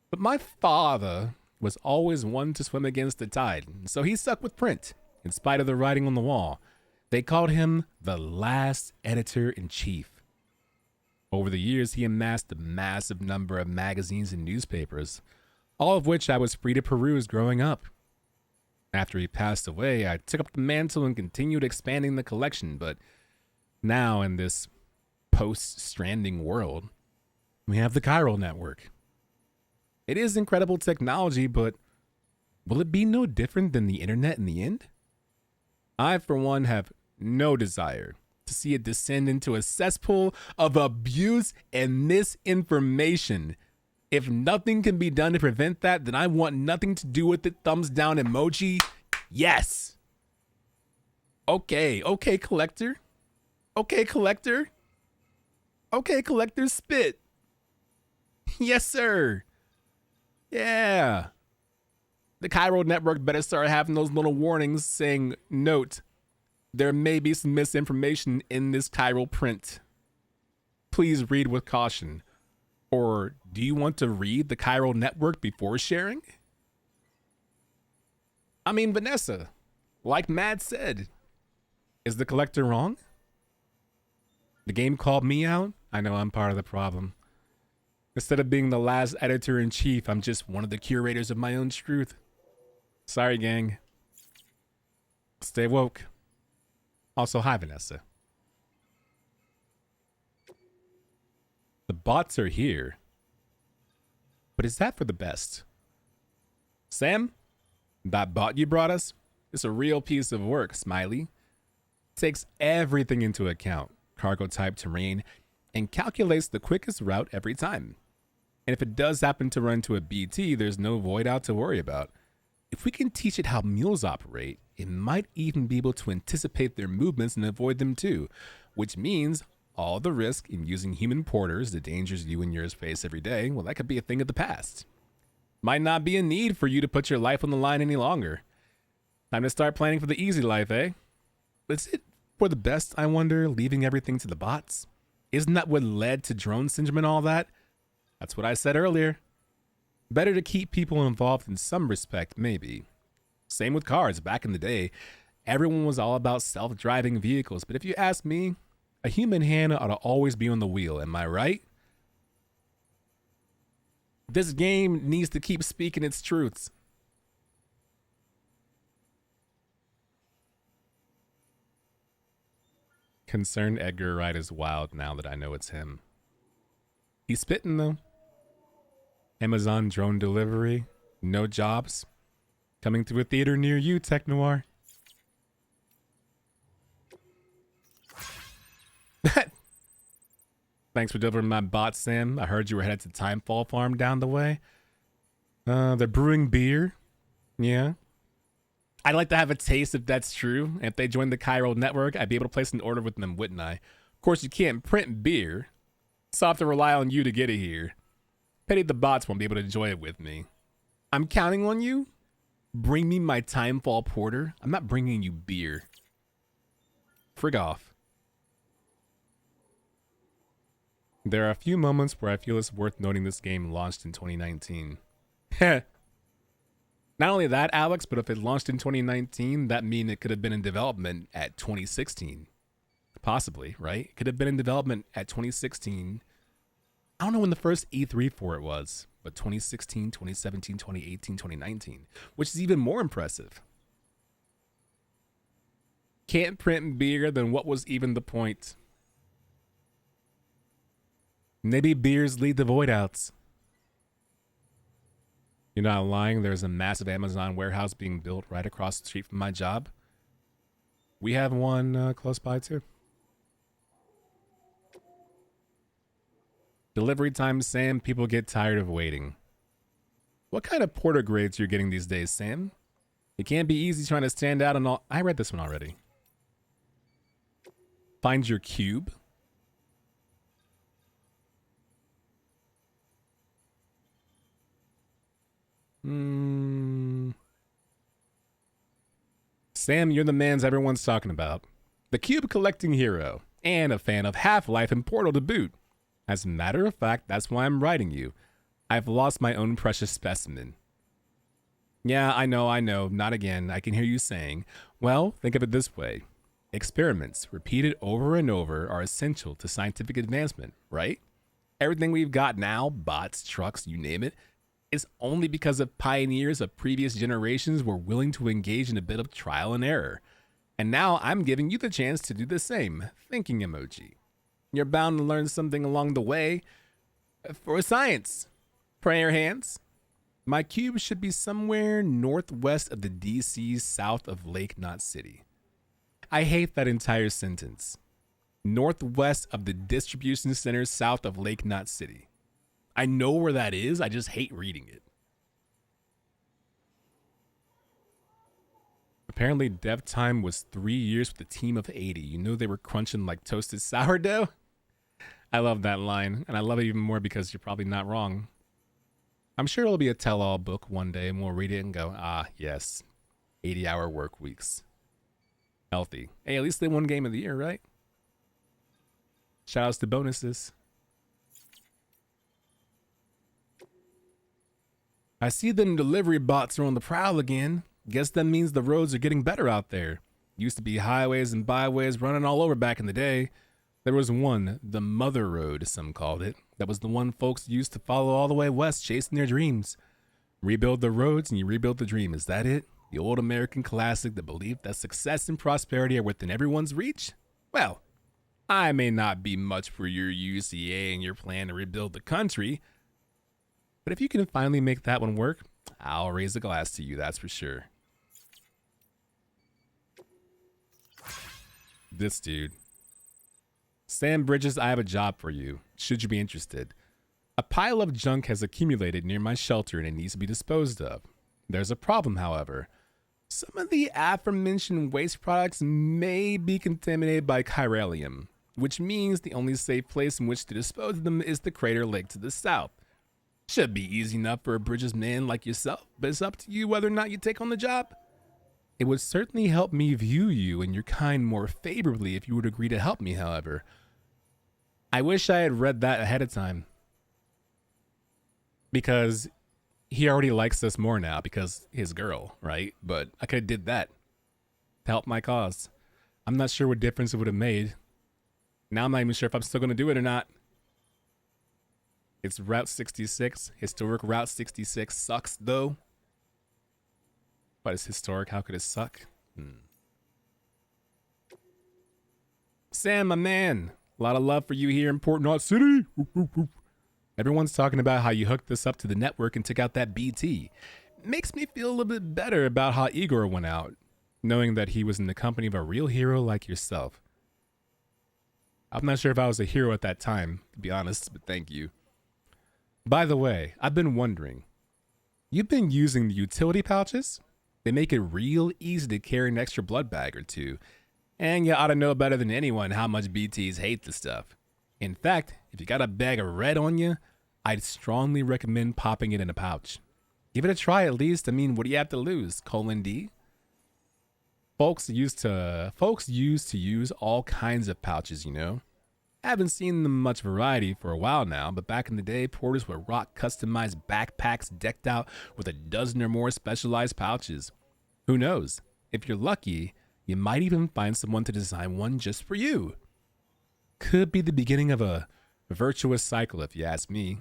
But my father was always one to swim against the tide, so he stuck with print, in spite of the writing on the wall. They called him the last editor-in-chief. Over the years, he amassed a massive number of magazines and newspapers, all of which I was free to peruse growing up. After he passed away, I took up the mantle and continued expanding the collection, but now in this post-Stranding world, We have the chiral network. It is incredible technology, but will it be no different than the internet in the end? I, for one, have no desire to see it descend into a cesspool of abuse and misinformation. If nothing can be done to prevent that, then I want nothing to do with it. Thumbs down emoji. Yes. Okay, collector. Okay, collector. Okay, collector, spit. Yes, sir. Yeah. The chiral network better start having those little warnings saying, note, there may be some misinformation in this chiral print. Please read with caution. Or do you want to read the chiral network before sharing? I mean, Vanessa, like Mad said, is the collector wrong? The game called me out? I know I'm part of the problem. Instead of being the last editor-in-chief, I'm just one of the curators of my own truth. Sorry, gang. Stay woke. Also, hi, Vanessa. The bots are here. But is that for the best? Sam, that bot you brought us is a real piece of work, Smiley. Takes everything into account, cargo type, terrain, and calculates the quickest route every time. And if it does happen to run to a BT, there's no void out to worry about. If we can teach it how mules operate, it might even be able to anticipate their movements and avoid them too, which means all the risk in using human porters, the dangers you and yours face every day, well, that could be a thing of the past. Might not be a need for you to put your life on the line any longer. Time to start planning for the easy life, eh? Is it for the best, I wonder, leaving everything to the bots? Isn't that what led to drone syndrome and all that? That's what I said earlier. Better to keep people involved in some respect, maybe. Same with cars. Back in the day, everyone was all about self-driving vehicles. But if you ask me, a human hand ought to always be on the wheel. Am I right? This game needs to keep speaking its truths. Concerned Edgar Wright is wild now that I know it's him. He's spitting though. Amazon drone delivery, no jobs, coming to a theater near you, Tech Noir. Thanks for delivering my bot, Sam. I heard you were headed to Timefall Farm down the way. They're brewing beer. Yeah. I'd like to have a taste if that's true. If they joined the chiral network, I'd be able to place an order with them, wouldn't I? Of course, you can't print beer, so I'll have to rely on you to get it here. Pity the bots won't be able to enjoy it with me. I'm counting on you. Bring me my Timefall Porter. I'm not bringing you beer. Frig off. There are a few moments where I feel it's worth noting this game launched in 2019. Heh. Not only that, Alex, but if it launched in 2019, that means it could have been in development at 2016. Possibly, right? It could have been in development at 2016. I don't know when the first E3 for it was, but 2016, 2017, 2018, 2019, which is even more impressive. Can't print beer, then what was even the point? Maybe beers lead to void outs. You're not lying, there's a massive Amazon warehouse being built right across the street from my job. We have one close by too. Delivery time, Sam, people get tired of waiting. What kind of porter grades you're getting these days, Sam? It can't be easy trying to stand out and all. I read this one already. Find your cube. Sam, you're the mans everyone's talking about. The cube collecting hero, and a fan of Half-Life and Portal to boot. As a matter of fact, that's why I'm writing you. I've lost my own precious specimen. Yeah, I know, not again. I can hear you saying, well, think of it this way. Experiments, repeated over and over, are essential to scientific advancement, right? Everything we've got now, bots, trucks, you name it, is only because of pioneers of previous generations were willing to engage in a bit of trial and error. And now I'm giving you the chance to do the same. Thinking emoji. You're bound to learn something along the way. For science. Prayer hands. My cube should be somewhere northwest of the DC, south of Lake Knot City. I hate that entire sentence. Northwest of the distribution center south of Lake Knot City. I know where that is, I just hate reading it. Apparently dev time was 3 years with a team of 80. You know they were crunching like toasted sourdough? I love that line, and I love it even more because you're probably not wrong. I'm sure it'll be a tell-all book one day and we'll read it and go, ah, yes, 80-hour work weeks. Healthy. Hey, at least they won Game of the Year, right? Shoutouts to bonuses. I see them delivery bots are on the prowl again. Guess that means the roads are getting better out there. Used to be highways and byways running all over back in the day. There was one, the Mother Road, some called it. That was the one folks used to follow all the way west chasing their dreams. Rebuild the roads and you rebuild the dream. Is that it? The old American classic, the belief that success and prosperity are within everyone's reach? Well, I may not be much for your UCA and your plan to rebuild the country, but if you can finally make that one work, I'll raise a glass to you, that's for sure. This dude. Sam Bridges, I have a job for you, should you be interested. A pile of junk has accumulated near my shelter and it needs to be disposed of. There's a problem, however. Some of the aforementioned waste products may be contaminated by chiralium, which means the only safe place in which to dispose of them is the crater lake to the south. Should be easy enough for a Bridges man like yourself, but it's up to you whether or not you take on the job. It would certainly help me view you and your kind more favorably if you would agree to help me, however. I wish I had read that ahead of time. Because he already likes us more now because his girl, right? But I could have did that to help my cause. I'm not sure what difference it would have made. Now I'm not even sure if I'm still going to do it or not. It's Route 66. Historic Route 66 sucks, though. But it's historic. How could it suck? Sam, my man. A lot of love for you here in Port Knot City. Everyone's talking about how you hooked this up to the network and took out that BT. Makes me feel a little bit better about how Igor went out, knowing that he was in the company of a real hero like yourself. I'm not sure if I was a hero at that time, to be honest, but thank you. By the way, I've been wondering, you've been using the utility pouches? They make it real easy to carry an extra blood bag or two, and you ought to know better than anyone how much BTs hate the stuff. In fact, if you got a bag of red on you, I'd strongly recommend popping it in a pouch. Give it a try at least. I mean, what do you have to lose? D? Folks used to use all kinds of pouches, you know. I haven't seen them much variety for a while now, but back in the day, porters would rock customized backpacks decked out with a dozen or more specialized pouches. Who knows? If you're lucky, you might even find someone to design one just for you. Could be the beginning of a virtuous cycle, if you ask me.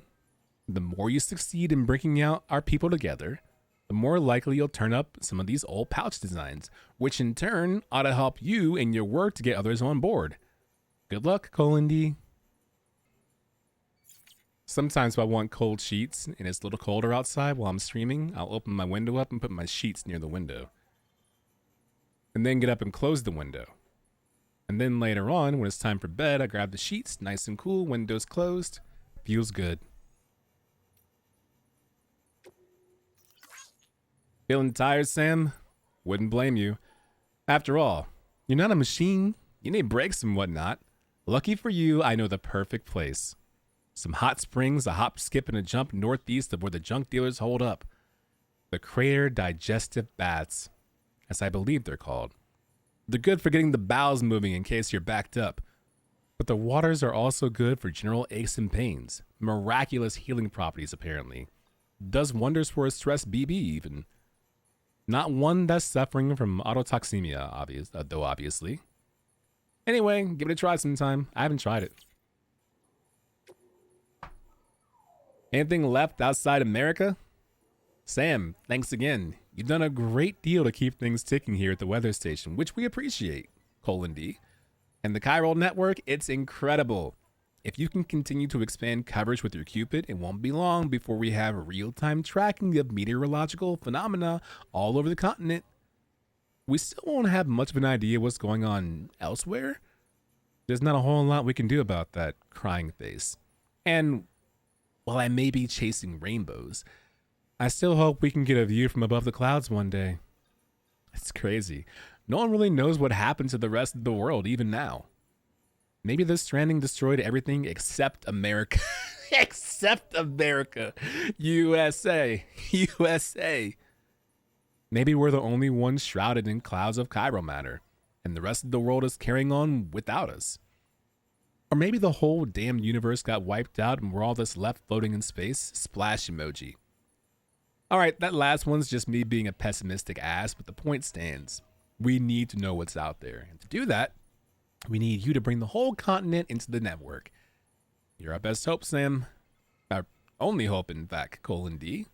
The more you succeed in bringing out our people together, the more likely you'll turn up some of these old pouch designs, which in turn ought to help you in your work to get others on board. Good luck, D. Sometimes if I want cold sheets and it's a little colder outside while I'm streaming, I'll open my window up and put my sheets near the window. And then get up and close the window. And then later on, when it's time for bed, I grab the sheets, nice and cool, windows closed. Feels good. Feeling tired, Sam? Wouldn't blame you. After all, you're not a machine. You need breaks and whatnot. Lucky for you, I know the perfect place. Some hot springs, a hop, skip, and a jump northeast of where the junk dealers hold up. The Crater Digestive Baths, as I believe they're called. They're good for getting the bowels moving in case you're backed up. But the waters are also good for general aches and pains. Miraculous healing properties, apparently. Does wonders for a stressed BB, even. Not one that's suffering from autotoxemia, obviously. Anyway, give it a try sometime. I haven't tried it. Anything left outside America? Sam, thanks again. You've done a great deal to keep things ticking here at the weather station, which we appreciate, D. And the chiral network, it's incredible. If you can continue to expand coverage with your Cupid, it won't be long before we have real-time tracking of meteorological phenomena all over the continent. We still won't have much of an idea what's going on elsewhere. There's not a whole lot we can do about that crying face. And while I may be chasing rainbows, I still hope we can get a view from above the clouds one day. It's crazy. No one really knows what happened to the rest of the world even now. Maybe this Stranding destroyed everything except America. Except America. USA. USA. Maybe we're the only ones shrouded in clouds of chiral matter, and the rest of the world is carrying on without us. Or maybe the whole damn universe got wiped out and we're all just left floating in space. Splash emoji. Alright, that last one's just me being a pessimistic ass, but the point stands. We need to know what's out there. And to do that, we need you to bring the whole continent into the network. You're our best hope, Sam. Our only hope, in fact, :D.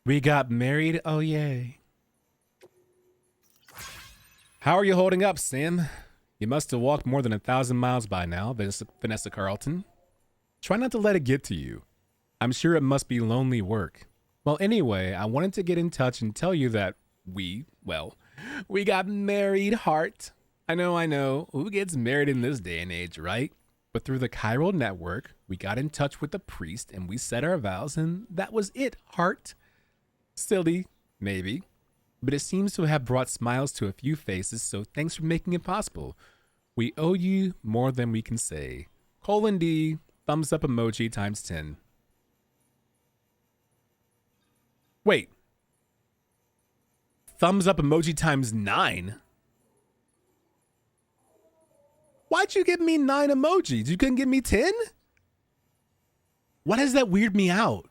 We got married, oh yay. How are you holding up, Sam? You must have walked more than 1,000 miles by now, Vanessa Carlton. Try not to let it get to you. I'm sure it must be lonely work. Well, anyway, I wanted to get in touch and tell you that we got married, heart. I know. Who gets married in this day and age, right? But through the chiral network, we got in touch with the priest and we said our vows and that was it, heart. Silly, maybe. But it seems to have brought smiles to a few faces, so thanks for making it possible. We owe you more than we can say. :D, thumbs up emoji times 10. Wait. Thumbs up emoji times 9? Why'd you give me 9 emojis? You couldn't give me 10? Why does that weird me out?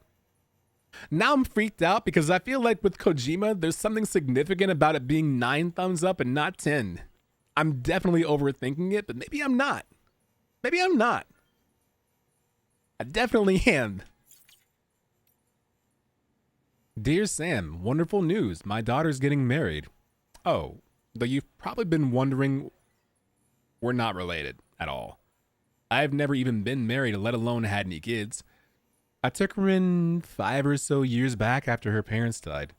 Now I'm freaked out because I feel like with Kojima, there's something significant about it being 9 thumbs up and not 10. I'm definitely overthinking it, but maybe I'm not. Maybe I'm not. I definitely am. Dear Sam, wonderful news. My daughter's getting married. Oh, though you've probably been wondering, we're not related at all. I've never even been married, let alone had any kids. I took her in 5 or so years back after her parents died.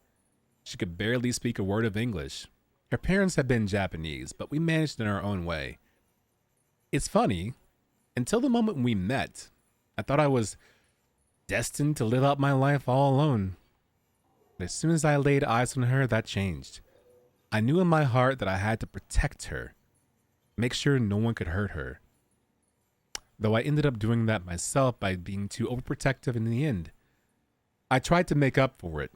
She could barely speak a word of English. Her parents had been Japanese, but we managed in our own way. It's funny, until the moment we met, I thought I was destined to live out my life all alone. But as soon as I laid eyes on her, that changed. I knew in my heart that I had to protect her, make sure no one could hurt her. Though I ended up doing that myself by being too overprotective in the end. I tried to make up for it.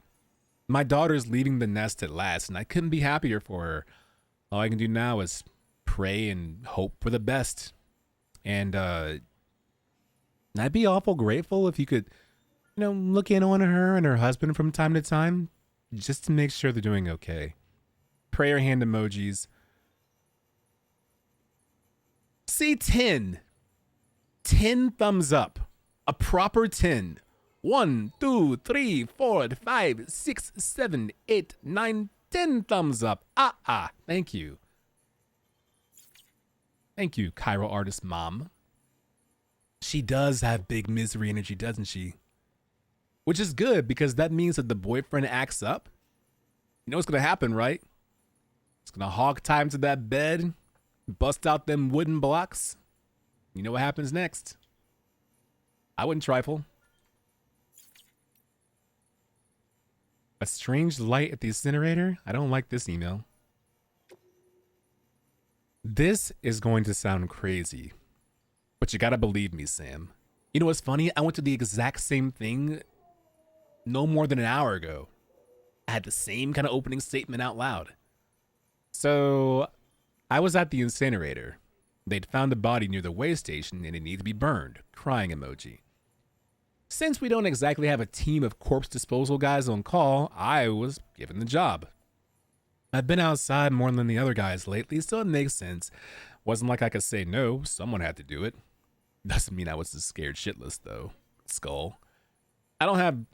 My daughter's leaving the nest at last, and I couldn't be happier for her. All I can do now is pray and hope for the best. And I'd be awful grateful if you could, look in on her and her husband from time to time, just to make sure they're doing okay. Prayer hand emojis. See, 10. 10 thumbs up. A proper 10. 1, 2, 3, 4, 5, 6, 7, 8, 9, 10 thumbs up. Thank you. Thank you, Chiral Artist Mom. She does have big misery energy, doesn't she? Which is good, because that means that the boyfriend acts up. You know what's going to happen, right? It's going to hog tie him to that bed, bust out them wooden blocks. You know what happens next? I wouldn't trifle. A strange light at the incinerator? I don't like this email. This is going to sound crazy, but you gotta believe me, Sam. You know what's funny? I went to the exact same thing no more than an hour ago. I had the same kind of opening statement out loud. So I was at the incinerator. They'd found a body near the way station and it needed to be burned. Crying emoji. Since we don't exactly have a team of corpse disposal guys on call, I was given the job. I've been outside more than the other guys lately, so it makes sense. Wasn't like I could say no, someone had to do it. Doesn't mean I was just scared shitless though. Skull. I don't have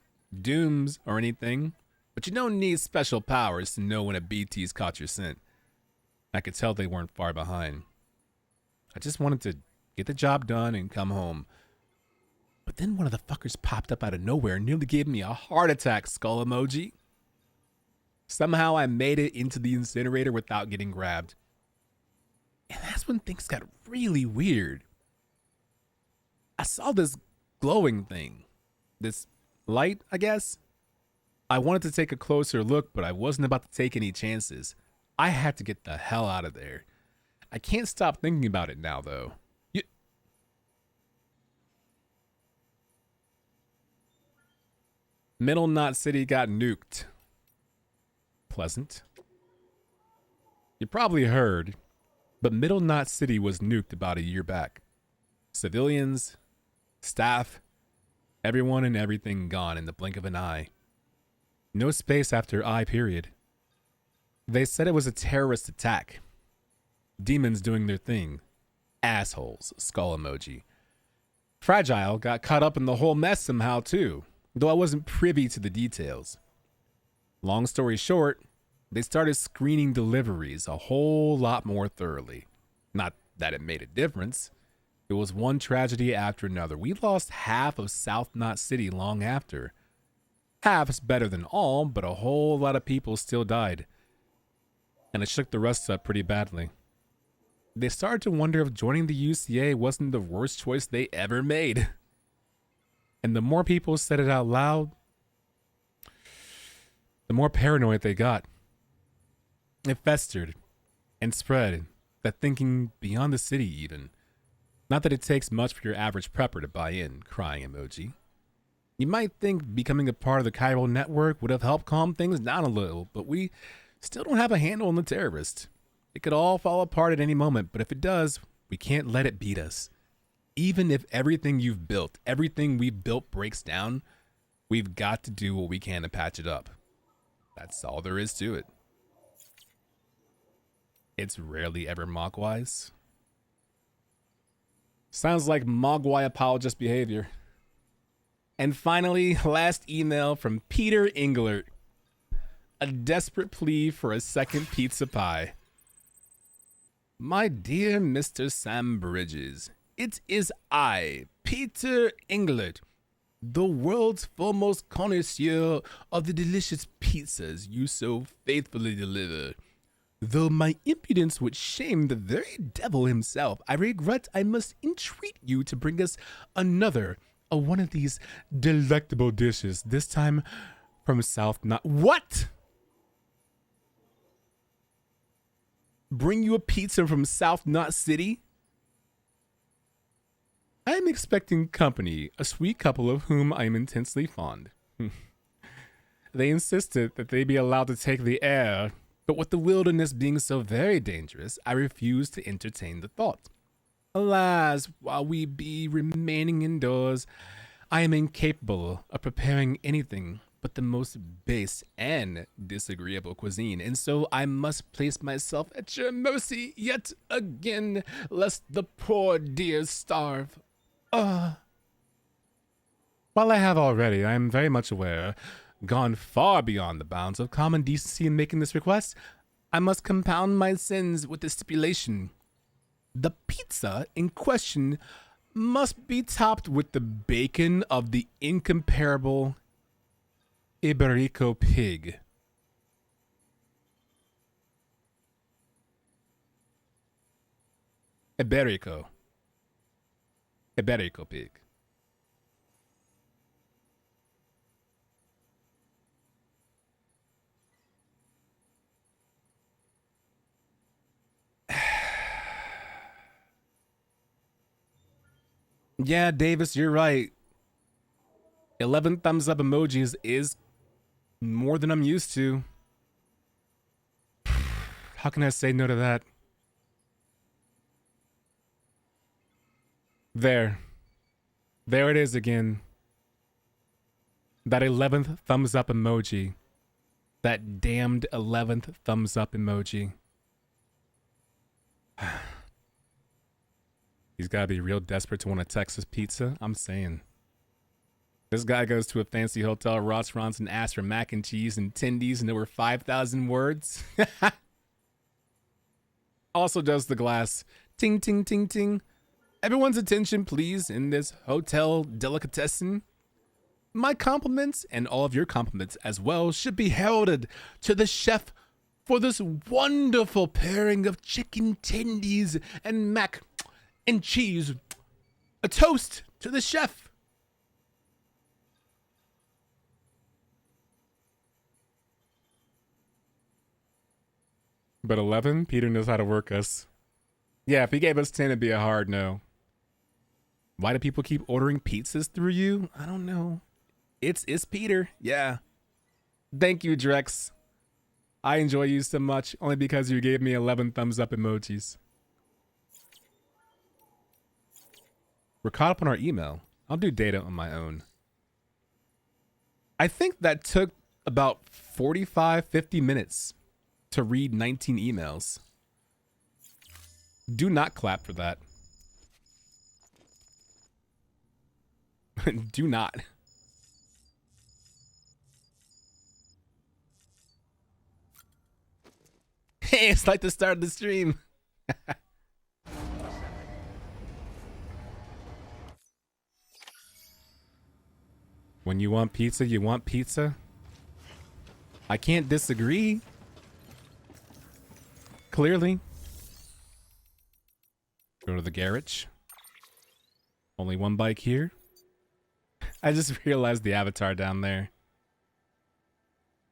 dooms or anything, but you don't need special powers to know when a BT's caught your scent. I could tell they weren't far behind. I just wanted to get the job done, and come home. But then one of the fuckers popped up out of nowhere and nearly gave me a heart attack, skull emoji. Somehow I made it into the incinerator without getting grabbed. And that's when things got really weird. I saw this glowing thing. This light, I guess. I wanted to take a closer look, but I wasn't about to take any chances. I had to get the hell out of there. I can't stop thinking about it now, though. Middle Knot City got nuked. Pleasant. You probably heard, but Middle Knot City was nuked about a year back. Civilians, staff, everyone and everything gone in the blink of an eye. No space after I period. They said it was a terrorist attack. Demons doing their thing. Assholes, skull emoji. Fragile got caught up in the whole mess somehow too, though I wasn't privy to the details. Long story short, they started screening deliveries a whole lot more thoroughly. Not that it made a difference. It was one tragedy after another. We lost half of South Knot City long after. Half is better than all, but a whole lot of people still died. And it shook the rest up pretty badly. They started to wonder if joining the UCA wasn't the worst choice they ever made. And the more people said it out loud, the more paranoid they got. It festered and spread, that thinking beyond the city even. Not that it takes much for your average prepper to buy in, crying emoji. You might think becoming a part of the chiral network would have helped calm things down a little, but we still don't have a handle on the terrorists. It could all fall apart at any moment, but if it does, we can't let it beat us. Even if everything you've built, everything we've built breaks down, we've got to do what we can to patch it up. That's all there is to it. It's rarely ever Mogwai's. Sounds like Mogwai apologist behavior. And finally, last email from Peter Englert. A desperate plea for a second pizza pie. My dear Mr. Sam Bridges, it is I, Peter Englert, the world's foremost connoisseur of the delicious pizzas you so faithfully deliver. Though my impudence would shame the very devil himself, I regret I must entreat you to bring us another of one of these delectable dishes, this time from South Knot. What? Bring you a pizza from South Knot City? I am expecting company, a sweet couple of whom I am intensely fond. They insisted that they be allowed to take the air, but with the wilderness being so very dangerous, I refused to entertain the thought. Alas, while we be remaining indoors, I am incapable of preparing anything but the most base and disagreeable cuisine, and so I must place myself at your mercy yet again, lest the poor dears starve. While I have already, I am very much aware, gone far beyond the bounds of common decency in making this request, I must compound my sins with the stipulation. The pizza in question must be topped with the bacon of the incomparable Iberico pig. Iberico pig. Yeah, Davis, you're right. 11 thumbs up emojis is more than I'm used to. How can I say no to that? There it is again. That 11th thumbs up emoji. That damned 11th thumbs up emoji. He's got to be real desperate to want a Texas pizza. I'm saying. This guy goes to a fancy hotel restaurant and asks for mac and cheese and tendies and over 5,000 words. Also does the glass ting, ting, ting, ting. Everyone's attention, please, in this hotel delicatessen. My compliments and all of your compliments as well should be heralded to the chef for this wonderful pairing of chicken tendies and mac and cheese. A toast to the chef. But 11, Peter knows how to work us. Yeah, if he gave us 10, it'd be a hard no. Why do people keep ordering pizzas through you? I don't know. It's Peter. Yeah. Thank you, Drex. I enjoy you so much only because you gave me 11 thumbs up emojis. We're caught up on our email. I'll do data on my own. I think that took about 45, 50 minutes to read 19 emails. Do not clap for that. Do not. Hey, it's like the start of the stream. When you want pizza, you want pizza. I can't disagree. Clearly. Go to the garage. Only one bike here. I just realized the avatar down there.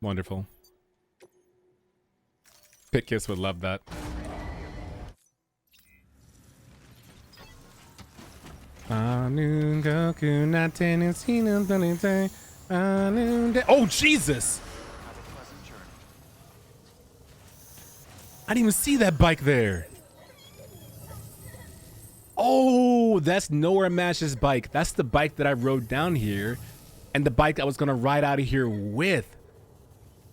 Wonderful. Pitkiss would love that. Oh, Jesus! I didn't even see that bike there. Oh, that's Nowhere Mash's bike. That's the bike that I rode down here and the bike I was going to ride out of here with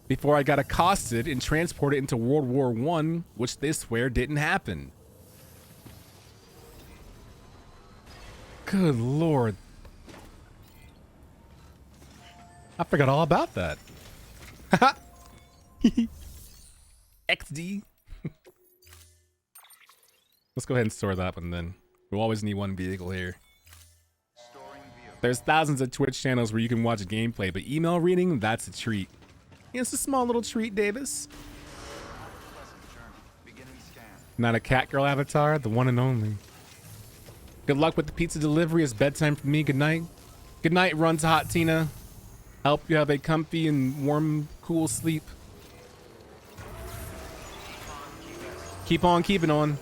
before I got accosted and transported into World War I, which they swear didn't happen. Good Lord. I forgot all about that. XD. Let's go ahead and store that one then. We'll always need one vehicle here. There's thousands of Twitch channels where you can watch gameplay, but email reading, that's a treat. It's a small little treat, Davis. Not a cat girl avatar, the one and only. Good luck with the pizza delivery. It's bedtime for me. Good night. Good night, Runs Hot Tina. Help you have a comfy and warm, cool sleep. Keep on keeping on.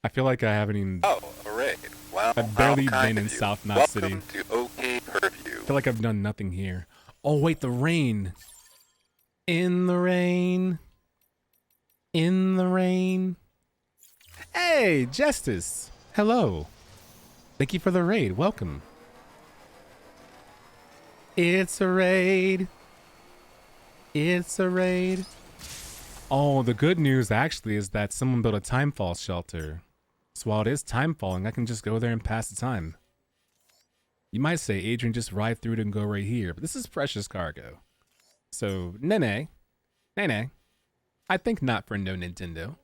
I feel like I haven't even... Oh, hooray. Well, I've barely been in you. South Knot City. Welcome to OK Purview. I feel like I've done nothing here. Oh, wait, the rain. In the rain. In the rain. Hey, Justice. Hello. Thank you for the raid. Welcome. It's a raid. It's a raid. Oh, the good news actually is that someone built a timefall shelter. So while it is time falling, I can just go there and pass the time. You might say, Adrian, just ride through it and go right here, but this is precious cargo. So, Nene, I think not for no Nintendo.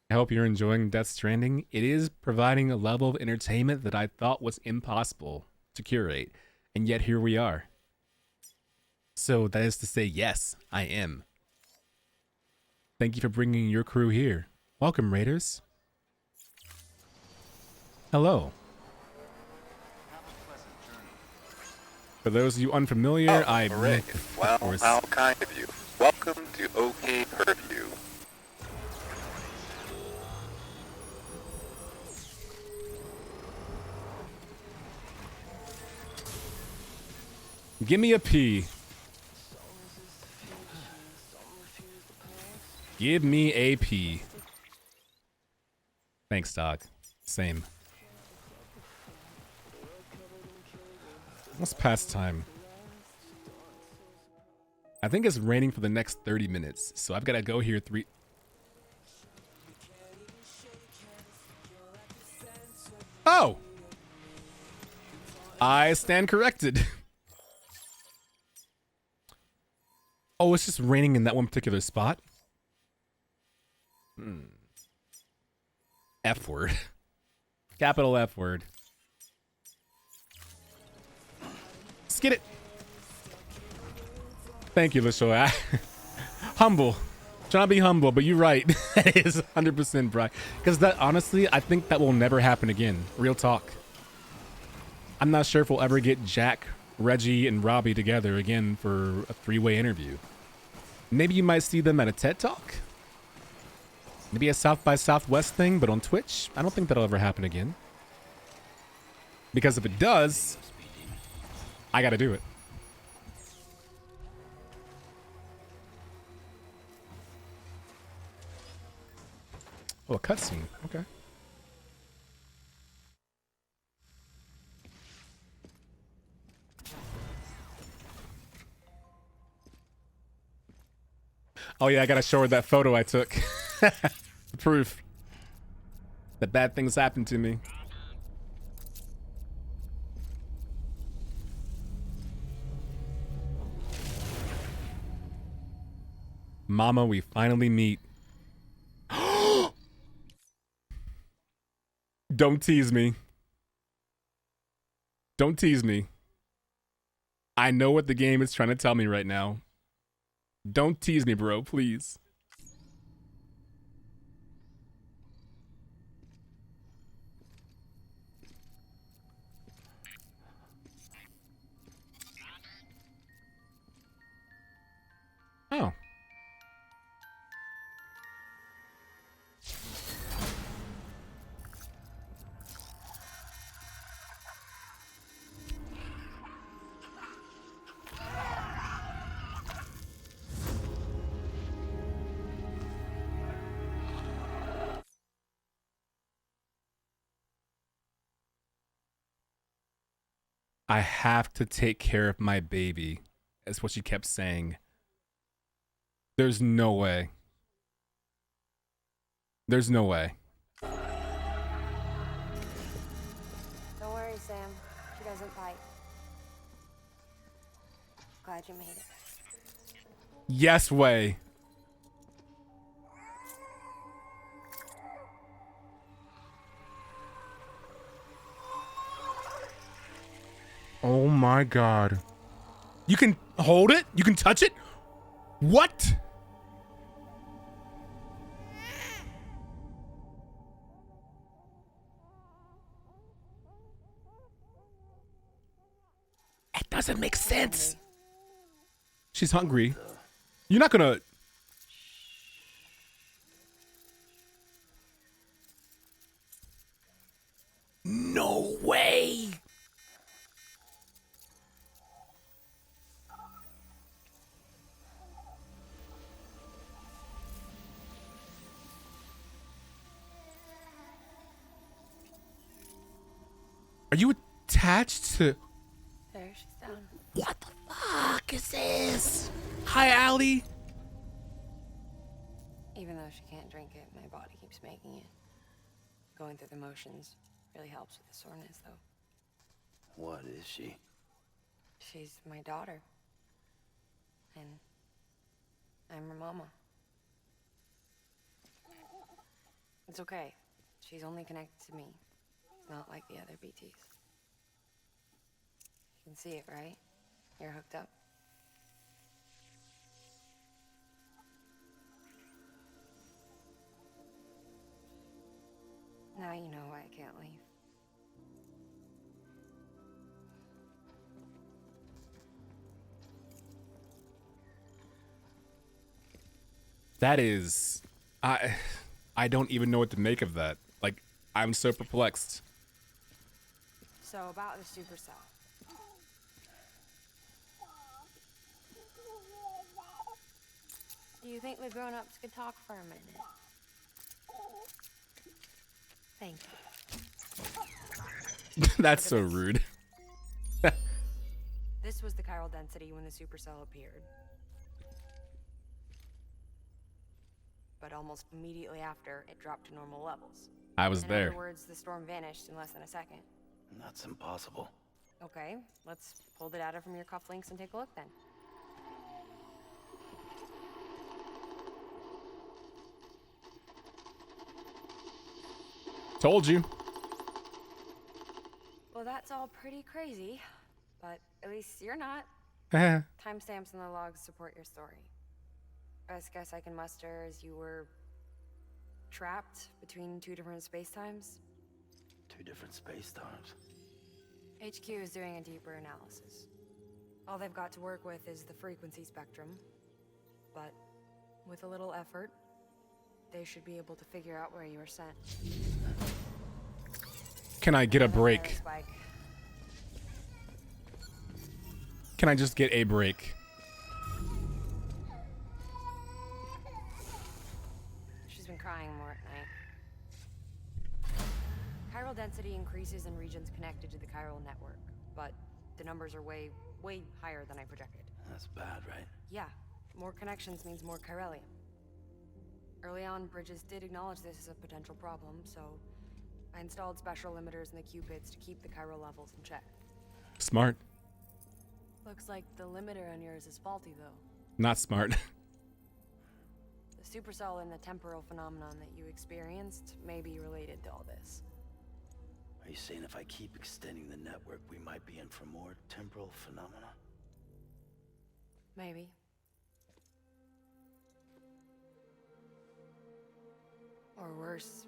I hope you're enjoying Death Stranding. It is providing a level of entertainment that I thought was impossible to curate, and yet here we are. So that is to say, yes, I am. Thank you for bringing your crew here. Welcome, Raiders. Hello. For those of you unfamiliar, Well, how kind of you. Welcome to OK Purview. Give me a P. Give me a P. Thanks, dog. Same. What's past time? I think it's raining for the next 30 minutes, so I've got to go here Oh! I stand corrected. Oh, it's just raining in that one particular spot? F word. Capital F word. Skid it. Thank you, LaShoy. Humble. Trying to be humble, but you're right. That is 100% right. Because that, honestly, I think that will never happen again. Real talk. I'm not sure if we'll ever get Jack, Reggie, and Robbie together again for a three-way interview. Maybe you might see them at a TED Talk. Maybe a South by Southwest thing, but on Twitch. I don't think that'll ever happen again. Because if it does, I gotta do it. Oh, a cutscene. Okay. Oh yeah, I gotta show her that photo I took. The proof that bad things happened to me. Mama, we finally meet. Don't tease me. Don't tease me. I know what the game is trying to tell me right now. Don't tease me, bro, please. Oh. I have to take care of my baby. That's what she kept saying. There's no way. There's no way. Don't worry, Sam. She doesn't bite. Glad you made it. Yes way. Oh my God. You can hold it? You can touch it? What? It doesn't make sense. She's hungry. You're not gonna... No way. Are you attached to... There, she's down. What the fuck is this? Hi, Allie. Even though she can't drink it, my body keeps making it. Going through the motions really helps with the soreness, though. What is she? She's my daughter. And I'm her mama. It's okay. She's only connected to me. Not like the other BTs. You can see it, right? You're hooked up. Now you know why I can't leave. That is... I don't even know what to make of that. Like, I'm so perplexed. So about the supercell. Do you think the grown-ups could talk for a minute? Thank you. That's so rude. This was the chiral density when the supercell appeared. But almost immediately after, it dropped to normal levels. I was there. In other words, the storm vanished in less than a second. That's impossible. Okay, let's pull the data from your cufflinks and take a look then. Told you. Well, that's all pretty crazy, but at least you're not. Timestamps in the logs support your story. Best guess I can muster is you were trapped between two different spacetimes. Two different space-times. HQ is doing a deeper analysis. All they've got to work with is the frequency spectrum, but with a little effort, they should be able to figure out where you were sent. Can I get a break? Can I just get a break? She's been crying more at night. Chiral density increases in regions connected to the chiral network, but the numbers are way higher than I projected. That's bad, right? Yeah, more connections means more chiralium. Early on, Bridges did acknowledge this as a potential problem, so I installed special limiters in the Cupids to keep the chiral levels in check. Smart. Looks like the limiter on yours is faulty, though. Not smart. The supercell and the temporal phenomenon that you experienced may be related to all this. Are you saying if I keep extending the network, we might be in for more temporal phenomena? Maybe. Or worse,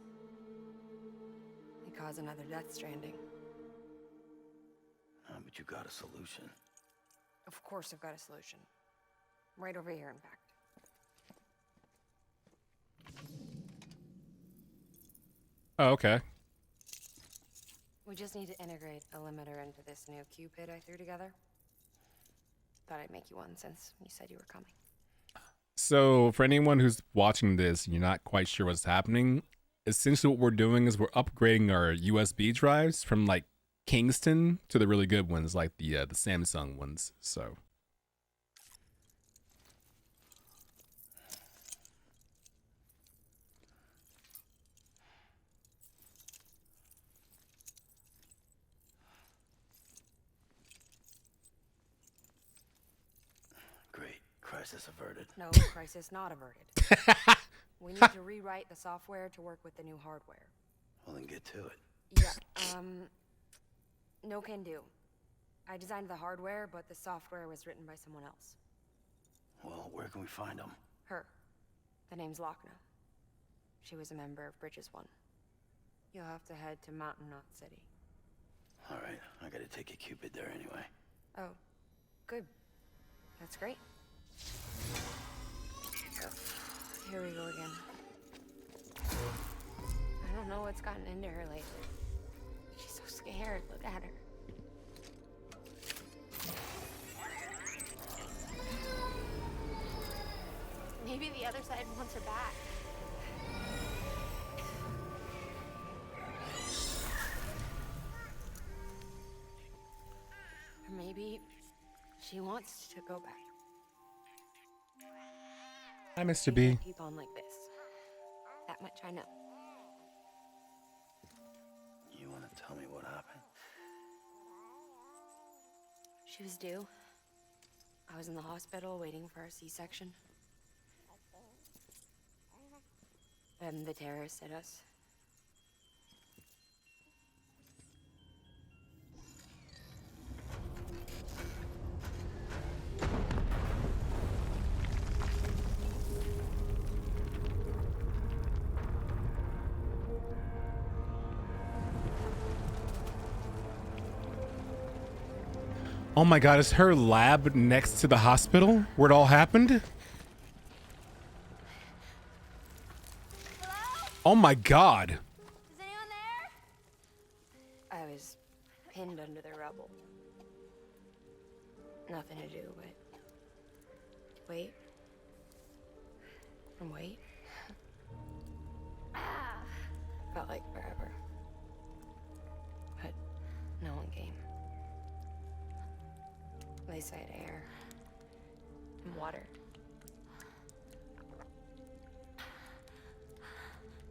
we cause another death stranding. But you got a solution. Of course I've got a solution. Right over here, in fact. Oh, okay. We just need to integrate a limiter into this new Cupid I threw together. Thought I'd make you one since you said you were coming. So for anyone who's watching this and you're not quite sure what's happening, essentially what we're doing is we're upgrading our USB drives from like Kingston to the really good ones, like the Samsung ones. So great. Crisis averted. No, crisis not averted. We need to rewrite the software to work with the new hardware. Well, then get to it. Yeah, no can do. I designed the hardware, but the software was written by someone else. Well, where can we find them? Her. The name's Lochna. She was a member of Bridges 1. You'll have to head to Mountain Knot City. All right, I gotta take a Cupid there anyway. Oh, good. That's great. Here we go again. I don't know what's gotten into her lately. She's so scared. Look at her. Maybe the other side wants her back. Or maybe she wants to go back. hi, Mr. B. Keep on like this. That much I know. You wanna tell me what happened? She was due. I was in the hospital waiting for a C-section. Then the terrorists hit us. Oh my god, is her lab next to the hospital where it all happened? Hello? Oh my god. Is anyone there? I was pinned under the rubble. Nothing to do but wait. And wait. Felt like forever. But no one came. They said air and water.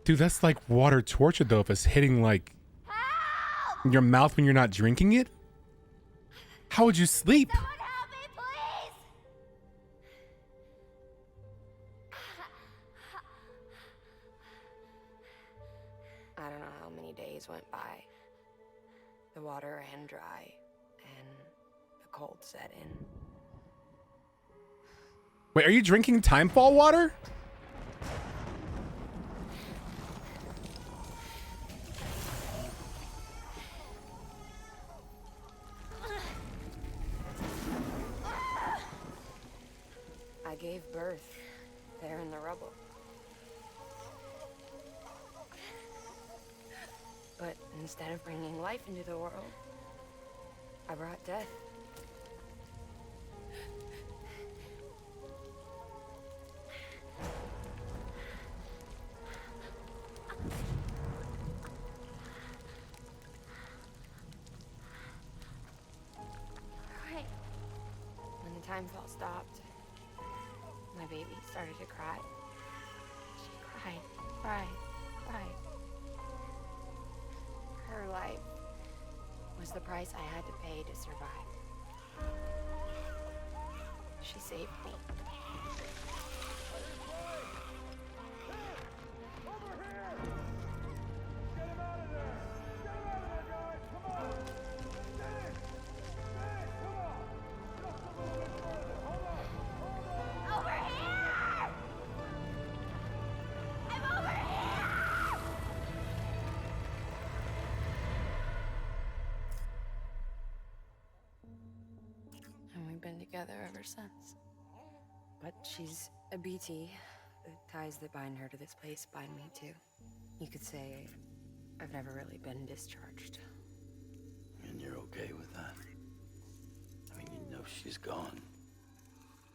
Dude, that's like water torture though if it's hitting like your mouth when you're not drinking it. How would you sleep? Someone help me, please! I don't know how many days went by. The water ran dry, and the cold set in. Wait, are you drinking Timefall water? I gave birth there in the rubble. But instead of bringing life into the world, I brought death. Right. When the timefall stopped, my baby started to cry. She cried. Her life was the price I had to pay to survive. She saved me. Been together ever since. But she's a BT. The ties that bind her to this place bind me too. You could say I've never really been discharged. And you're okay with that? I mean, you know she's gone.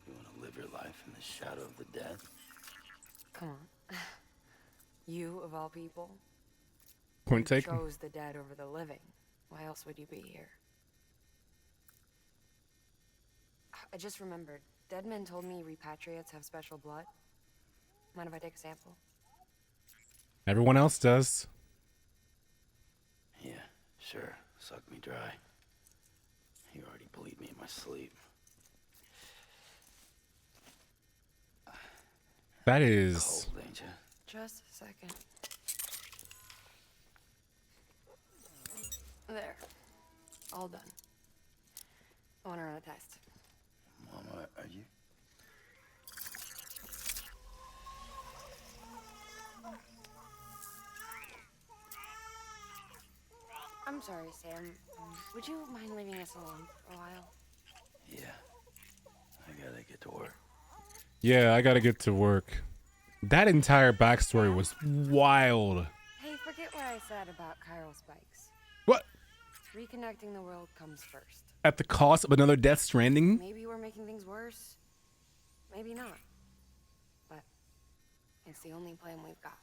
You want to live your life in the shadow of the dead? Come on. You, of all people, Point taken. chose the dead over the living. Why else would you be here? I just remembered. Dead men told me repatriates have special blood. Mind if I take a sample? Everyone else does. Yeah, sure. Suck me dry. You already bleed me in my sleep. That is... Cold, ain't ya? Just a second. There. All done. I want to run a test. Mama, are you? I'm sorry, Sam. Would you mind leaving us alone for a while? Yeah. I gotta get to work. Yeah, I gotta get to work. That entire backstory was wild. Hey, forget what I said about chiral spikes. What? Reconnecting the world comes first. At the cost of another Death Stranding? Maybe we're making things worse. Maybe not. But it's the only plan we've got.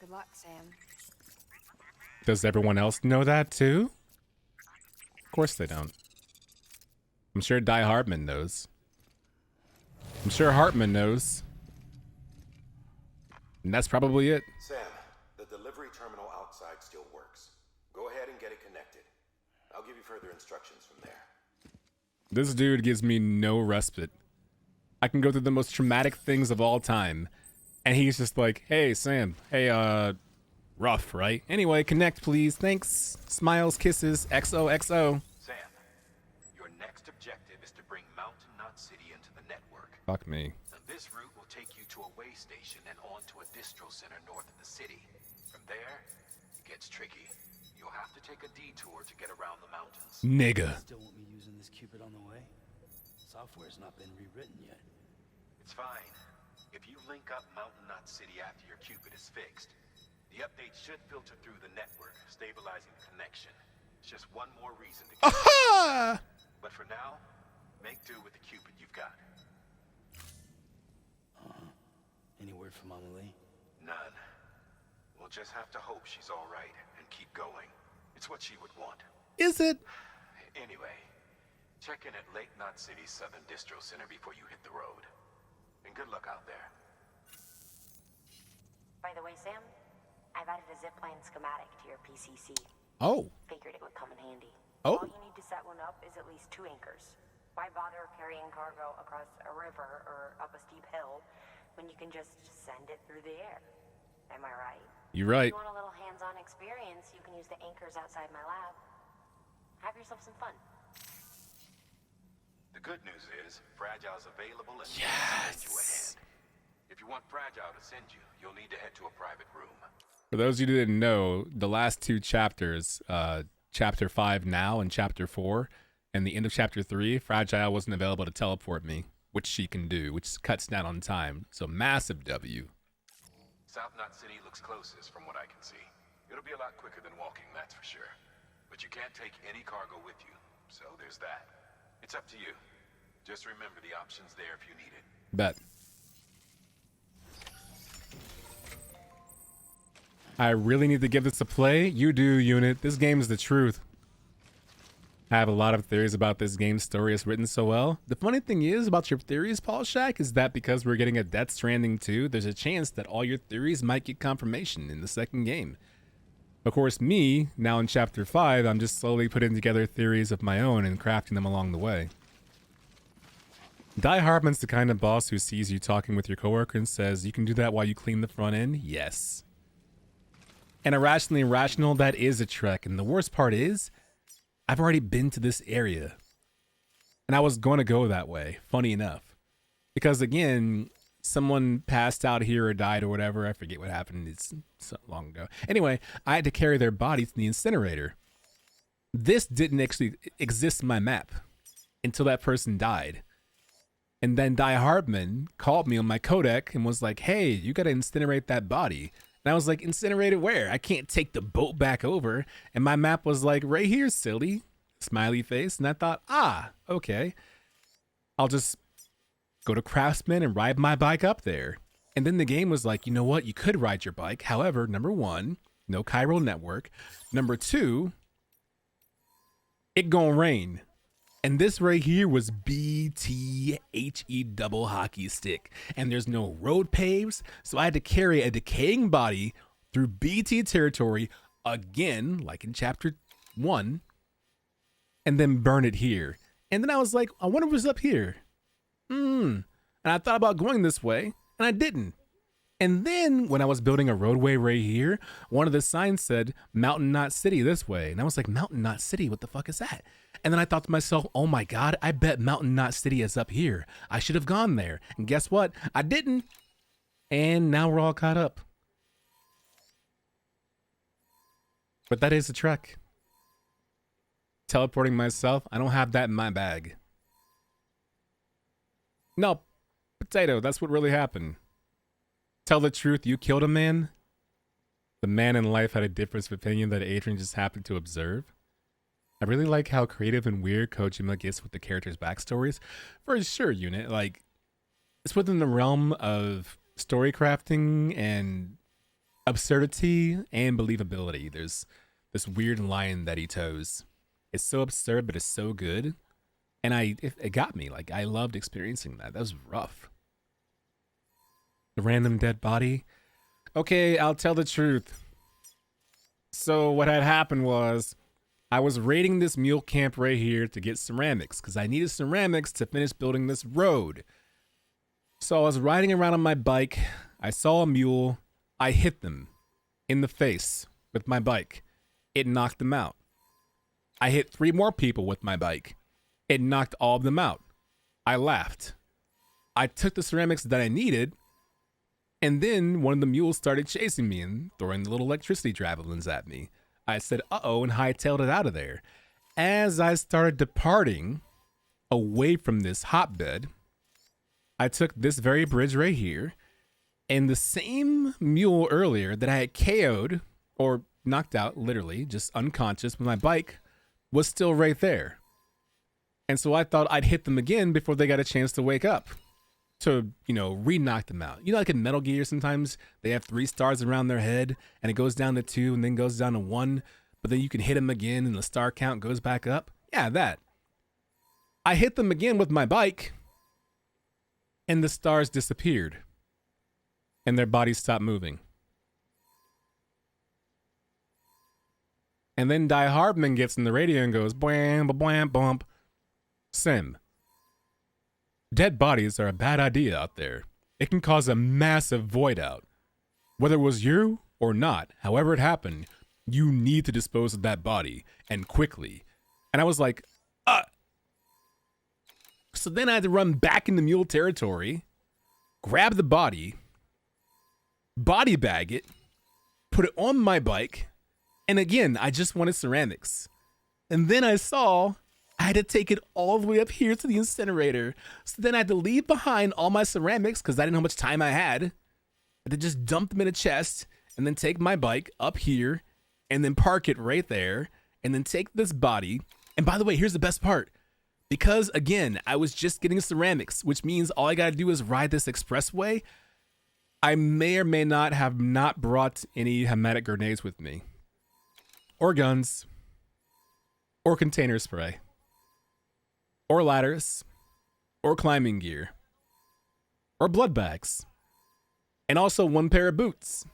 Good luck, Sam. Does everyone else know that too? Of course they don't. I'm sure Die Hartman knows. I'm sure Hartman knows. And that's probably it. Sam, the delivery terminal outside still works. Go ahead and get it connected. I'll give you further instructions from there. This dude gives me no respite. I can go through the most traumatic things of all time. And he's just like, hey, Sam. Hey, rough, right? Anyway, connect, please. Thanks. Smiles, kisses, XOXO. Sam, your next objective is to bring Mountain Knot City into the network. Fuck me. And this route will take you to a way station and on to a distro center north of the city. From there, it gets tricky. You'll have to take a detour to get around the mountains. Nigga. Still won't be using this Cupid on the way? Software's not been rewritten yet. It's fine. If you link up Mountain Knot City after your Cupid is fixed, the update should filter through the network, stabilizing the connection. It's just one more reason to get Aha! But for now, make do with the Cupid you've got. Any word from Mama Lee? None. We'll just have to hope she's all right and keep going. It's what she would want. Is it? Anyway, check in at Lake Knot City's Southern Distro Center before you hit the road. And good luck out there. By the way, Sam, I've added a zipline schematic to your PCC. Oh. Figured it would come in handy. Oh. All you need to set one up is at least 2 anchors. Why bother carrying cargo across a river or up a steep hill when you can just send it through the air? Am I right? You're right. If you want a little hands-on experience, you can use the anchors outside my lab. Have yourself some fun. The good news is, Fragile's available and Yes. send you ahead. If you want Fragile to send you, you'll need to head to a private room. For those of you who didn't know, the last two chapters, chapter 5 now and chapter 4, and the end of chapter 3, Fragile wasn't available to teleport me, which she can do, which cuts down on time. So massive W. South Knot City looks closest from what I can see. It'll be a lot quicker than walking, that's for sure. But you can't take any cargo with you, so there's that. It's up to you. Just remember the options there if you need it. Bet. I really need to give this a play. You do, Unit. This game is the truth. I have a lot of theories about this game's story. It's written so well. The funny thing is about your theories, Paul Shack, is that because we're getting a Death Stranding 2, there's a chance that all your theories might get confirmation in the second game. Of course, me, now in chapter 5, I'm just slowly putting together theories of my own and crafting them along the way. Die Hardman's the kind of boss who sees you talking with your coworker and says, you can do that while you clean the front end? Yes. And Irrationally Irrational, that is a trek. And the worst part is, I've already been to this area. And I was going to go that way, funny enough. Because again, someone passed out here or died or whatever. I forget what happened. It's so long ago. Anyway, I had to carry their body to the incinerator. This didn't actually exist in my map until that person died. And then Die Hardman called me on my codec and was like, hey, you got to incinerate that body. And I was like, incinerate it where? I can't take the boat back over. And my map was like, right here, silly. Smiley face. And I thought, okay. I'll just go to Craftsman and ride my bike up there. And then the game was like, you know what? You could ride your bike. However, number 1, no chiral network. Number 2, it gonna rain. And this right here was BTHE double hockey stick. And there's no road paves. So I had to carry a decaying body through BT territory again, like in chapter 1, and then burn it here. And then I was like, I wonder what's up here. And I thought about going this way, and I didn't. And then when I was building a roadway right here, one of the signs said Mountain Knot City this way. And I was like, Mountain Knot City, what the fuck is that? And then I thought to myself, oh my God, I bet Mountain Knot City is up here. I should have gone there. And guess what? I didn't. And now we're all caught up. But that is a trek. Teleporting myself, I don't have that in my bag. No, Potato, that's what really happened. Tell the truth, you killed a man? The man in life had a difference of opinion that Adrian just happened to observe. I really like how creative and weird Kojima gets with the characters' backstories. For sure, Unit. Like, it's within the realm of story crafting and absurdity and believability. There's this weird line that he toes. It's so absurd, but it's so good. And it got me. Like, I loved experiencing that. That was rough. The random dead body. Okay, I'll tell the truth. So what had happened was I was raiding this mule camp right here to get ceramics because I needed ceramics to finish building this road. So I was riding around on my bike. I saw a mule. I hit them in the face with my bike. It knocked them out. I hit 3 more people with my bike. It knocked all of them out. I laughed. I took the ceramics that I needed. And then one of the mules started chasing me and throwing the little electricity javelins at me. I said, uh-oh, and hightailed it out of there. As I started departing away from this hotbed, I took this very bridge right here, and the same mule earlier that I had KO'd, or knocked out, literally, just unconscious with my bike, was still right there. And so I thought I'd hit them again before they got a chance to wake up. To, re-knock them out. Like in Metal Gear, sometimes they have 3 stars around their head and it goes down to 2 and then goes down to 1, but then you can hit them again and the star count goes back up. Yeah, that. I hit them again with my bike and the stars disappeared and their bodies stopped moving. And then Die Hardman gets in the radio and goes, bwam, bwam, bump. Sim. Dead bodies are a bad idea out there. It can cause a massive void out. Whether it was you or not, however it happened, you need to dispose of that body, and quickly. And I was like, So then I had to run back into mule territory, grab the body bag it, put it on my bike, and again, I just wanted ceramics. And then I saw I had to take it all the way up here to the incinerator. So then I had to leave behind all my ceramics because I didn't know how much time I had. I had to just dump them in a chest and then take my bike up here and then park it right there and then take this body. And by the way, here's the best part. Because again, I was just getting ceramics, which means all I got to do is ride this expressway. I may or may not have not brought any hematic grenades with me, or guns, or container spray, or ladders, or climbing gear, or blood bags, and also one pair of boots.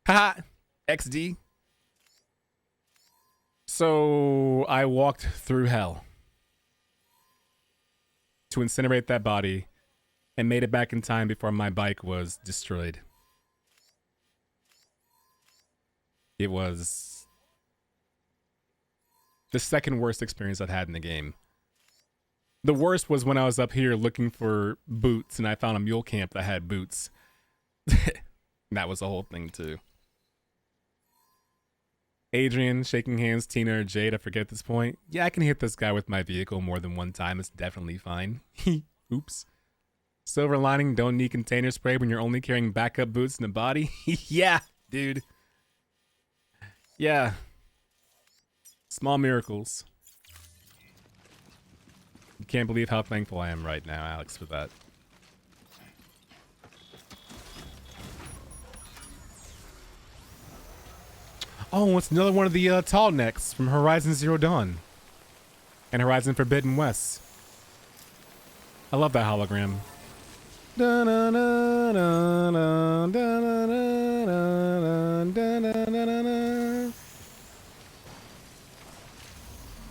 Haha, XD. So I walked through hell to incinerate that body and made it back in time before my bike was destroyed. It was the second worst experience I've had in the game. The worst was when I was up here looking for boots and I found a mule camp that had boots. That was the whole thing too. Adrian, shaking hands, Tina or Jade, I forget at this point. Yeah, I can hit this guy with my vehicle more than one time. It's definitely fine. Oops. Silver lining, don't need container spray when you're only carrying backup boots in the body. Yeah, dude. Yeah. Small miracles. You can't believe how thankful I am right now, Alex, for that. Oh, it's another one of the tall necks from Horizon Zero Dawn and Horizon Forbidden West. I love that hologram. Let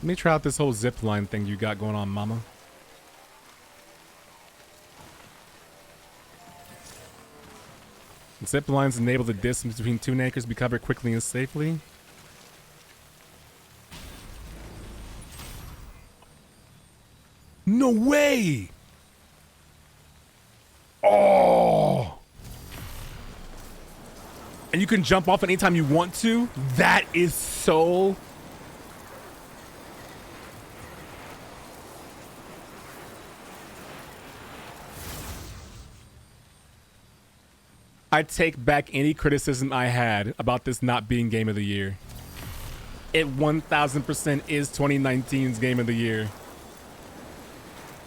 me try out this whole zip line thing you got going on, mama. Zip lines enable the distance between two anchors to be covered quickly and safely. No way! Oh! And you can jump off anytime you want to? That is so... I take back any criticism I had about this not being Game of the Year. It 1000% is 2019's Game of the Year.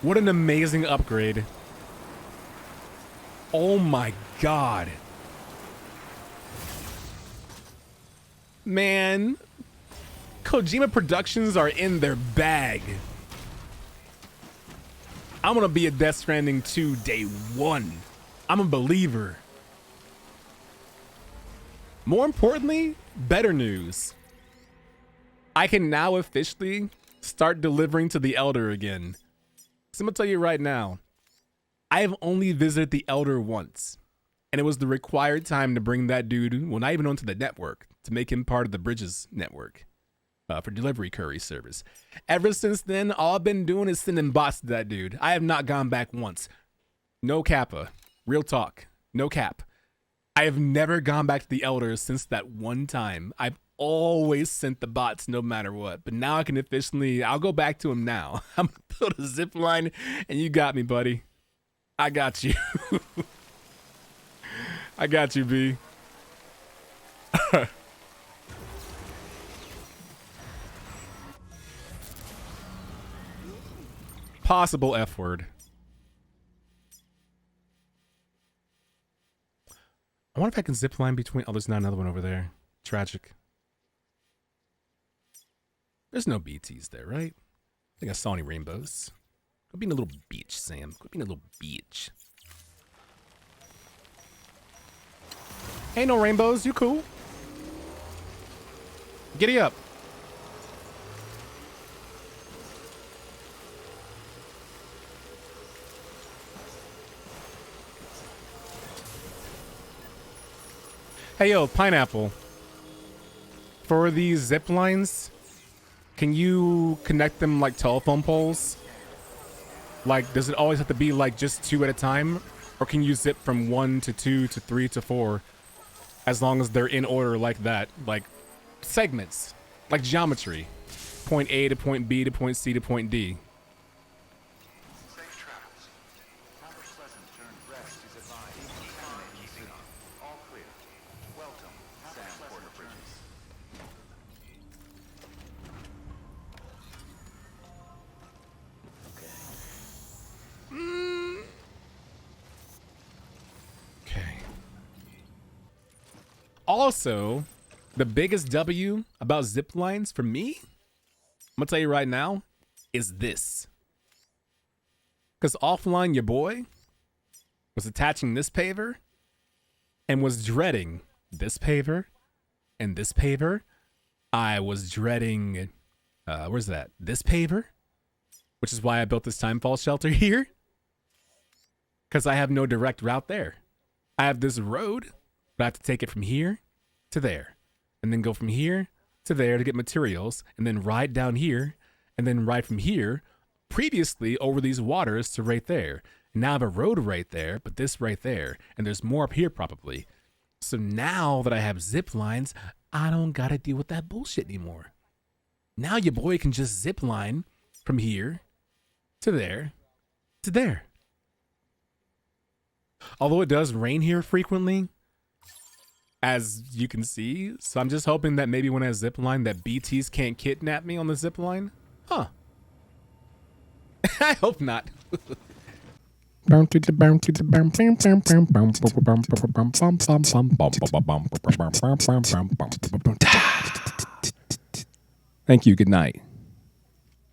What an amazing upgrade. Oh my god. Man, Kojima Productions are in their bag. I'm gonna be a Death Stranding 2 day one. I'm a believer. More importantly, better news. I can now officially start delivering to the Elder again. So I'm gonna tell you right now, I have only visited the Elder once, and it was the required time to bring that dude, well, not even onto the network, to make him part of the Bridges network for delivery courier service. Ever since then, all I've been doing is sending bots to that dude. I have not gone back once. No kappa. Real talk. No cap. I have never gone back to the Elder since that one time. I've always sent the bots no matter what. But now I can officially, I'll go back to him now. I'm going to build a zip line and you got me, buddy. I got you. I got you, B. Possible F word. I wonder if I can zip line between... Oh, there's not another one over there. Tragic. There's no BTs there, right? I think I saw any rainbows. Go be in a little beach, Sam. Go be in a little beach. Ain't no rainbows. You cool. Giddy up. Hey, yo, Pineapple. For these zip lines, can you connect them like telephone poles? Like, does it always have to be like just 2 at a time? Or can you zip from 1 to 2 to 3 to 4 as long as they're in order like that? Like segments, like geometry. Point A to point B to point C to point D. Safe travels. Proper pleasant turn rest is advised. Contaminating city. All clear. Welcome, Sam Porter Bridges. Okay. Also, the biggest W about zip lines for me, I'm gonna tell you right now, is this. Because offline, your boy was attaching this paver and was dreading this paver and this paver. I was dreading, where's that? This paver, which is why I built this timefall shelter here. Because I have no direct route there. I have this road, but I have to take it from here to there. And then go from here to there to get materials. And then ride down here. And then ride from here, previously over these waters to right there. And now I have a road right there, but this right there. And there's more up here probably. So now that I have zip lines, I don't got to deal with that bullshit anymore. Now your boy can just zip line from here to there to there. Although it does rain here frequently, as you can see. So I'm just hoping that maybe when I zip line that BTs can't kidnap me on the zip line. Huh. I hope not. Thank you. Good night.